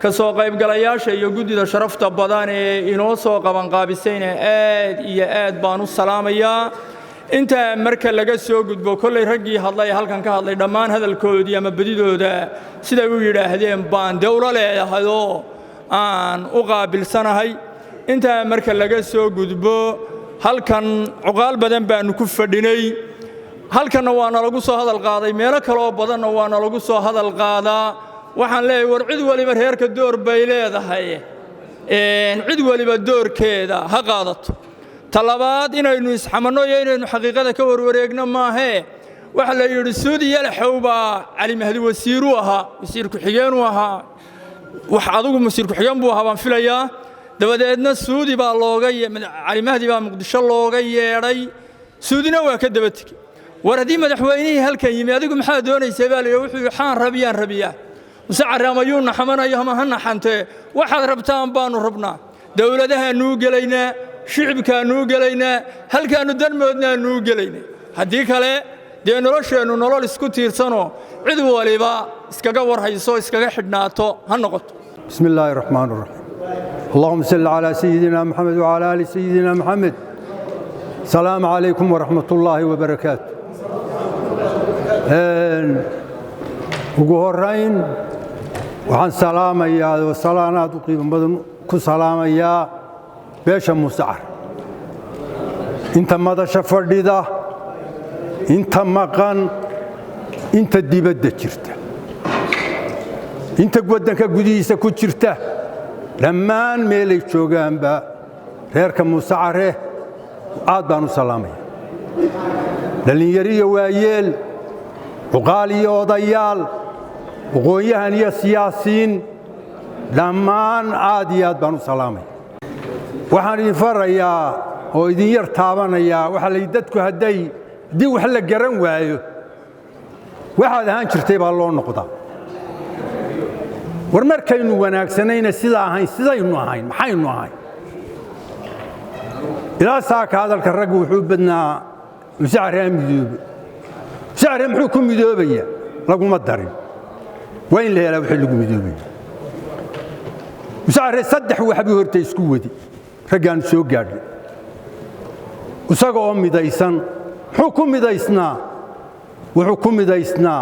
ka soo qaybgalayaasha iyo guddida sharafta badan ee inoo soo qabanqaabisayna aad iyo aad baan u salaamayaa inta marka laga soo gudbo kolley raggii hadlay halkan ka hadlay dhammaan hadalkoodii ama badidooda siday u yidhaahdeen baan dawlo leeyahay oo aan u qaabilsanahay inta marka laga soo gudbo halkan cuqaal badan baanu ku fadhinay halkanna waana lagu soo hadal qaaday meelo kale oo badanna waana lagu soo hadal qaadaa waxaan leeyahay war cid waliba reerka door bay leedahay cid waliba doorkeeda ha qaadato talabaad inaynu isxamanno iyo inaynu xaqiiqada ka warwareegno maahee waxa la yidhi suudi yalaxow baa cali mahdi wasiiruu ahaa wasiir ku-xigeenuu ahaa wax adigu wasiir ku-xigeen buu ahaa baan filayaa dabadeedna suudi baa cali mahdi baa muqdisho looga yeedhay suudina waa ka daba tegey war haddii madaxweynihii halkan yimi adigu maxaa doonaysaa baa la yidhi wuxuu xaan rabiyaa musacare ama yuu naxamanayo ama ha naxantee waxaad rabtaan baanu rabnaa dowladahaanuu gelaynaa shicibkaanuu gelaynaa halkaannu danmoodnaanuu gelaynaa haddii kale dee nolosheennu nolol isku tiirsanoo cid waliba iskaga warhayso iskaga xidhnaato ha noqoto bismi illaahi raxmaan raxiim allahuma salli calaa sayidina maxamed wacalaa aali sayidina maxamed asalaamu calaykum waraxmatullaahi wabarakaatu ugu horrayn waxaan salaamayaa oo salaanaad u qiimo badan ku salaamayaa beesha musacar inta madasha fadhida inta maqan inta dibadda jirta inta waddanka gudihiisa ku jirta dhammaan meelay joogaanba reerka musacare aad baan u salaamaya dhallinyaro iyo waayeel cuqaal iyo odayaal aqoon-yahan iyo siyaasiyiin dhammaan aad iyo aad baan u salaamaya waxaan idin farayaa oo idin yar taabanayaa waxaa la yidhi dadku haddii wax la garan waayo waxaad ahaan jirtay baa loo noqdaa war markaynu wanaagsanayna sidaa ahayn sidaynu ahayn maxaynu ahayn ilaa saaka hadalka raggu wuxuu badnaa musacare ha midoobe musacare muxuu ku midoobayaa laguma darin waa in la helaa wixii lagu midoobaya musacare saddex waxbuu horta isku wadi raggaannu soo gaadhay isaga oo midaysan muxuu ku midaysnaa wuxuu ku midaysnaa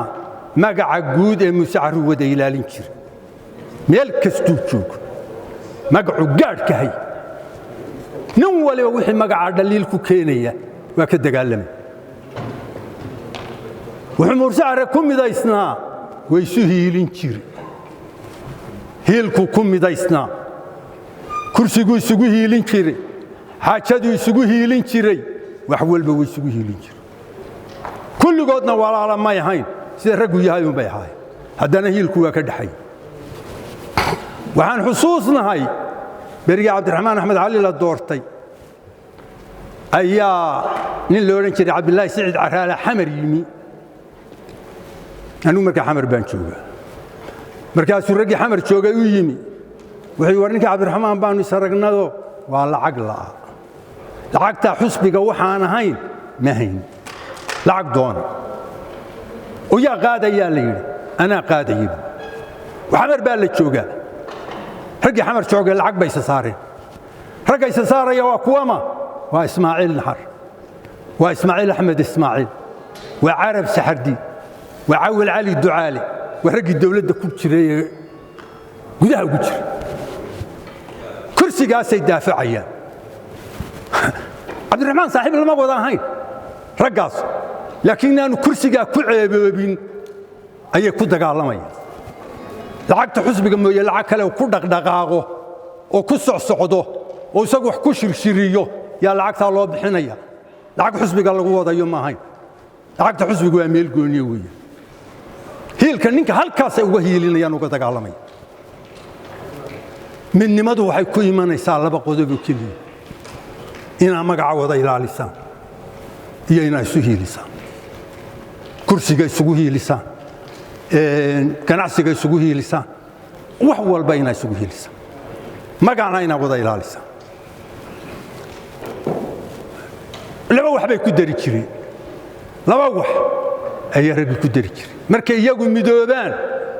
magaca guud ee musacaru wada ilaalin jira meel kastuu joogo magacu gaadhkahay nin waliba wixii magaca dhaliil ku keenaya waa ka dagaalamay wuxuu mursacare ku midaysnaa way isu hiilin jiri hiilku ku midaysnaa kursigu isugu hiilin jiray xaajadu isugu hiilin jiray wax walba way isugu hiilin jiray kulligoodna walaala may ahayn sida raggu yahay un bay ahaayeen haddana hiilku waa ka dhaxay waxaan xusuusnahay berigii cabdiraxmaan axmed cali la doortay ayaa nin la odhan jiray cabdilaahi siciid caraale xamar yimi anigu markaa xamar baan joogaa markaasuu raggii xamar joogay u yimi wuxuu war ninkii cabdiraxmaan baanu isaragnado waa lacag la'a lacagtaa xusbiga waxaan ahayn ma hayn lacag doona oo yaa qaadayaa la yidhi anaa qaadayay xamar baa la joogaa raggii xamar joogay lacag bay isa saareen ragga isa saaraya waa kuwama waa ismaaciil naxar waa ismaaciil axmed ismaaciil waa carab saxardi waa cawil cali ducaale waa raggii dowladda ku jiray ee gudaha ugu jira kursigaasay daafacayaan cabdiraxmaan saaxiib lama wada ahayn raggaas laakiin inaanu kursigaa ku ceeboobin ayay ku dagaalamayaan lacagta xusbiga mooye lacag kale ku dhaqdhaqaaqo oo ku socsocdo oo isagu wax ku shirshiriyo yaa lacagtaa loo bixinaya lacag xusbiga lagu wadayo ma ahayn lacagta xusbiga waa meel gooniye weeye hiilka ninka halkaasay uga hiilinayaan uga dagaalamaya midnimadu waxay ku imanaysaa laba qodob oo keliya inaad magaca wada ilaalisaan iyo inaad isu hiilisaan kursiga isugu hiilisaan ganacsiga isugu hiilisaan wax walba inaad isugu hiilisaan magacna inaad wada ilaalisaan laba wax bay ku dari jireen laba wax ayaa raggi ku dari jireen markay iyagu midoobaan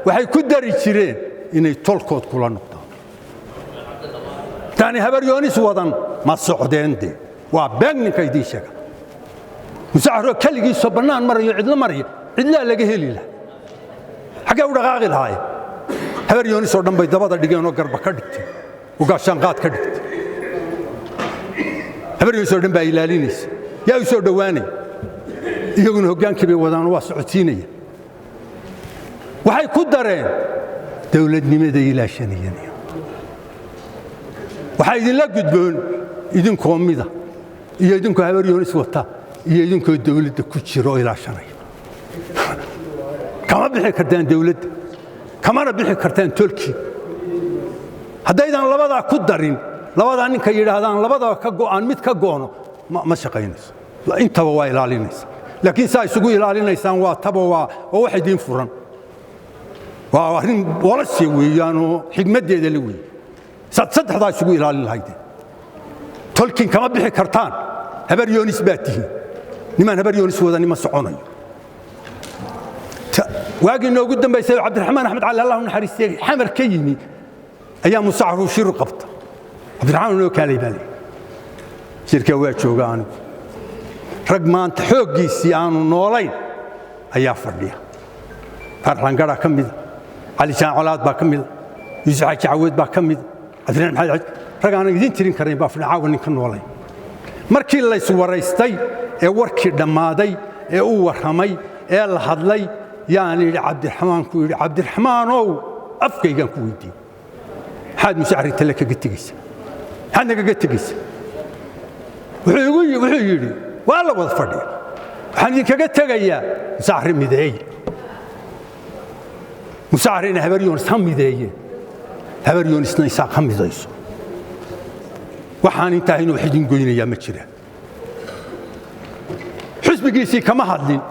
waxay ku dari jireen inay tolkood kula noqdaan taani habaryoonis wadan ma socdeen dee waa beeg ninka idiin sheega musacaroo keligiisoo bannaan marayo cidlo maraya cidlaa laga heli laha xaggee u dhaqaaqi lahaayeen habaryoonisoo dhan bay dabada dhigeen oo garba ka dhigtay oo gaashaanqaad ka dhigtay habaryoonisoo dhan baa ilaalinaysa yaa u soo dhowaanaya iyaguna hoggaankii bay wadaan waa socodsiinaya waxay ku dareen dowladnimaday ilaashanayeen waxaa idinla gudboon idinkoo mida iyo idinkoo habaryoonis wata iyo idinkoo dowladda ku jira oo ilaashanaya kama bixi kartaan dowladda kamana bixi kartaan tolkii haddaydan labadaa ku darin labadaa ninka yidhaahdaan labadaba ka go'aan mid ka goono ma shaqaynayso intaba waa ilaalinaysa laakiin saa isugu ilaalinaysaan waa taba waa wax idiin furan waa arrin bolosya weeyaanoo xigmaddeeda la weeye saddexdaa isugu ilaalin lahaydeen tolkiin kama bixi kartaan habaryoonis baa tihiin nimaan habaryoonis wadani ma soconayo waagii noogu dambaysay cabdiraxmaan axmed cali allah u naxariistay xamar ka yimi ayaa musacaruu shiru qabta cabdiraxmaan noo kaalay baa leeyahay shirka waa jooga anigu rag maanta xooggiisii aanu noolayn ayaa fadhiya farxangara ka mida cali jaan colaad baa ka mida yuusuf xaaji caweed baa ka mida cabdiraxmaan maxamed rag aanan idiin tirin karayn baa fadhiya caawa ninka noolayn markii layswaraystay ee warkii dhammaaday ee uu warramay ee la hadlay yaan yidhi cabdiraxmaan ku yidhi cabdiraxmaanow afkaygaan ku weydiiyey maxaad musacari tale kaga tegaysa maxaad nagaga tegaysa wuxuu yidhi waa la wada fadhiya waxaan idinkaga tegayaa musacari mideeye musacarina habaryoonis ha mideeyeen habaryoonisna isaa ka midayso waxaan intaa inuu wax idin goynayaa ma jiraan xusbigiisii kama hadlin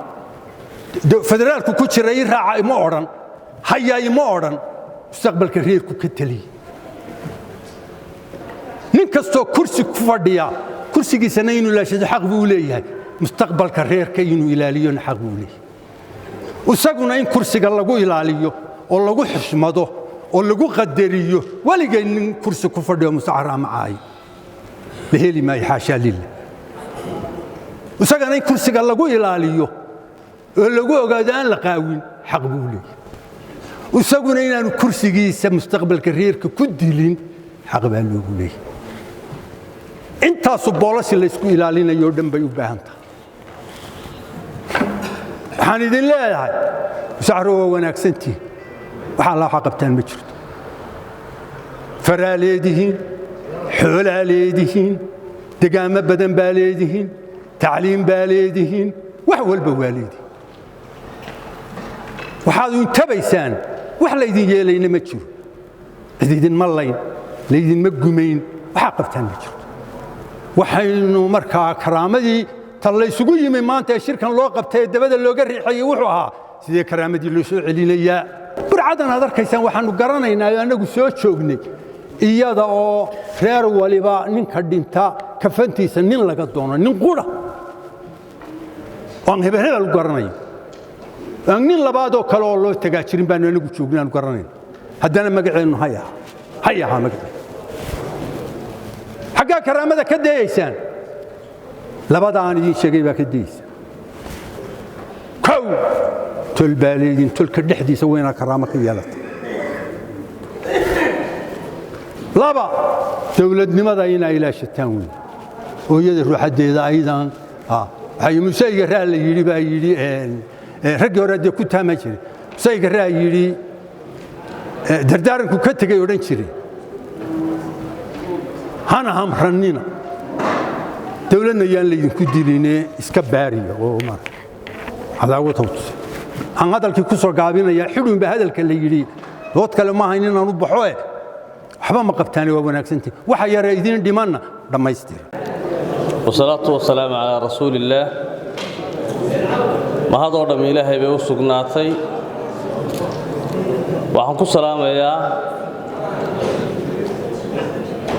federaalku ku jira ii raaca ima odhan hayaa ima odhan mustaqbalka reerku ka teliyey nin kastoo kursi ku fadhiya kursigiisana inuu ilaashado xaq buu leeyahay mustaqbalka reerka inuu ilaaliyona xaq buu leeyahay isaguna in kursiga lagu ilaaliyo oo lagu xushmado oo lagu qadariyo weligay nin kursi ku fadhiyo musacar ama caayo la heli maayo xaashaa lillah isagana in kursiga lagu ilaaliyo oo lagu ogaado aan la qaawin xaq buu leeyahay isaguna inaanu kursigiisa mustaqbalka reerka ku dilin xaq baa loogu leeyahay intaasu boolasi laysku ilaalinayo dhan bay u baahan tahay waxaan idin leeyahay musaacaro waa wanaagsantihiin waxaa la waxa qabtaan ma jirto faraa leedihiin xoolaa leedihiin degaamo badan baa leedihiin tacliim baa leedihiin wax walba waa leedihiin waxaad intabaysaan wax laydin yeelayna ma jiro cid idinma layn laydinma gumayn waxaa qabtaan ma jirto waxaynu markaa karaamadii tan laysugu yimi maanta ee shirkan loo qabtay ee dabada looga riixayey wuxuu ahaa sidee karaamadii loo soo celinayaa burcadan aad arkaysaan waxaannu garanaynaa annagu soo joognay iyada oo reer waliba ninka dhinta kafantiisa nin laga doono nin qura aan hebel garanayo aan nin labaadoo kale oo loo tagaa jirin baanu anagu joognay aanu garanayno haddana magaceennu hay ahaa magaceen xaggaa karaamada ka dayaysaan labada aan idiin sheegay baa ka dayaysa kow tol baa leediin tolka dhexdiisa weynaa karaamo ka yeelata laba dowladnimada inaa ilaashataan weyn oo iyada ruuxadeeda aydan waxay musayga raa la yidhi baa yidhi raggii hore dee ku taaman jiray musayga raa yidhi dardaaranku ka tegay odhan jiray hana hamrannina dowladna yaan laydinku diline iska baariya oo cadaawad hawtusa aan hadalkii ku soo gaabinaya xidhuun baa hadalka la yidhi dood kale ma ahayn inaan u baxo waxba ma qabtaane waa wanaagsantii waxa yare idin dhimanna dhammaystira wasalaatu wasalaamu calaa rasuulillaah mahadoo dhamm ilaahay bay u sugnaatay waxaan ku salaamayaa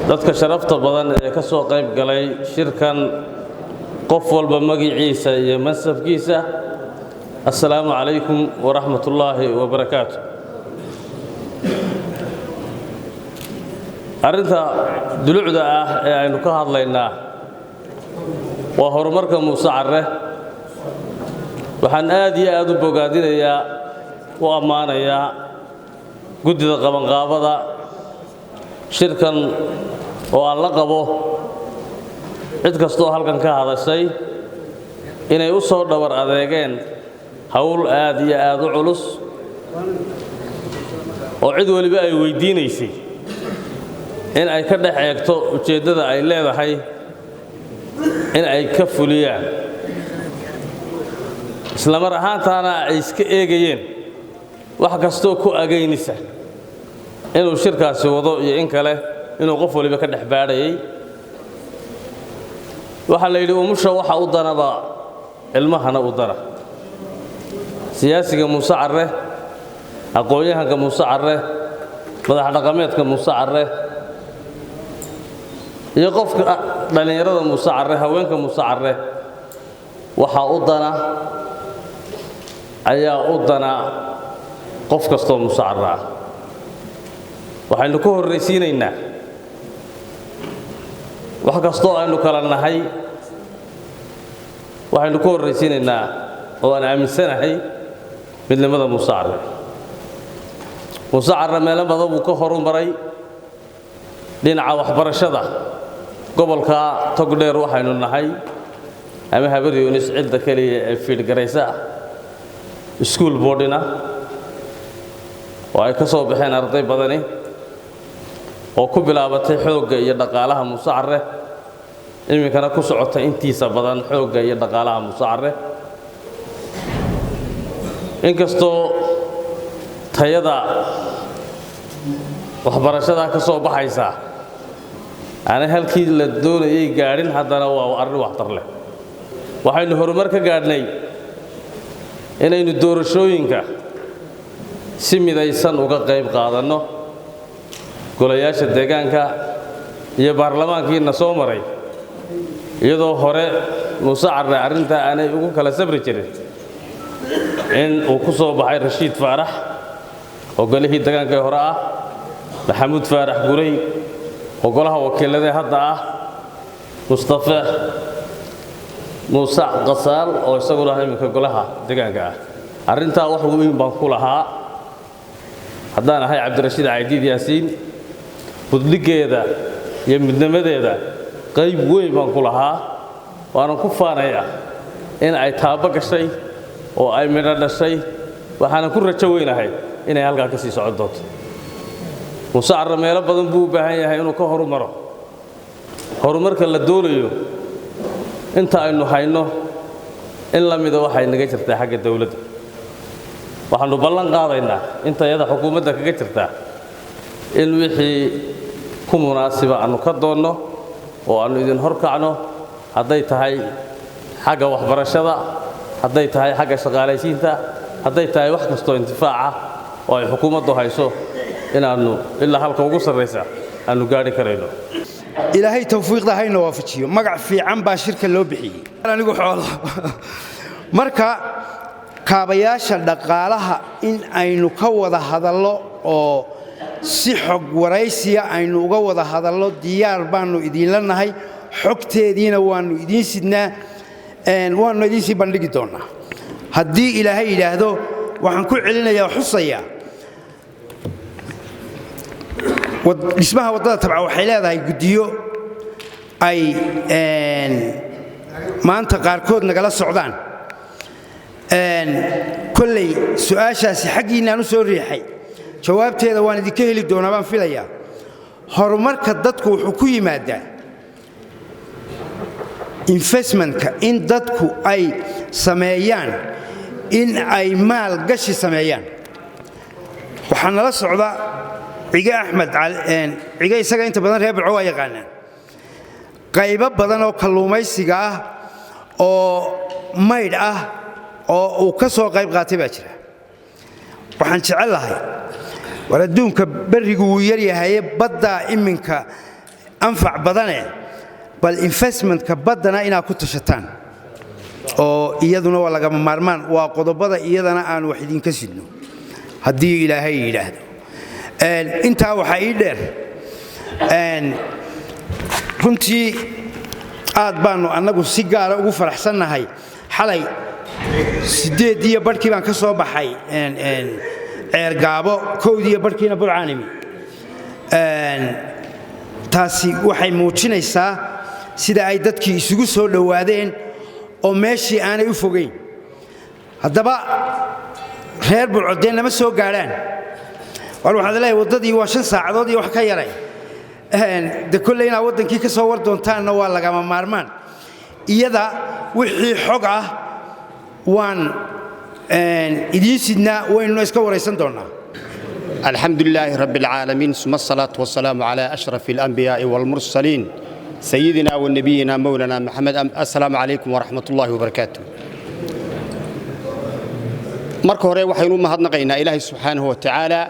dadka sharafta badan ee ka soo qayb galay shirkan qof walba magiciisa iyo mansabkiisa assalaamu calaykum waraxmatullaahi wabarakaatu arrinta dulucda ah ee aynu ka hadlaynaa waa horumarka muuse carre waxaan aad iyo aad u bogaadinayaa u ammaanayaa guddida qabanqaabada shirkan oo aan la qabo cid kastoo halkan ka hadashay inay u soo dhabar adeegeen hawl aad iyo aad u culus oo cid waliba ay weydiinaysay in ay ka dhex eegto ujeeddada ay leedahay in ay ka fuliyaan isla mar ahaantaana ay iska eegayeen wax kastoo ku agaynisa inuu shirkaasi wado iyo in kale inuu qof waliba ka dhex baadhayay waxaa la yidhi umusha waxa u danaba ilmahana u dana siyaasiga muuse carre aqoon-yahanka muuse carre madax dhaqameedka muuse carre iyo qofka dhallinyarada muuse carre haweenka muuse carre waxaa u dana ayaa u dana qof kastoo muuse carre ah waxaynu ka horraysiinaynaa wax kastoo aynu kala nahay waxaynu ka horraysiinaynaa oo aan aaminsanahay midnimada muuse carre muuse carre meelo badan buu ka horumaray dhinaca waxbarashada gobolka togdheer waxaynu nahay ama habar yunis cidda keliya ee fiidhgaraysa iskuul boodhina oo ay ka soo baxeen arday badani oo ku bilaabatay xoogga iyo dhaqaalaha muuse carre iminkana ku socota intiisa badan xoogga iyo dhaqaalaha muuse carre inkastoo tayada waxbarashada ka soo baxaysa aanay halkii la doonayay gaadhin haddana waa arrin waxtar leh waxaynu horumar ka gaadhnay inaynu doorashooyinka si midaysan uga qayb qaadanno golayaasha deegaanka iyo baarlamaankiina soo maray iyadoo hore muuse carre arrintaa aanay ugu kala sabri jirin in uu ku soo baxay rashiid faarax oo golihii deegaanka ee hore ah maxamuud faarax gurey oo golaha wakiiladee hadda ah mustafe muuse qasaal oo isaguna iminka golaha deegaanka ah arrintaa wax weyn baan ku lahaa haddaan ahay cabdirashiid caydiid yaasiin budligeeda iyo midnimadeeda qayb weyn baan ku lahaa waanan ku faanayaa in ay taabo gashay oo ay midho dhashay waxaana ku rajo weynahay inay halkaa ka sii socon doonto muuse carre meelo badan buu u baahan yahay inuu ka horumaro horumarka la doonayo inta aynu hayno in la mida waxay naga jirtaa xagga dawladda waxaanu ballan qaadaynaa inta iyada xukuumadda kaga jirtaa in wixii ku munaasiba aanu ka doonno oo aanu idin horkacno hadday tahay xagga waxbarashada hadday tahay xagga shaqaalaysiinta hadday tahay wax kastoo intifaaca oo ay xukuumaddu hayso inaannu ilaa halka ugu sarraysa aanu gaadhi karayno ilaahay tawfiiqda hayna waafajiyo magac fiican baa shirka loo bixiyey anigu xoolo marka kaabayaasha dhaqaalaha in aynu ka wada hadallo oo si xog waraysiya aynu uga wada hadallo diyaar baanu idinla nahay xogteediina waanu idiin sidnaa waanu idiin sii bandhigi doonaa haddii ilaahay yidhaahdo waxaan ku celinayaa xusaya dhismaha waddada tabca waxay leedahay guddiyo ay maanta qaarkood nagala socdaan kolley su'aashaasi xaggiinnaan u soo riixay jawaabteeda waan idinka heli doonaa baan filayaa horumarka dadku wuxuu ku yimaadaa investmentka in dadku ay sameeyaan in ay maal gashi sameeyaan waxaa nala socda cige axmed cige isaga inta badan reer barco waa yaqaanaan qaybo badan oo kalluumaysiga ah oo maydh ah oo uu ka soo qayb qaatay baa jira waxaan jecel lahay war adduunka berrigu wuu yaryahaye baddaa iminka anfac badane bal investmentka baddana inaad ku tashataan oo iyaduna waa lagama maarmaan waa qodobada iyadana aan wax idinka sidno haddii ilaahay yidhaahdo intaa waxaa ii dheer runtii aad baannu annagu si gaara ugu faraxsannahay xalay 8 iyo barhkii baan ka soo baxay ceergaabo 1 iyo barhkiina burcaanimi taasi waxay muujinaysaa sida ay dadkii isugu soo dhowaadeen oo meeshii aanay u fogayn haddaba reer burcodeen nama soo gaadhaan war waxaad leeyahay waddadii waa 5 saacadood iyo wax ka yaray de kolley inaad waddankii ka soo war doontaanna waa lagama maarmaan iyada wixii xog ah waan idiin sidnaa waynuna iska waraysan doonnaa الحمد لله رب العالمين ثم الصلاة والسلام على أشرف الأنبياء والمرسلين سيدنا ونبينا مولانا محمد السلام عليكم ورحمة الله وبركاته marka hore waxaynu mahadnaqaynaa Ilaahay subhanahu wa ta'ala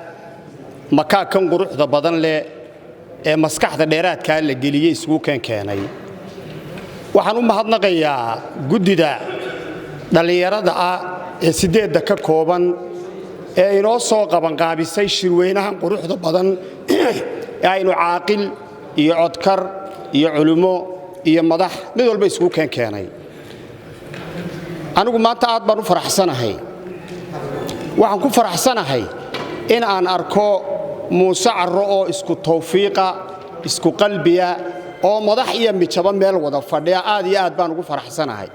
makaakan quruxda badan leh ee maskaxda dheeraadka la geliyay isugu keenay waxaan u mahadnaqayaa guddida dhalinyarada ah ee 8 ka kooban ee inoo soo qaban qaabisay shirweynahan quruxda badan ee aynu caaqil iyo codkar iyo culimo iyo madax mid walba isugu keenay anigu maanta aad baan u faraxsanahay waxaan ku faraxsanahay in aan arko Muuse Carro oo isku tawfiiqa isku qalbiya oo madax iyo mijaba meel wada fadhiya aad iyo aad baan ugu faraxsanahay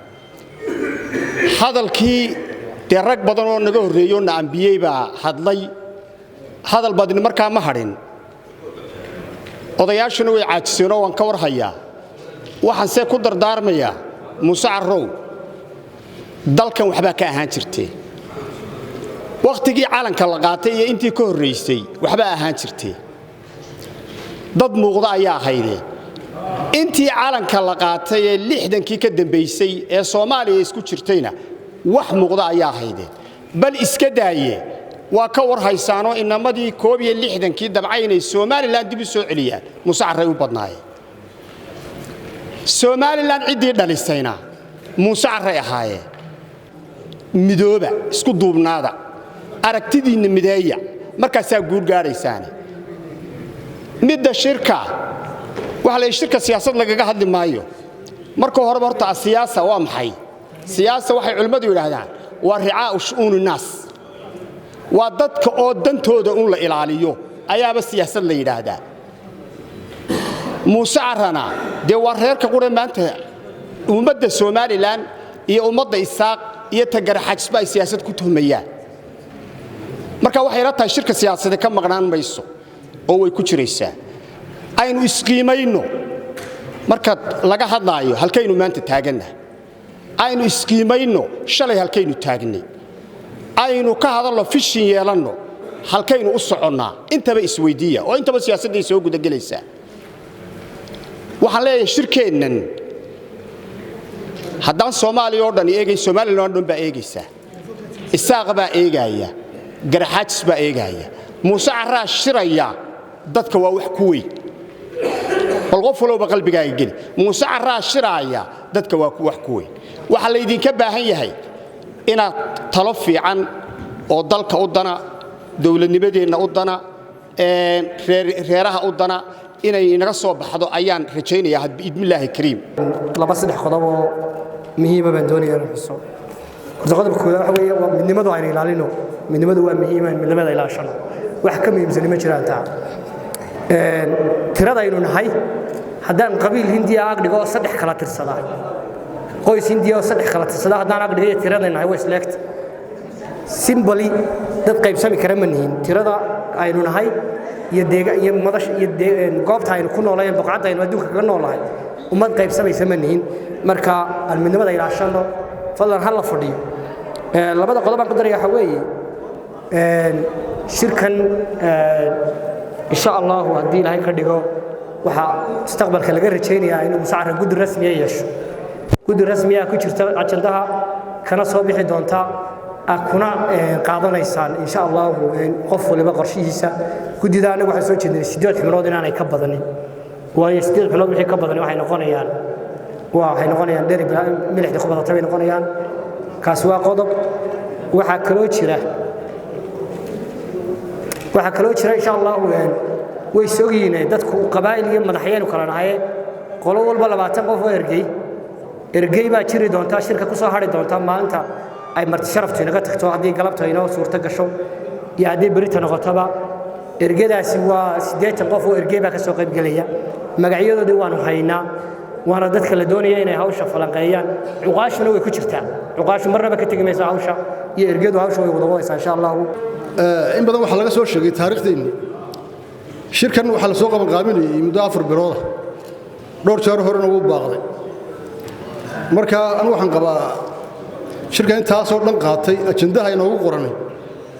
hadalkii dee rag badan oo naga horreeyo na ambiyey baa hadlay hadal badin markaa ma hadhin odayaashuna way caajiseen oo waan ka war hayaa waxaan see ku dardaarmayaa Muuse Carro dalkan waxba ka ahaan jirtay waqtigii caalanka la qaatay iyo intii ka horreysay waxba ahaan jirtay dad muuqda ayaa ahaydee intii caalanka la qaatay ee 60kii ka dambeysay ee Soomaaliya isku jirtayna wax muuqda ayaa ahaydee bal iska daaye waa ka war haysaano inamadii 61kii dabcaynay Soomaaliland dib u soo celiyaan Muuse Carro u badnaayeen Soomaaliland cidii dhalisayna Muuse Carro ahaayeen midooba isku duubnaada aragtidiina mideeya markaas aad guur gaaraysaan midda shirka waxa la shirka siyaasad lagaga hadli maayo marka hore horta siyaasad waa maxay siyaasad waxay culimadu yiraahdaan waa ricaa shu'uun naas waa dadka oo dantooda un la ilaaliyo ayaaba siyaasad la yiraahdaa Muuse Carrana de waa reerka qura maanta ummadda Soomaaliland iyo ummadda Isaaq iyo tagaraxajisba ay siyaasad ku tuhmayaan marka waxay la tahay shirka siyaasadeed ka maqnaan mayso oo way ku jiraysaa aynu isqiimayno marka laga hadlaayo halkaynu maanta taagannahay aynu isqiimayno shalay halkaynu taagnay aynu ka hadalno fishin yeelanno halkaynu u soconnaa intaba isweydiiya oo intaba siyaasadday soo gudagelaysaa waxaan leeyahay shirkeennan haddaan soomaaliya oo dhan eegay somalilan oo dhan baa eegaysaa isaaq baa eegaya garaxaajis baa eegaya muuse carraa shiraya dadka waa wax ku weyn bal qof walowba qalbigaaga geli muuse carraa shiraaya dadka waa wax ku weyn waxaa laydinka baahan yahay inaad talo fiican oo dalka u dana dowladnimadeenna u dana reeraha u dana inay inaga soo baxdo ayaan rajaynayaa biidmillaahi kariim laba saddex qodob oo muhiima baan doonayaa inaan xuso horta qodobka koowaad waxa weeye waa midnimadu aynu ilaalino midnimadu waa muhiim in midnimada ilaashano wax ka muhiimsan ma jiraan taa tirada aynu nahay haddaan qabiil hindiya ag dhigo saddex kala tirsada qoys hindiya oo saddex kala tirsada haddaan ag dhigo tirada nahay way isleegta simboli dad qaybsami kara ma nihin tirada aynu nahay iyo deega iyo madash iyo goobta aynu ku noolayn boqorada aynu adduunka kaga noolahay ummad qaybsamaysa ma nihin marka midnimada ilaashano fadlan hal la fadhiyo labada qodob aan ku daray waxa weeye shirkan insha Allah haddii ilaahay ka dhigo waxa mustaqbalka laga rajaynayaa inuu musaacir guddi rasmi ah yeesho guddi rasmi ah ku jirta ajandaha kana soo bixi doonta kuna qaadanaysaan insha Allah qof waliba qorshihiisa guddida anagu waxa soo jeedinay 8 xubnood inaanay ka badanin waayo 8 xubnood wixii ka badan waxay noqonayaan dheeri milixda khubadata way noqonayaan kaas waa qodob waxa kaloo jira insha Allah way soogiinay dadku qabaa'il iyo madaxyeen kala nahay qolo walba 20 qof oo ergey baa jiri doonta shirka ku soo hari doonta maalinta ay marti sharaftu inaga tagto haddii galabta inoo suurta gasho iyo haddii berita noqotaba ergadaasi waa 80 qof oo ergey baa ka soo qayb galaya magacyadoodii waanu haynaa waana dadka la doonaya inay hawsha falanqeeyaan cuqaashuna way ku jirtaa cuqaashu marnaba ka tagi mayso hawsha iyo ergeedu hawsha way wada wadaysaa insha Allah in badan waxa laga soo sheegay taariikhdeena shirkan waxa la soo qaban qaaminayay muddo 4 bilood dhowr jeer horena wuu baaqday marka anu waxaan qabaa shirkan intaas oo dhan qaatay ajandaha inoogu qoranay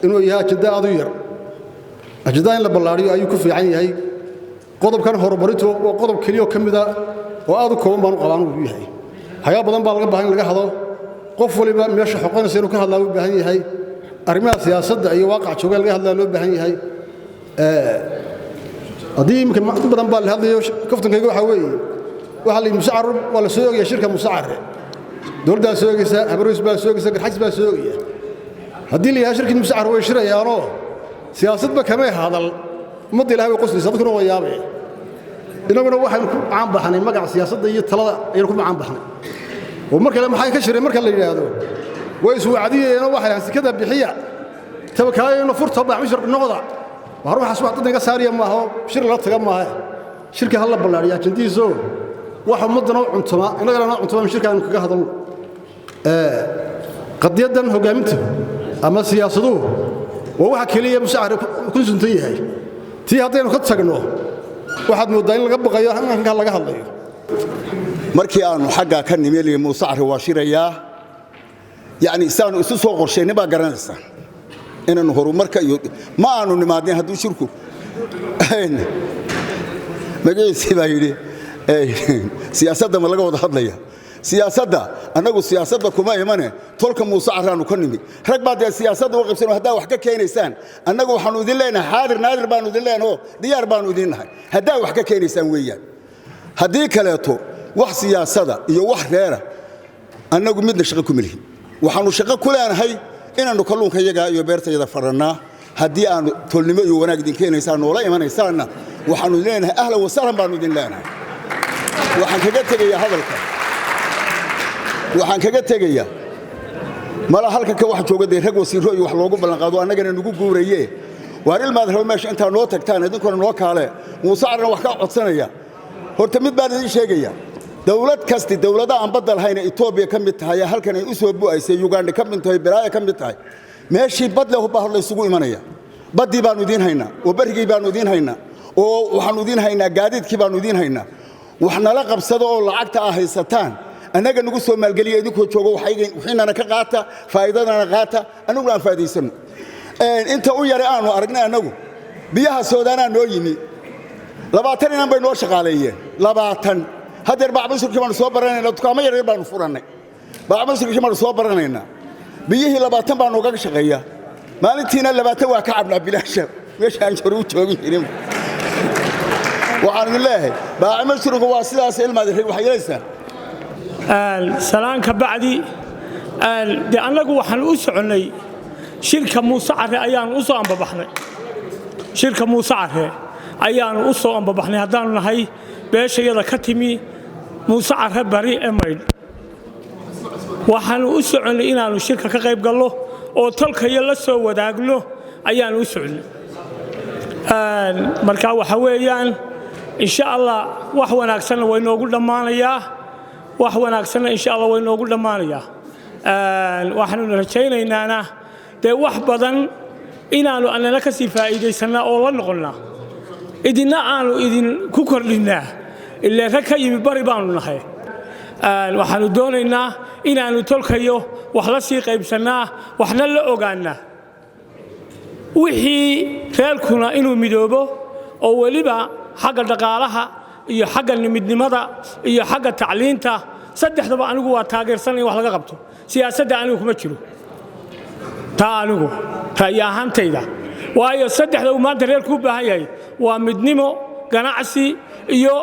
inuu yahay ajanda aad u yar ajanda in la ballaariyo ayuu ku fiican yahay qodobkan horumarintu waa qodob kaliya oo kamid ah oo aad u kooban baan u qabaan uu yahay hayaa badan baa laga baahan laga hado qof waliba meesha xoqonaysa inuu ka hadlaa u baahan yahay arrimaha siyaasadda iyo waaqac jooga laga hadlaa loo baahan yahay haddii imika badan baa la hadlayo kaftankayga waxa weeye waxa la musaacir waa la soo ogaya shirka musaacir dowladda soo ogaysa habaruus baa soo ogaysa garxajis baa soo ogaya haddii la yahay shirkii musaacir way shirayaanoo siyaasadba kamay hadal ummadda ilaahay way qoslaysa dadkuna waa yaabay inaguna waxaynu ku caan baxnay magaca siyaasadda iyo talada ayaynu ku caan baxnay oo markale maxay ka shireen marka la yiraahdo way isu wacdiyeenoo waxay ahayd sikada bixiya tabakaayno furta baa mishar noqda waa ruuxaas wax dadka saariya ma aha shir la taga ma aha shirka hal la ballaariyo ajandiiso waxa ummadana cuntuma inagana cuntuma shirkan kaga hadal qadiyadan hogaaminta ama siyaasaduhu waa waxa kaliya musaacir ku suntan yahay tii haddaynu ka tagno waxaad moodaa in laga baqayo hanka laga hadlayo markii aanu xagga ka nimeelay musaacir waa shirayaa yani isaanu isu soo qorsheynay baa garanaysa inaan horumarka iyo ma aanu nimaadin hadduu shirku magaciisa baa yidhi siyaasadda ma laga wada hadlaya siyaasadda annagu siyaasadda kuma imane tolka muuse carraanu ka nimid rag baa dee siyaasadda u qaybsan haddaa wax ka keenaysaan annagu waxaanu idin leenahay xaadir naadir baanu idin leenaho diyaar baanu idin nahay haddaa wax ka keenaysaan weeyaan haddii kaleeto wax siyaasada iyo wax reera annagu midna shaqo ku milihin waxaanu shaqo ku leenahay inaannu kalluunka yaga iyo beertayada farannaa haddii aanu tolnimo iyo wanaag idin keenaysaan noola imanaysaanna waxaanu leenahay ahlan wasahlan baanu idin leenahay waxaan kaga tegayaa mala halka ka wax jooga dee rag wasiiro iyo wax loogu ballan qaado annagana nagu guuraye waar ilmaad rabo meesha intaa noo tagtaan idinkuna noo kaale muuse carrana wax ka codsanaya horta mid baan idin sheegaya dawlad kasti dawlada aan badal hayna Itoobiya ka mid tahay halkan ay u soo buuaysay Uganda ka mid tahay Biraaya ka mid tahay meeshii bad leh baa la isugu imanaya badii baanu idin haynaa oo barigii baanu idin haynaa oo waxaanu idin haynaa gaadiidkii baanu idin haynaa waxna la qabsado oo lacagta ah haysataan anaga nagu soo maalgeliyo idinku joogo waxayna ka qaata faa'iidadana qaata anagu aan faa'iideysano inta u yare aanu aragnay anagu biyaha Suudaan noo yimi 20 inan bay noo shaqaaleeyeen 20 hadeer bacmushirkii baan soo baranayna dukaamo yar baan furanay bacmushirkii baan soo baranayna biyihii 20 baan uga shaqeeyaa maalintiina 20 waa ka cabnaa bilaasha meesha aan joogo joogin jirin waxaan leeyahay bacmushirku waa sidaas ilmaad waxay yeelaysaa salaan ka bacdi de anagu waxaan u soconay shirka Muuse Carre ayaan u soo ambabaxnay shirka Muuse Carre ayaan u soo ambabaxnay hadaan nahay beeshayada ka timi Muuse Carre bari emayd waxaan u soconay inaanu shirka ka qayb galno oo talkaya la soo wadaagno ayaan u soconay marka waxa weeyaan insha Allah wax wanaagsan way noogu dhamaanayaa wax wanaagsan insha Allah way noogu dhamaanayaa waxaanu rajaynaynaa de wax badan inaanu annana ka sii faa'iideysana oo la noqonnaa idina aanu idin ku kordhinaa ilaa ka yimi bari baanu nahay waxaanu doonaynaa inaanu tolkayo wax la sii qaybsanaa waxna la ogaanaa wixii reerkuna inuu midoobo oo waliba xagga dhaqaalaha iyo xagga midnimada iyo xagga tacliinta saddexdaba anigu waa taageersan in wax laga qabto siyaasadda anigu kuma jiro taa anigu ra'yi ahaantayda waayo saddexda uu maanta reerku u baahan yahay waa midnimo ganacsi iyo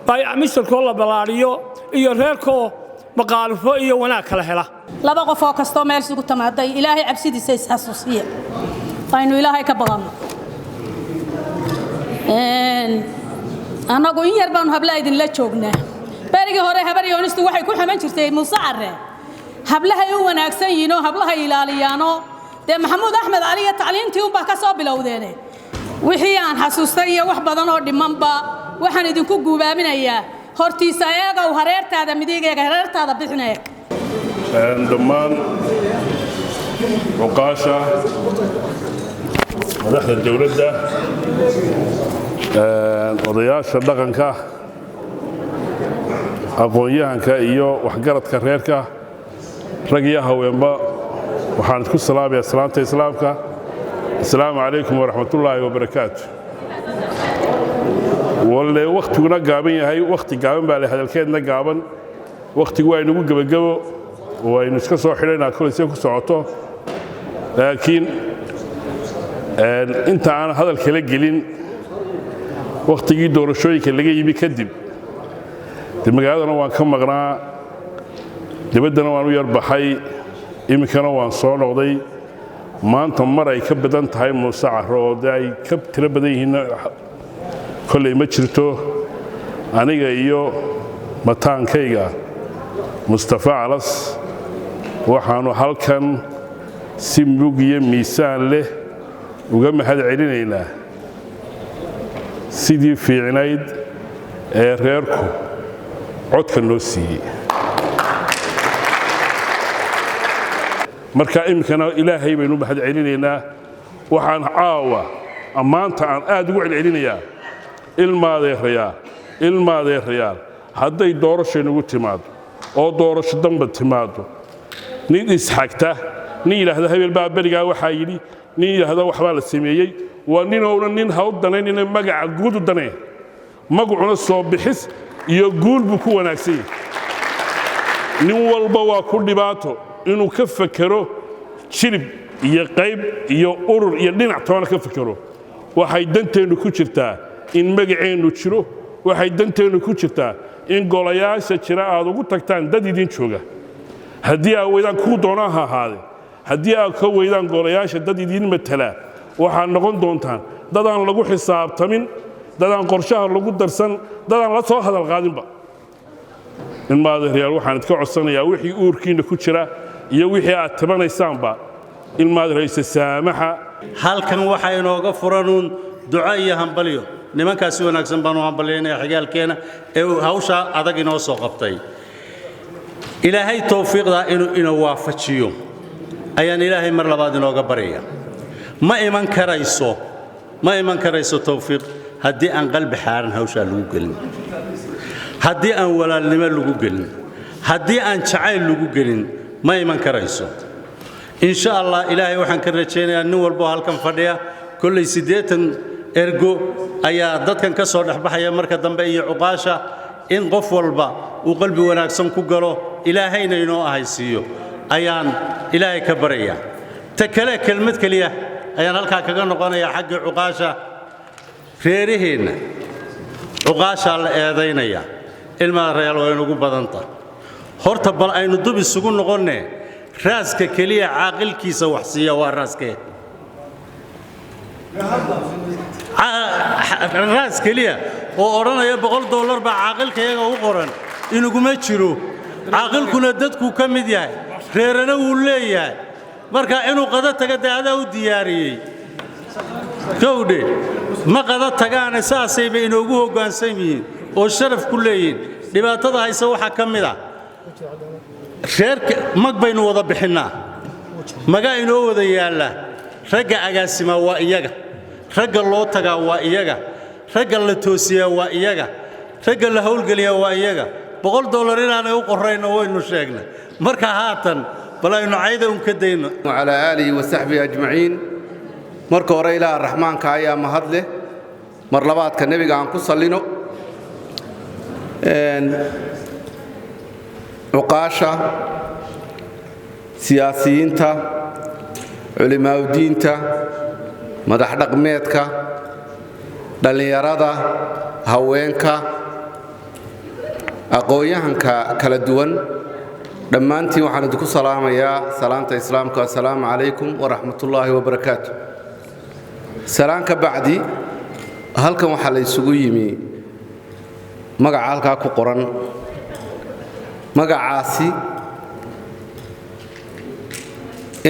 bay'ad misirkoo la balaariyo iyo reerkoo maqaalfo iyo wanaag kala hela laba qof oo kasto meel isugu tamaaday ilaahay cabsidiisa is xasuusiya aynu ilaahay ka baqano anagu in yar baan habla idin la joognaa barigi hore habar yoonistu waxay ku xaman jirtay Muuse Carre hablaha ay wanaagsan yihiin oo hablaha ilaaliyaano de Maxamuud Axmed Ali tacliintii uu baa ka soo bilowdeen wixii aan xasuustay iyo wax badan oo dhimanba waxaan idinku guubaaminayaa hortiisa ayaga oo hareertaada midigeega hareertaada bixinay dhammaan وقاشة madaxda dawladda odayaasha dhaqanka aqoon-yahanka iyo waxgaradka reerka rag iyo haweenba waxaan ku salaamayaa salaanta islaamka assalaamu calaykum waraxmatullaahi wabarakaatu walle waqtiguna gaaban yahay waqti gaaban baa leh hadalkeedna gaaban waqtigu waa inagu gebagabo oo aynu iska soo xidhaynaa kolayse ku socoto laakiin inta aan hadal kala gelin waqtigii doorashooyinka laga yimi kadib magaaladana waan ka maqnaa dibaddana waan u yar baxay iminkana waan soo noqday maanta mar ay ka badan tahay Muuse Carre oo ay ka tiro badan yihiin kolley ma jirto aniga iyo mataankayga Mustafa Calas waxaanu halkan si mug iyo miisaan leh uga mahad celinaynaa sidii fiicnayd ee reerku codka noo siiyey marka imkana ilaahay baynu mahad celinaynaa waxaan caawa ammaanta aan aad ugu celcelinayaa ilmaadeerayaal hadday doorasho nagu timaado oo doorasho damba timaado nin isxagta nin yidhaahda hebel baa berigaa waxaa yidhi nin yidhaahda waxbaa la sameeyey waa ninoona nin ha u danaynina magaca guud u danee magacuna soo bixis iyo guul buu ku wanaagsan yahay nin walba waa ku dhibaato inuu ka fakero jilib iyo qayb iyo urur iyo dhinac toona ka fakero waxay danteennu ku jirtaa in magaceennu jiro waxay danteennu ku jirtaa in golayaasha jira aad ugu tagtaan dad idin jooga haddii aad weydaan kuu doonaa ha ahaade haddii aad ka weydaan golayaasha dad idin matala waxaad noqon doontaan dadaan lagu xisaabtamin dadaan qorshaha lagu darsan dadaan la soo hadal qaadinba ilmaadeerayaal waxaan idka codsanayaa wixii uurkiinna ku jira iyo wixii aad tabanaysaanba ilmaadeeraysa saamaxa halkan waxaa inooga furanuun duco iyo hambalyo nimankaasi wanaagsan baan u hambalyaynaya xigaalkeena ee hawsha adag inoo soo qabtay ilaahay tawfiiqda inuu waafajiyo ayaan ilaahay mar labaad inooga baraya ma iman karayso tawfiiq haddii aan qalbi xaaran hawshaa lagu gelin haddii aan walaalnimo lagu gelin haddii aan jacayl lagu gelin ma iman karayso insha allah ilaahay waxaan ka rajaynayaa nin walba oo halkan fadhiya kolley 80 ergo ayaa dadkan ka soo dhexbaxaya marka dambe iyo cuqaasha in qof walba uu qalbi wanaagsan ku galo ilaahayna inoo ahaysiiyo ayaan ilaahay ka baraya ta kale kelmad kaliya ayaan halkaa kaga noqonayaa xagga cuqaasha reeriheenna cuqaashaa la eedaynaya ilmaha reer waa inugu badanta horta bal aynu dub isugu noqonne raaska keliya caaqilkiisa wax siiya waa raaskee raas keliya oo odhanaya $100 baa caaqilkayaga u qoran inuguma jiro caaqilkuna dadku ka mid yahay reerana wuu leeyahay marka inuu qada taga daadaa u diyaariyey kowdhe ma qada tagaane saasayba inoogu hoggaansan yihiin oo sharaf ku leeyihiin dhibaatada haysa waxaa ka mid ah reerka mag baynu wada bixinnaa magaa inoo wada yaalla ragga agaasimaa waa iyaga ragga loo tagaa waa iyaga ragga la toosiyaa waa iyaga ragga la howlgeliyaa waa iyaga $100 inaanay u qorrayno waynu sheegnay marka haatan bal aynu cayda un ka dayno وعلى آله وصحبه أجمعين marka hore ilaaha raxmaanka ayaa mahad leh mar labaadka nabiga aan ku sallino cuqaasha siyaasiyiinta culimaaudiinta madax dhaqmeedka dhallinyarada haweenka aqoon-yahanka kala duwan dhammaantiin waxaan idinku salaamayaa salaanta islaamka assalaamu calaykum waraxmatullaahi wabarakaatu salaan ka bacdi halkan waxaa la isugu yimi magaca halkaa ku qoran magacaasi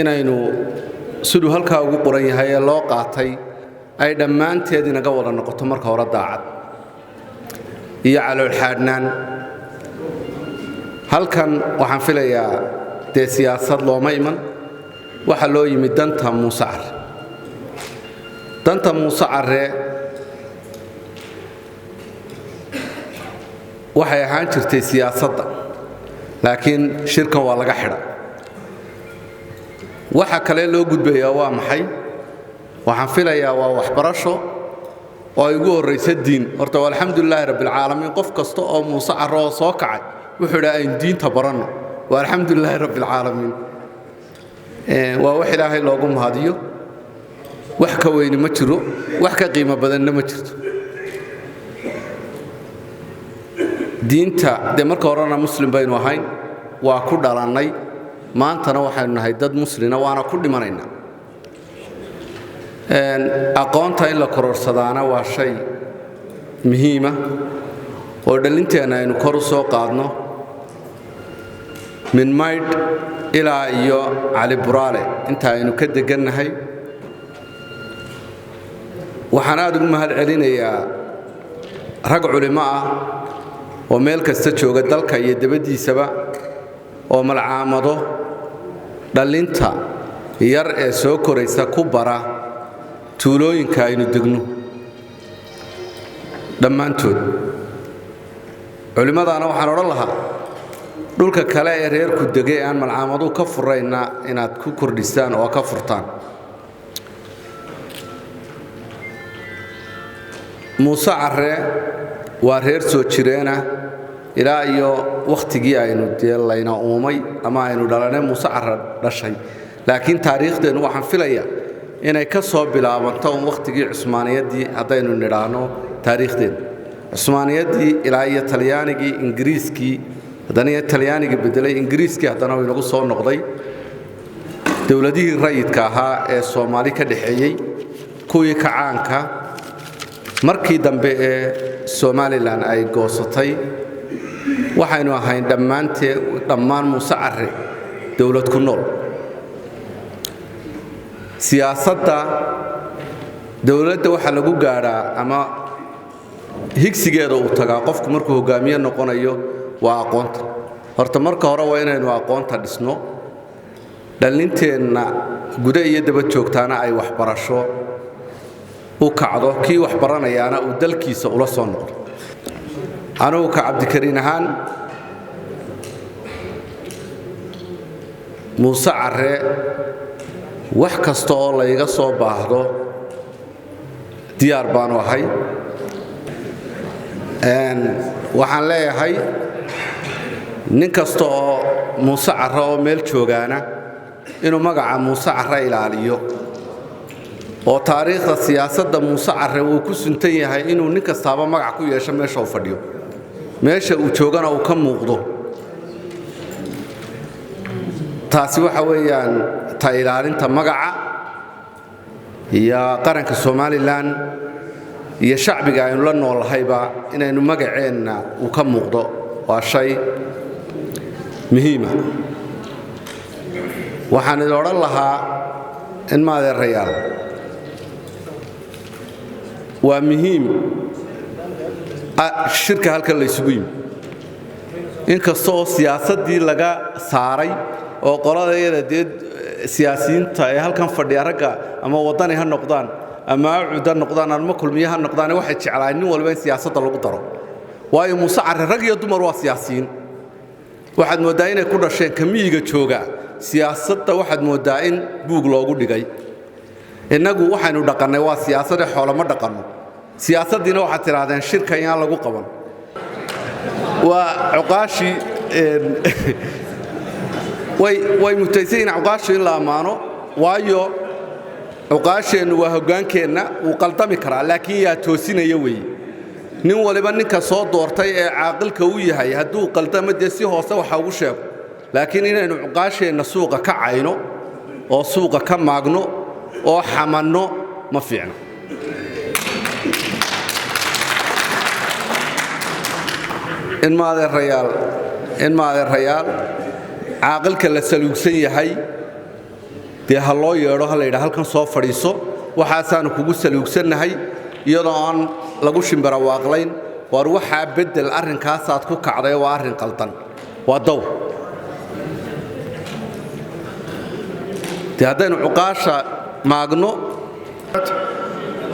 inaynu siduu halkaa ugu qoran yahay ee loo qaatay ay dhammaanteed inaga wada noqoto marka hore daacad iyo caloolxaadhnaan halkan waxaan filayaa dee siyaasad looma iman waxa loo yimi danta muuse carre danta muuse carre waxay ahaan jirtay siyaasadda laakiin shirkan waa laga xidha waxa kale loo gudbayaa waa maxay waxaan filayaa waa waxbarasho oo ay ugu horraysa diin horta waa alxamdulilaahi rabbilcaalamiin qof kasta oo muuse carre oo soo kacay wuxuu idhaa aynu diinta baranno waa alxamdulilaahi rabbilcaalamiin waa wax ilaahay loogu mahadiyo wax ka weyni ma jiro wax ka qiimo badanna ma jirto diinta dee marka horena muslim baynu ahayn waa ku dhalannay maantana waxaynu nahay dad muslina waana ku dhimanaynaa aqoonta in la kororsadaana waa shay muhiima oo dhalinteenna aynu kor u soo qaadno min maydh ilaa iyo cali buraale inta aynu ka degannahay waxaan aad ugu mahad celinayaa rag culimo ah oo meel kasta jooga dalka iyo dabaddiisaba oo malcaamado dhallinta yar ee soo koraysa ku bara tuulooyinka aynu degno dhammaantood culimmadaana waxaan odhan lahaa dhulka kale ee reerku degay aan malcaamadu ka furayna inaad ku kordhisaan oo ka furtaan muuse carre waa reer soo jireena ilaa iyo wakhtigii aynu dee layna uumay ama aynu dhalanay muuse carre dhashay laakiin taariikhdeennu waxaan filayaa inay ka soo bilaabanto un wakhtigii cusmaaniyaddii haddaynu nidhaahno taariikhdeennu cusmaaniyaddii ilaa iyo talyaanigii ingiriiskii haddana iyo talyaanigii beddelay ingiriiskii haddana uu inagu soo noqday dowladihii rayidka ahaa ee soomaali ka dhexeeyey kuwii kacaanka markii dambe ee somalilan ay goosatay waxaynu ahayn dhammaan muuse carre dowlad ku nool siyaasadda dowladda waxaa lagu gaadhaa ama higsigeeda uu tagaa qofku markuu hogaamiye noqonayo waa aqoonta horta marka hore waa inaynu aqoonta dhisno dhalinteenna guda iyo daba joogtaana ay waxbarasho u kacdo kii wax baranayaana uu dalkiisa ula soo noqdo anugu ka cabdikariin ahaan muuse carre wax kasta oo layga soo baahdo diyaar baanu ahay waxaan leeyahay nin kasta oo muuse carre oo meel joogaana inuu magaca muuse carre ilaaliyo oo taariikhda siyaasadda muuse carre uu ku suntan yahay inuu nin kastaaba magac ku yeesho meesha uu fadhiyo meesha uu joogana uu ka muuqdo taasi waxa weeyaan ta ilaalinta magaca iyo qaranka Soomaaliland iyo shacbiga aynu la noolahayba inaynu magaceenna uu ka muuqdo waa shay muhiim ah waxaan oran lahaa in maadeerayaal waa muhiim shirka halkan la isugu yimi inkastoo siyaasadii laga saaray oo qoladayada dad siyaasiyiinta ee halkan fadhiya ragga ama wadani ha noqdaan ama cudan noqdaan ama kulmiye ha noqdaan waxay jeclaan nin walba in siyaasadda lagu daro waayo Muuse Carre rag iyo dumar waa siyaasiyiin waxaad moodaa inay ku dhasheen kamiyiga jooga siyaasadda waxaad moodaa in buug loogu dhigay inagu waxaanu dhaqanay waa siyaasadda xoolama dhaqano siyaasaddiina waxaad tiraadeen shirka in lagu qaban waa cuqaashi way mutaysiin cuqaashi in la amaano waayo cuqaasheenu waa hogaankeenna uu qaldami karaa laakiin yaa toosinaya weeye nin waliba ninka soo doortay ee caaqilka uu yahay hadduu qaldamo dee si hoose waxa ugu sheego laakiin inaynu cuqaasheenna suuqa ka cayno oo suuqa ka maagno oo xamanno ma fiicno in maadeerayaal caaqilka la saluugsan yahay dee ha loo yeedho ha la yidhaa halkan soo fadhiiso waxaasaanu kugu saluugsannahay iyadoo aan lagu shimbira waaqlayn war waxaa beddel arrinkaasaad ku kacday waa arrin qaldan waa daw dee haddaynu cuqaasha maagno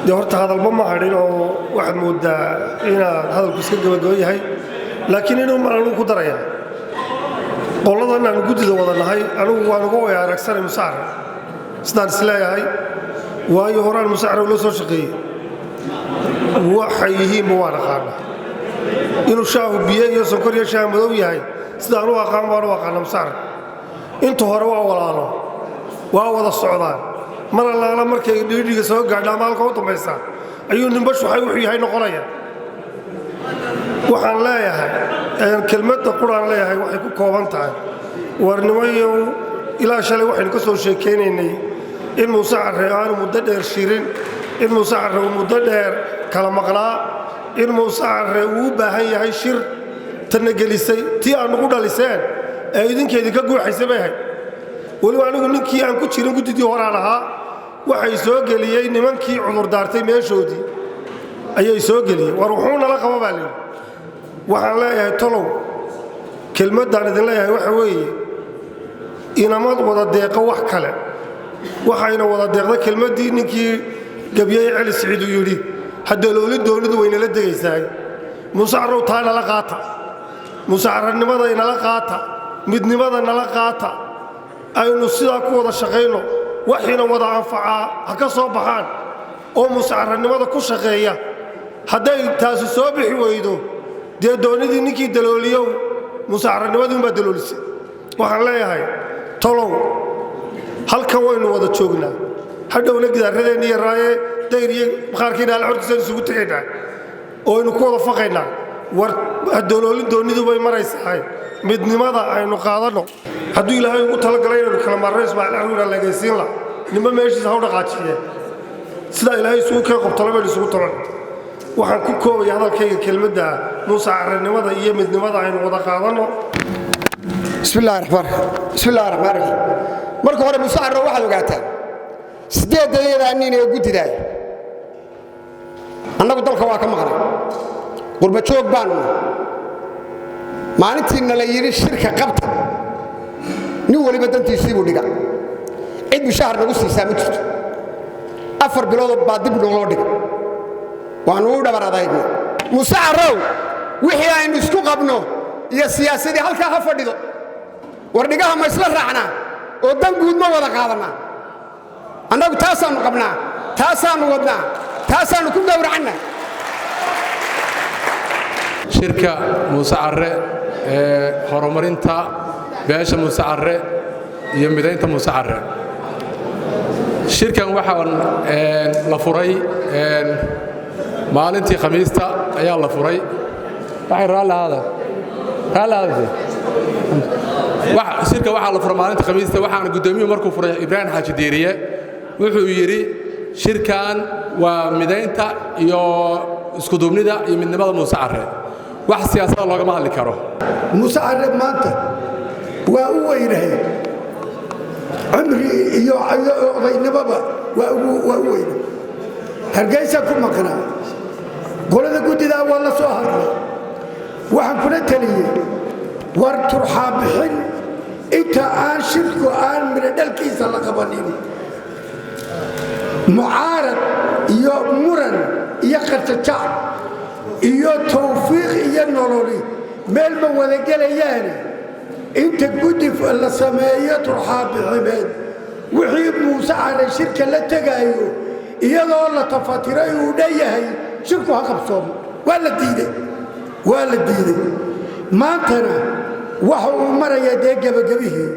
dee horta hadalba ma hadhin oo waxaad mooddaa inaad hadalku iska gabagabo yahay laakiin inuu mar anugu ku daraya qoladan aanu guddida wada nahay anugu waan uga way aragsanay Muuse Carre sidaan isleeyahay waayo horaan Muuse Carre ula soo shaqeeyey waxay yihiinba waan aqaana inuu shaahu biyo iyo sonkor iyo shaah madow yahay sidaan u aqaan baan u aqaana Muuse Carre inta hore waa walaalo waa wada socdaan mar allaala markay dhiidhiga soo gaadha maalka u dambaysa ayuu ninbashu waxay wuxuu yahay noqonaya waxaan leeyahay kelmadda quraan leeyahay waxay ku kooban tahay warnimayow ilaa shalay waxaynu ka soo sheekaynaynay in Muuse Carre aanu muddo dheer shirin in Muuse Carre uu muddo dheer kala maqnaa in Muuse Carre uu u baahan yahay shir tanna gelisay tii aan ugu dhaliseen ee idinkeedii ka guuxaysay bay ahayd weliba anigu ninkii aan ku jirin guddidii horaan ahaa waxay soo geliyey nimankii cudurdaartay meeshoodii ayay soo geliyey war wuxuu nala qaba baa layidhi waxaan leeyahay tolow kelmaddaan idin leeyahay waxa weeye inamad wada deeqo wax kale waxayna wada deeqda kelmaddii ninkii gabyey celi siciid uu yidhi haddalooli doonidu waynala degaysaay Muuse Carrow taa nala qaata Muuse Carrenimada inala qaata midnimada nala qaata aynu sidaa ku wada shaqayno waxiina wada anfacaa ha ka soo baxaan oo Muuse Carrenimada ku shaqeeya hadday taasi soo bixi weydo dee doonidii ninkii dalooliyow Muuse Carrenimadii unbaa daloolisay waxaan leeyahay tolow halkan waynu wada joognaa hadhowna gidaarradeenna iyo raaye dayr iyo maqaarkiina ala hortiisaan isugu tegaynaa oo aynu ku wada faqaynaa war daloolin doonidu bay maraysahay midnimada aynu qaadanno hadduu ilaahay ugu talagalay inaynu kala marno Ismaaciil Caruur aan lagaysiin la nima meeshiisa ha u dhaqaajiye sida ilaahay isugu keen qabtalo baynu isugu talan waxaan ku koobaya hadalkayga kelmadda Muuse Carrenimada iyo midnimada aynu wada qaadanno bismillaahi raxmaan raxiim marka hore Muuse Carre waxaad ogaataan sideedayada nin ee guddidaay annagu dalka waa ka maqnay qurbajoog baanu maalintiina la yidhi shirka qabta nin waliba dantiisiibuu dhiga cid mushaahar nagu siisaa ma jirto 4 bilood baa dib loo dhiga waanu u dhabar adayna musaaraw wixii aynu isku qabno iyo siyaasadii halkaa ha fadhido war dhigaha ma isla raacnaa oo dan guud ma wada qaadanaa annagu taasaanu qabnaa taasaanu wadnaa taasaanu ku gowracannaa shirka muuse carre ee horumarinta beesha muuse carre iyo midaynta muuse carre shirkan waxaan la furay maalintii khamiista ayaa la furay waxay shirka waxaa la furay maalintii khamiista waxaana guddoomiyuhu markuu furay ibraahim xaaji diiriye wuxuu yidhi shirkan waa midaynta iyo iskuduubnida iyo midnimada muuse carre wax siyaasada loogama hadli karo muuse carre maanta waa u weynahay cumri iyo odaynimaba waa u weyna hargeysa ku maqnaa qolada guddidaa waa la soo hadlay waxaan kula taliyey war turxaa bixin inta aan shirku aan midho dhalkiisa la qabanin mucaarad iyo muran iyo qarjajac iyo tawfiiq iyo nololi meel ma wada gelayaane inta guddi la sameeyo turxaa biximeed wixii muuse carre shirka la tegaayo iyadoo la tafatiray uu dhanyahay shirku ha qabsoomo waa la diiday maantana waxa uu marayaa dee gebagabihii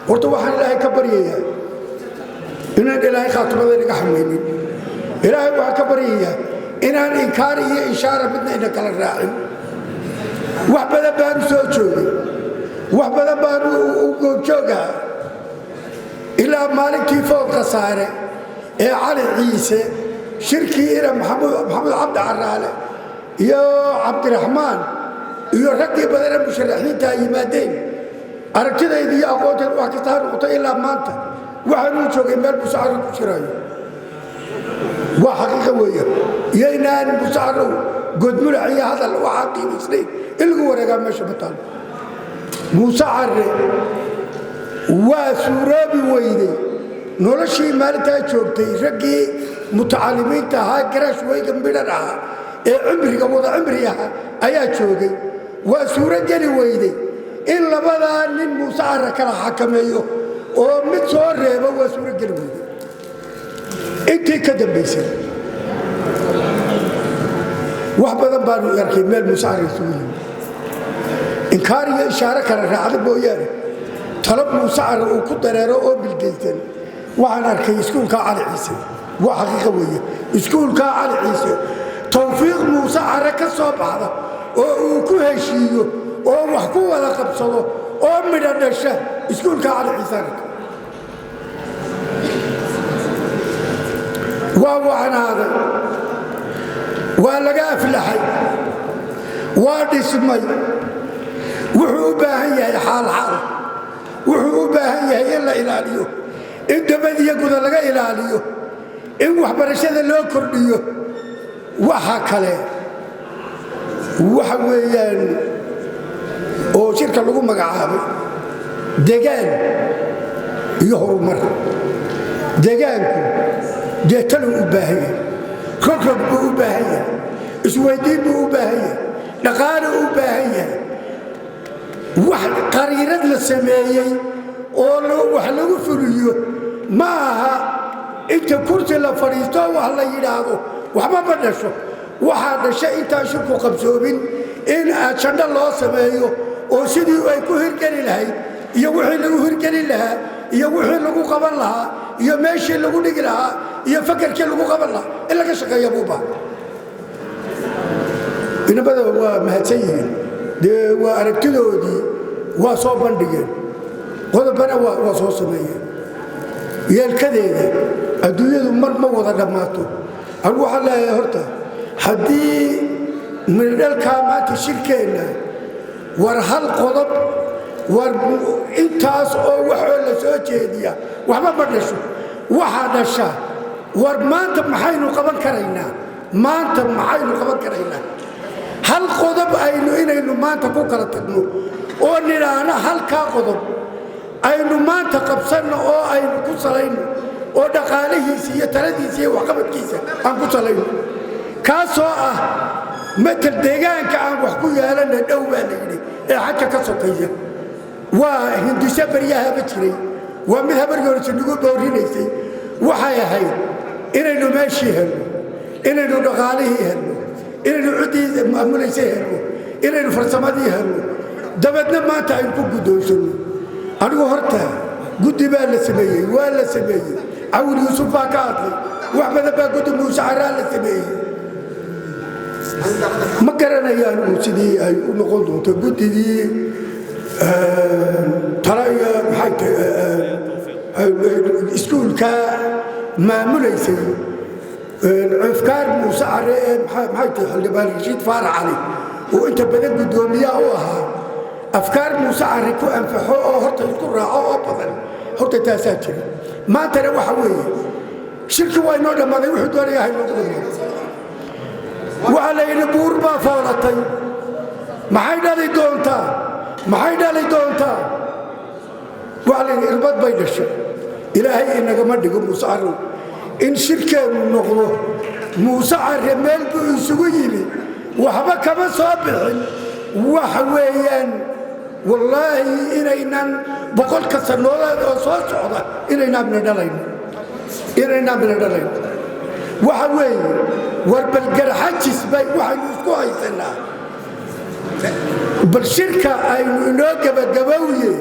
horta waxaan ilaahay ka baryayaa inaan ilaahay khaatimada inaga xamaynin ilaahay waxaan ka baryayaa inaan inkaar iyo ishaara midna ina kala raacin wax badan baanu soo joogay wax badan baanu u goobjoogaha ilaa maalintii foodka saare ee cali ciise shirkii ina maxamuud cabdi caraale iyo cabdiraxmaan iyo raggii badana musharaxiinta ay yimaadeen aragtidayda iyo aqoonteed wax kasta ha noqoto ilaa maanta waxaanuu joogay meel muuse carre ku jiraayo waa xaqiiqa weeya iyo inaan muuse carrow godmulac iyo hadal waxaan qiimaysnayn in lagu wareegaa meesha ma taalo muuse carre waa suuroobi weyday noloshii maalintaa joogtay raggii mutacalimiinta ahaa garaash weyga midhan ahaa ee cumriga wada cumri ahaa ayaa joogay waa suuro geli weyday in labadaa nin muuse carre kala xakameeyo oo mid soo reebo waa suuro geli weyday intii ka dambaysay wax badan baanu arkay meel muuse carre isugu yimi inkaar iyo ishaaro kala raacda mooyaane talab muuse carre uu ku dareero oo bilgeysan waxaan arkay iskuulkaa cali ciise waa xaqiiqa weeye iskuulkaa cali ciise tawfiiq muuse carre ka soo baxda oo uu ku heshiiyo oo wax ku wada qabsado oo midho dhasha iskuulkaa cali ciise arka waa wacnaaday waa laga aflaxay waa dhismay wuxuu u baahan yahay xaalxaal wuxuu u baahan yahay in la ilaaliyo in dabadiyo guda laga ilaaliyo in waxbarashada loo kordhiyo waxa kale waxa weeyaan oo shirka lagu magacaabay degaan iyo horumar degaanku dee taluu u baahan yahay rogrog buu u baahan yahay isweydiin buu u baahan yahay dhaqaale u baahan yahay wax qariirad la sameeyey oo wax lagu fuliyo ma aha inta kursi la fadhiisto wax la yidhaahdo waxba ma dhasho waxaa dhasha intaan shirku qabsoobin in ajandho loo sameeyo oo sidii ay ku hirgeli lahayd iyo wixii lagu hirgelin lahaa iyo wixii lagu qaban lahaa iyo meeshii lagu dhigi lahaa iyo fakarkii lagu qaban lahaa in laga shaqeeya buu baa inabada waa mahadsan yihiin dee waa aragtidoodii waa soo bandhigeen qodobana waa soo sameeyeen yeelkadeeda adduunyadu mar ma wada dhammaato anigu waxaan leeyahay horta haddii midhodhalkaa maanta shirkeenna war hal qodob war intaas oo waxoo la soo jeediya waxba ma dhasho waxaa dhasha war maanta maxaynu qaban karaynaa maanta maxaynu qaban karaynaa hal qodob aynu inaynu maanta ku kala tagno oo nidhaahno halkaa qodob aynu maanta qabsanno oo aynu ku salayno oo dhaqaalihiisa iyo taladiisa iyo waxqabadkiisa aan ku salayno kaasoo ah matal deegaanka aan wax ku yeelanna dhow baa la yidhi ee xagga ka sokaya waa hindisho baryahaba jiray waa mid habaryoorisa nagu boorinaysay waxay ahayd inaynu meeshii helno inaynu dhaqaalihii helno inaynu ciddii maamulaysay helno inaynu farsamadii helno dabeedna maanta aynu ku guddoonsanno anigu horta guddi baa la sameeyey waa la sameeyey cawil yuusuf baa ka hadlay wax badan baa guddi muuse caraa la sameeyey ma garanayaan uu sidii ay u noqon doonto guddidii talaya maxay tahay iskuulka maamulaysay afkaar muuse care ee maxay tahay xildhibaan rashiid faarax cali oo inta badan guddoomiyaha u ahaa afkaar muuse care ku anfaxo oo horta isku raaco oo badan horta taasaa jira maantana waxa weeye shirki waa inoo dhammaaday wuxuu doonayaa haynoogu dhammaaday waxaa la yidhi buur baa foolatay maxay dhali doontaa maxay dhali doontaa waxaa la yidhi irbad bay dhashay ilaahay inagama dhigo muuse carrow in shirkeennu noqdo muuse carre meel buu isugu yimi waxba kama soo bixin waxa weeyaan wallaahi inaynan boqolka sanoodaad oo soo socda inaynaan mina dhalayno waxa weeye war bal garxajis bay waxaynu isku haysanaa bal shirka aynu inoo gabagabowye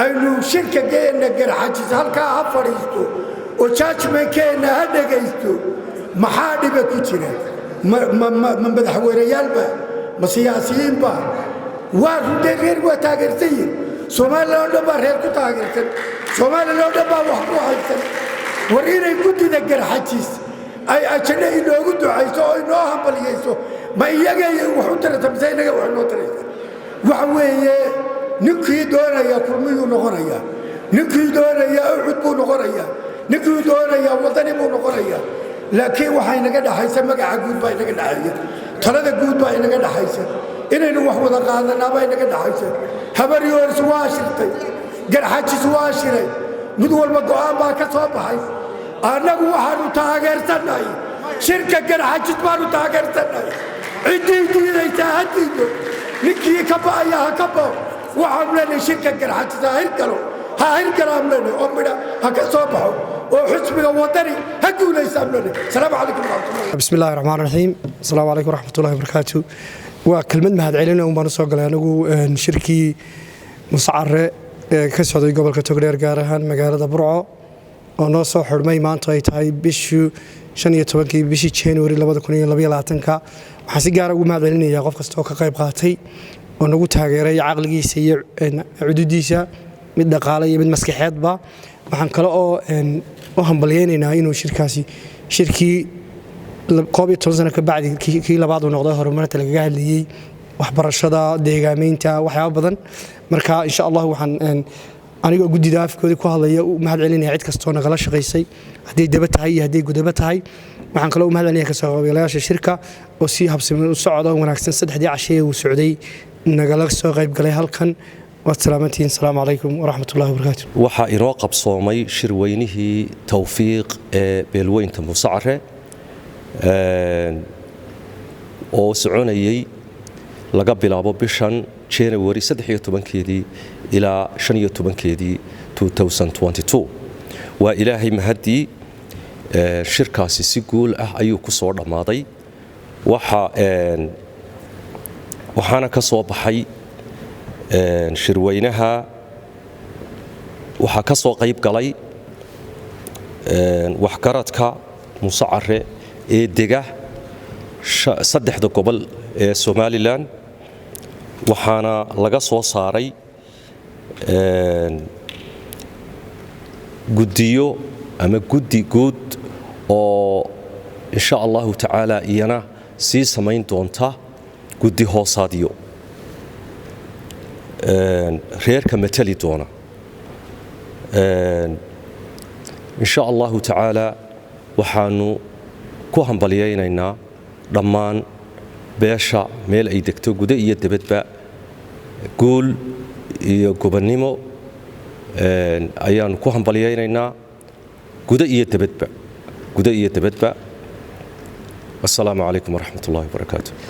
aynu shirka geenna garxajis halkaa ha fadhiisto oo jajmankeenna ha dhegaysto maxaa dhiba ku jira ma madaxweyneyaalba ma siyaasiyiinba waa rudee reer waa taageersan yihin soomaalilan oo dhan baa reer ku taageersan soomaalilan oo dhan baa wax ku haysan war inay guddida garxajis ay ajane inoogu ducayso oo inoo hambaliyayso ma iyagay wax u taraysa mise inaga wax inoo taraysa waxa weeye ninkii doonaya kulmiyuu noqonaya ninkii doonaya ucud buu noqonaya ninkii doonaya wadani buu noqonaya laakiin waxaa inaga dhaxaysa magaca guud baa inaga dhaxeeya talada guud baa inaga dhaxaysa inaynu wax wada qaadanaa baa inaga dhaxaysa habaryooris waa shirtay garxajis waa shiray mid walba go'aan baa ka soo baxay annagu waxaanu taageersannahay shirka garxajis baanu taageersannahay ciddii diidaysaa ha diido ninkii ka ba'aya ha ka bao waxaanu leenahay shirka garxajis ha hirgalo ha hirgalaanu leenahay oo midha ha ka soo baxo oo xusbiga wadani ha guulaysaanu leenahay asalaamu calaykum waraxmatullahi bismi illaahi raxmaan raxiim asalaamu calaykum waraxmatullahi wabarakaatu waa kelmad mahadcelina un baan u soo galay anigu shirkii muuse care ee ka socday gobolka togdheer gaar ahaan magaalada burco oo noo soo xidhmay maanta ay tahay bishii 15 bishii January 2022 waxaan si gaar ah ugu mahadcelinayaa qof kasta oo ka qayb qaatay oo nagu taageeray caqligiisa iyo cududiisa mid dhaqaale iyo mid maskaxeedba waxaan kale oo u hambalyeynaa inuu shirkii 12 sano ka bacdi kii labaad uu noqday horumarinta lagaga hadlayay waxbarashada deegaameynta waxyaabo badan marka insha Allah waxaan anigoo guddida afkooda ku hadlaya u mahadcelinaya cid kastoo nagala shaqaysay haddii daba tahay iyo haddii gudaba tahay waxaan kaloo u mahadcelinaya kasoo qaybgalayaasha shirka oo si habsami u socda wanaagsan saddexdii cashee uu socday nagala soo qaybgalay halkan waad salaamantihiin asalaamu calaykum waraxmatullahi wabarakaatu waxaa inoo qabsoomay shirweynihii tawfiiq ee beelweynta muuse care oo soconayay laga bilaabo bishan January 13 ilaa 15 2022 waa ilaahay mahadii shirkaasi si guul ah ayuu ku soo dhamaaday waxaana ka soo baxay shirweynaha waxa ka soo qayb galay waxgaradka muuse care ee dega saddexda gobol ee Somaliland waxaana laga soo saaray guddiyo ama guddi guud oo insha Allah tacaala iyana sii samayn doonta guddi hoosaadiyo reerka matali doona insha Allah tacaala waxaanu ku hambalyeynaa dhammaan beesha meel ay degto guda iyo dibadba guul iyo gobonnimo ayaanu ku hambalyaynaynaa guda iyo dibadba. Assalaamu calaykum waraxmatullaahi wabarakaatu.